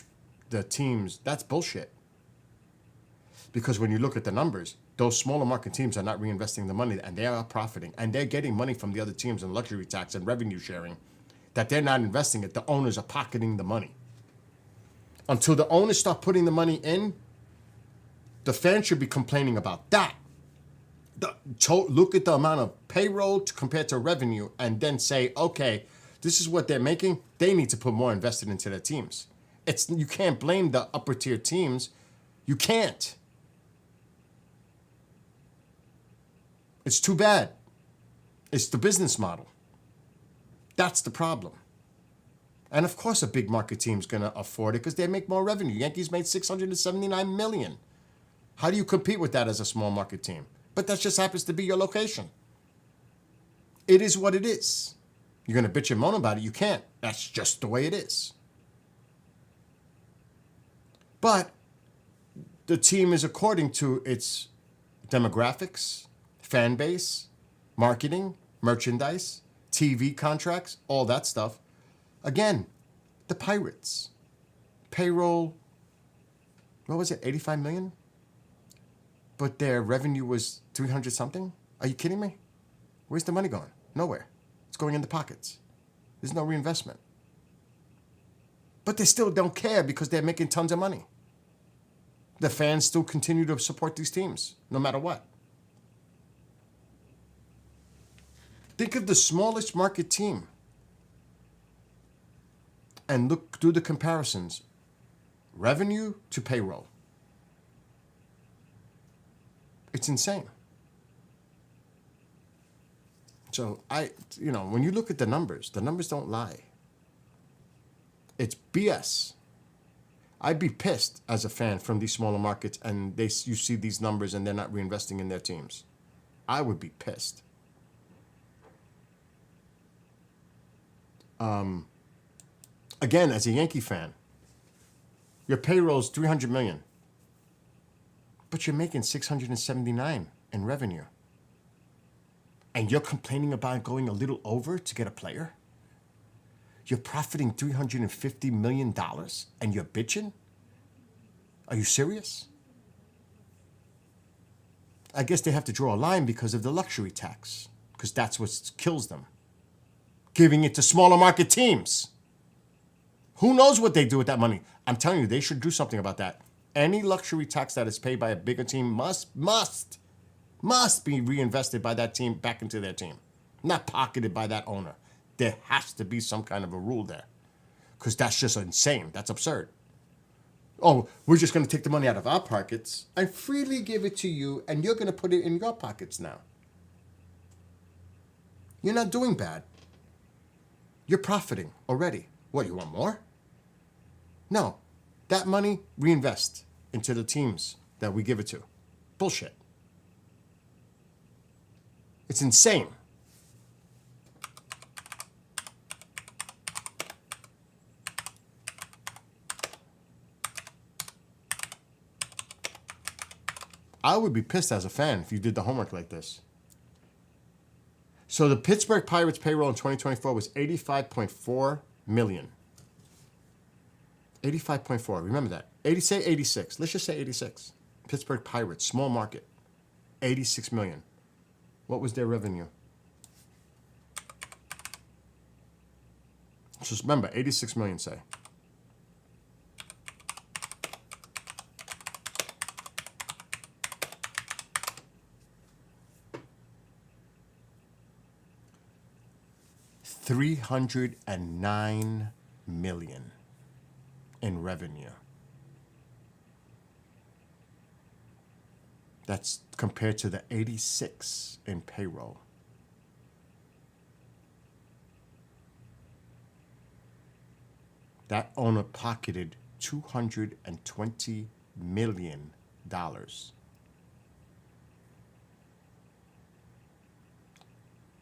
the teams. That's bullshit. Because when you look at the numbers, those smaller market teams are not reinvesting the money, and they are profiting, and they're getting money from the other teams in luxury tax and revenue sharing that they're not investing it. The owners are pocketing the money. Until the owners start putting the money in, the fans should be complaining about that. Look at the amount of payroll compared to revenue and then say, okay, this is what they're making. They need to put more invested into their teams. You can't blame the upper tier teams. You can't. It's too bad. It's the business model. That's the problem. And of course a big market team's going to afford it because they make more revenue. Yankees made $679 million. How do you compete with that as a small market team? But that just happens to be your location. It is what it is. You're going to bitch and moan about it. You can't. That's just the way it is. But the team is according to its demographics, fan base, marketing, merchandise, TV contracts, all that stuff. Again, the Pirates. Payroll, what was it, 85 million? But their revenue was 300 something? Are you kidding me? Where's the money going? Nowhere. It's going in the pockets. There's no reinvestment. But they still don't care because they're making tons of money. The fans still continue to support these teams, no matter what. Think of the smallest market team and look through the comparisons. Revenue to payroll. It's insane. So when you look at the numbers don't lie. It's BS. I'd be pissed as a fan from these smaller markets and you see these numbers and they're not reinvesting in their teams. I would be pissed. Again, as a Yankee fan, your payroll's $300 million, but you're making $679 in revenue. And you're complaining about going a little over to get a player? You're profiting $350 million and you're bitching? Are you serious? I guess they have to draw a line because of the luxury tax, because that's what kills them. Giving it to smaller market teams. Who knows what they do with that money? I'm telling you, they should do something about that. Any luxury tax that is paid by a bigger team must be reinvested by that team back into their team, not pocketed by that owner. There has to be some kind of a rule there, because that's just insane. That's absurd. Oh, we're just going to take the money out of our pockets and freely give it to you, and you're going to put it in your pockets now. You're not doing bad. You're profiting already. What, you want more? No. That money, reinvest into the teams that we give it to. Bullshit. It's insane. I would be pissed as a fan if you did the homework like this. So the Pittsburgh Pirates payroll in 2024 was $85.4 million. 85.4, remember that. Say 86, let's just say 86. Pittsburgh Pirates, small market, 86 million. What was their revenue? Just remember, 86 million, say. $309 million in revenue. That's compared to the 86 in payroll. That owner pocketed $220 million.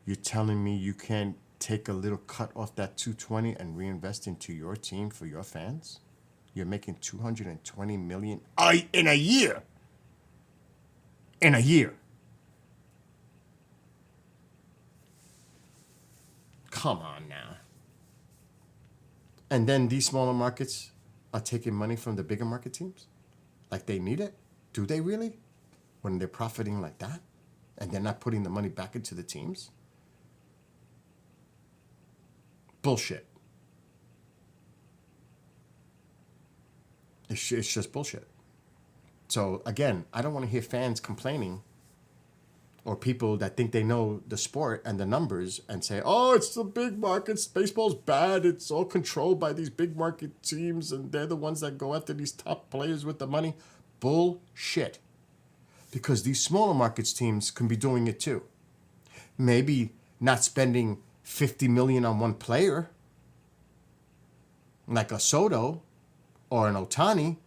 You're telling me you can't take a little cut off that 220 and reinvest into your team for your fans? You're making $220 million in a year. In a year. Come on now. And then these smaller markets are taking money from the bigger market teams? Like they need it? Do they really? When they're profiting like that? And they're not putting the money back into the teams? Bullshit. It's just bullshit. So again, I don't want to hear fans complaining or people that think they know the sport and the numbers and say, oh, it's the big markets. Baseball's bad. It's all controlled by these big market teams and they're the ones that go after these top players with the money. Bullshit. Because these smaller markets teams can be doing it too. Maybe not spending $50 million on one player like a Soto or an Ohtani,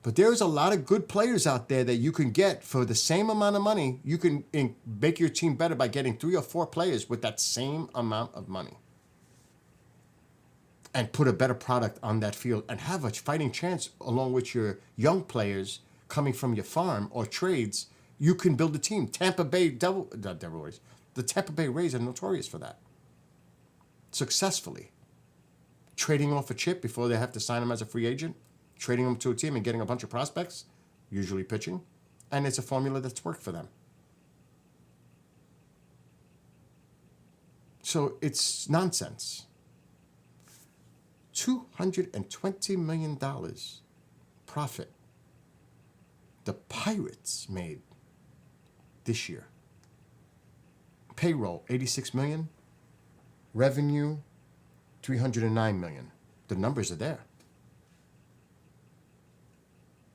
but there's a lot of good players out there that you can get for the same amount of money. You can make your team better by getting 3 or 4 players with that same amount of money and put a better product on that field and have a fighting chance along with your young players coming from your farm or trades. You can build a team. Tampa Bay the Tampa Bay Rays are notorious for that. Successfully. Trading off a chip before they have to sign him as a free agent, trading him to a team and getting a bunch of prospects, usually pitching, and it's a formula that's worked for them. So it's nonsense. $220 million profit the Pirates made this year. Payroll, $86 million. Revenue, $309 million. The numbers are there.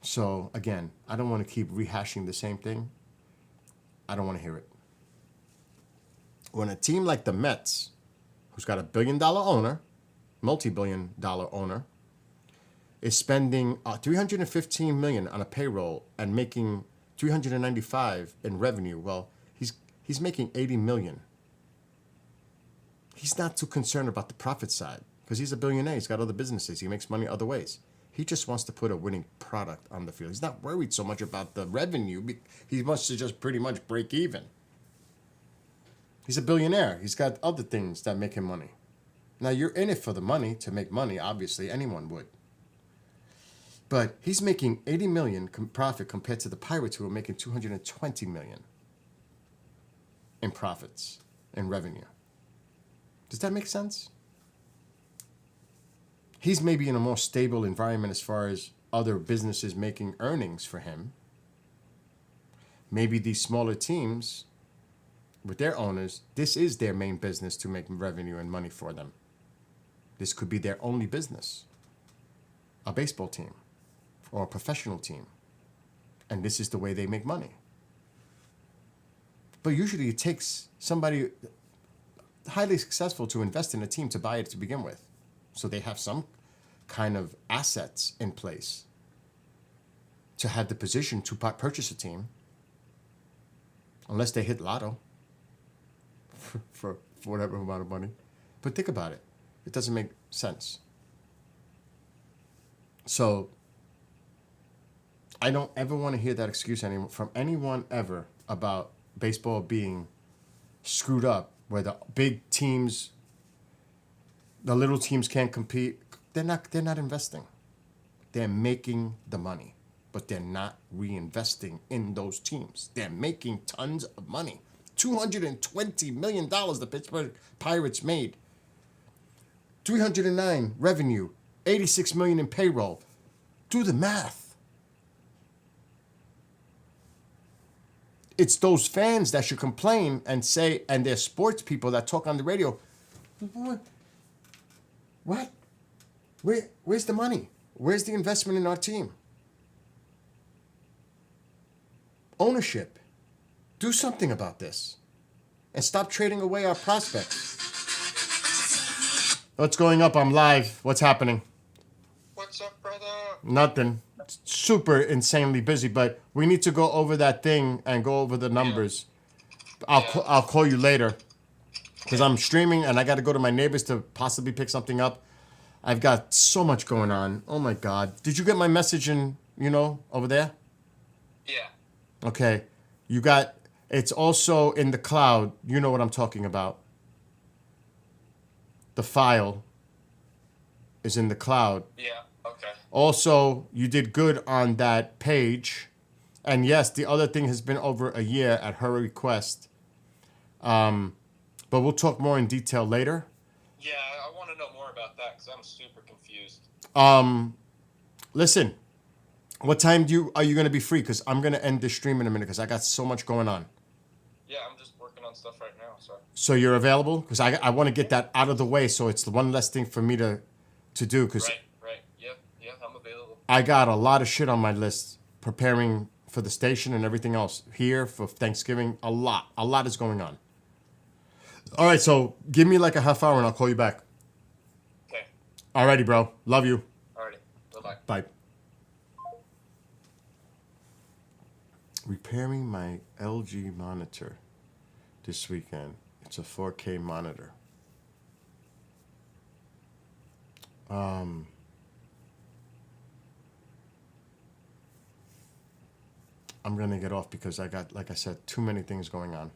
So again, I don't want to keep rehashing the same thing. I don't want to hear it. When a team like the Mets, who's got $1 billion owner, multi-billion dollar owner, is spending $315 million on a payroll and making $395 in revenue, well, he's making $80 million. He's not too concerned about the profit side because he's a billionaire. He's got other businesses. He makes money other ways. He just wants to put a winning product on the field. He's not worried so much about the revenue. He wants to just pretty much break even. He's a billionaire. He's got other things that make him money. Now, you're in it for the money, to make money. Obviously, anyone would. But he's making $80 million profit compared to the Pirates, who are making $220 million in profits, in revenue. Does that make sense? He's maybe in a more stable environment as far as other businesses making earnings for him. Maybe these smaller teams, with their owners, this is their main business to make revenue and money for them. This could be their only business. A baseball team or a professional team. And this is the way they make money. But usually it takes somebody highly successful to invest in a team to buy it to begin with. So they have some kind of assets in place to have the position to purchase a team, unless they hit lotto for whatever amount of money. But think about it. It doesn't make sense. So I don't ever want to hear that excuse anymore from anyone ever about baseball being screwed up, where the big teams, the little teams can't compete. They're not investing. They're making the money, but they're not reinvesting in those teams. They're making tons of money. $220 million the Pittsburgh Pirates made. $309 revenue, $86 million in payroll. Do the math. It's those fans that should complain and say, and they're sports people that talk on the radio. What? Where's the money? Where's the investment in our team? Ownership. Do something about this. And stop trading away our prospects. What's going up? I'm live. What's happening? What's up, brother? Nothing. Super insanely busy, but we need to go over that thing and go over the numbers. I'll call you later because I'm streaming and I got to go to my neighbors to possibly pick something up. I've got so much going on. Oh my God. Did you get my message over there? Yeah. Okay. It's also in the cloud. You know what I'm talking about. The file. is in the cloud. Yeah. Okay. Also, you did good on that page. And yes, the other thing has been over a year at her request. But we'll talk more in detail later. Yeah, I want to know more about that because I'm super confused. Listen, what time are you going to be free? Because I'm going to end the stream in a minute because I got so much going on. Yeah, I'm just working on stuff right now. So you're available? Because I want to get that out of the way so it's the one less thing for me to do. Cause Right. Yeah, I'm available. I got a lot of shit on my list preparing for the station and everything else here for Thanksgiving. A lot is going on. All right, so give me like a half hour and I'll call you back. Okay. Alrighty, bro. Love you. Alrighty. Bye-bye. Bye. Repairing my LG monitor this weekend. It's a 4K monitor. I'm gonna get off because I got, like I said, too many things going on.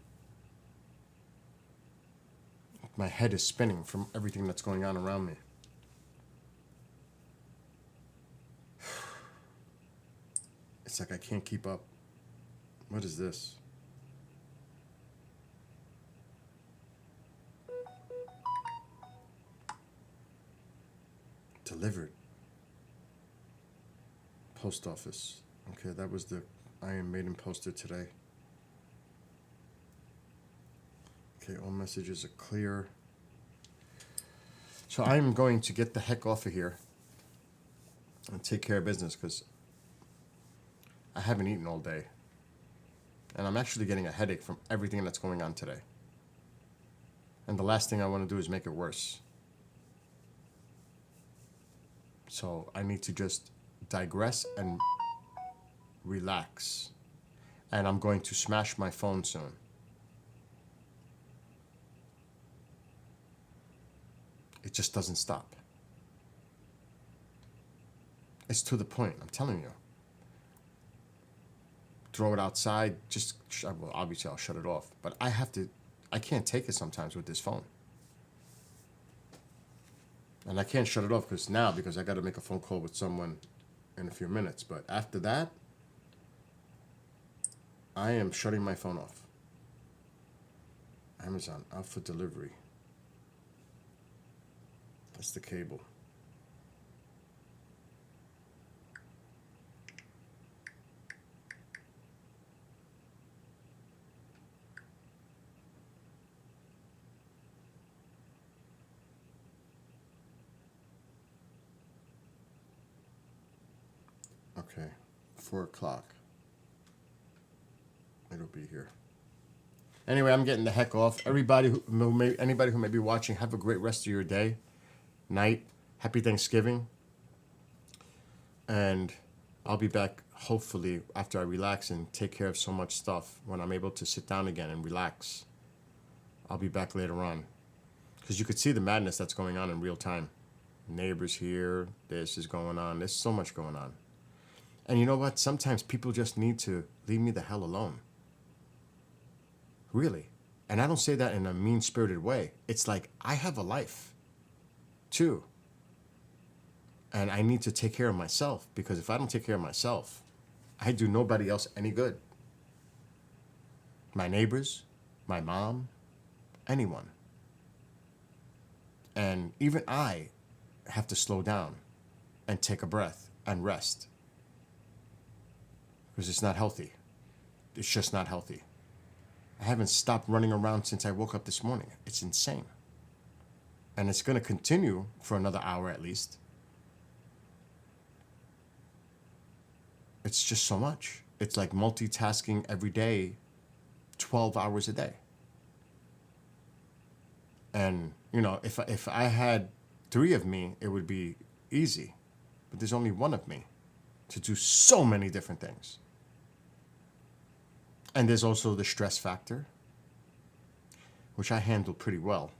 My head is spinning from everything that's going on around me. It's like I can't keep up. What is this? Delivered. Post office. Okay, that was the Iron Maiden poster today. Okay, all messages are clear. So I'm going to get the heck off of here and take care of business because I haven't eaten all day. And I'm actually getting a headache from everything that's going on today. And the last thing I want to do is make it worse. So I need to just digress and relax. And I'm going to smash my phone soon. It just doesn't stop. It's to the point, I'm telling you. Throw it outside, well, obviously I'll shut it off. But I can't take it sometimes with this phone. And I can't shut it off because I got to make a phone call with someone in a few minutes. But after that, I am shutting my phone off. Amazon, out for delivery. That's the cable. Okay, 4 o'clock. It'll be here. Anyway, I'm getting the heck off. Anybody who may be watching, have a great rest of your day, night. Happy Thanksgiving. And I'll be back hopefully after I relax and take care of so much stuff. When I'm able to sit down again and relax, I'll be back later on. Because you could see the madness that's going on in real time. Neighbors here, this is going on. There's so much going on. And you know what? Sometimes people just need to leave me the hell alone. Really. And I don't say that in a mean-spirited way. It's like, I have a life, too. And I need to take care of myself. Because if I don't take care of myself, I do nobody else any good. My neighbors, my mom, anyone. And even I have to slow down and take a breath and rest. Because it's not healthy. It's just not healthy. I haven't stopped running around since I woke up this morning. It's insane. And it's going to continue for another hour at least. It's just so much. It's like multitasking every day, 12 hours a day. And, you know, if I had 3 of me, it would be easy. But there's only 1 of me to do so many different things. And there's also the stress factor, which I handle pretty well.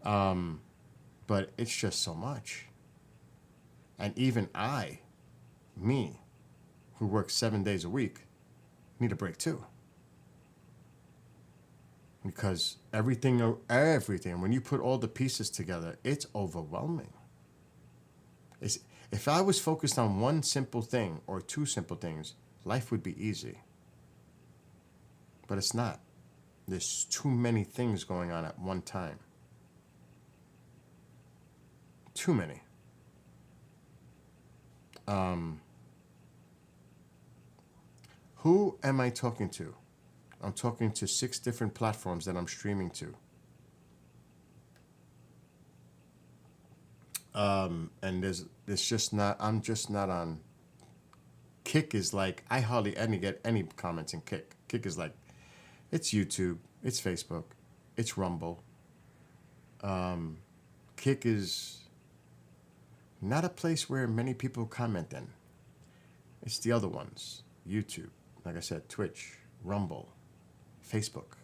But it's just so much. And even me, who works 7 days a week, need a break too. because everything, when you put all the pieces together, it's overwhelming. If I was focused on one simple thing or two simple things, life would be easy. But it's not. There's too many things going on at one time. Too many. Who am I talking to? I'm talking to 6 different platforms that I'm streaming to. And there's just not, I'm just not on. Kick is like, I hardly get any comments in Kick. Kick is like, it's YouTube, it's Facebook, it's Rumble. Kick is not a place where many people comment in. It's the other ones. YouTube, like I said, Twitch, Rumble, Facebook.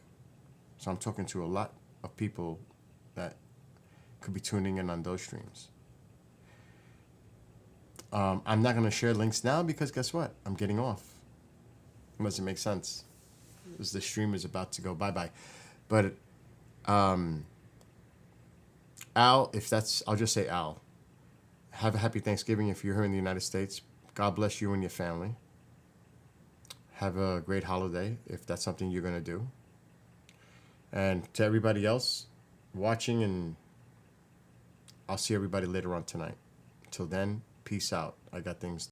So I'm talking to a lot of people that could be tuning in on those streams. I'm not going to share links now because guess what? I'm getting off. It doesn't make sense. Because the stream is about to go bye-bye. But Al, I'll just say Al. Have a happy Thanksgiving if you're here in the United States. God bless you and your family. Have a great holiday if that's something you're going to do. And to everybody else watching, and I'll see everybody later on tonight. Until then, peace out. I got things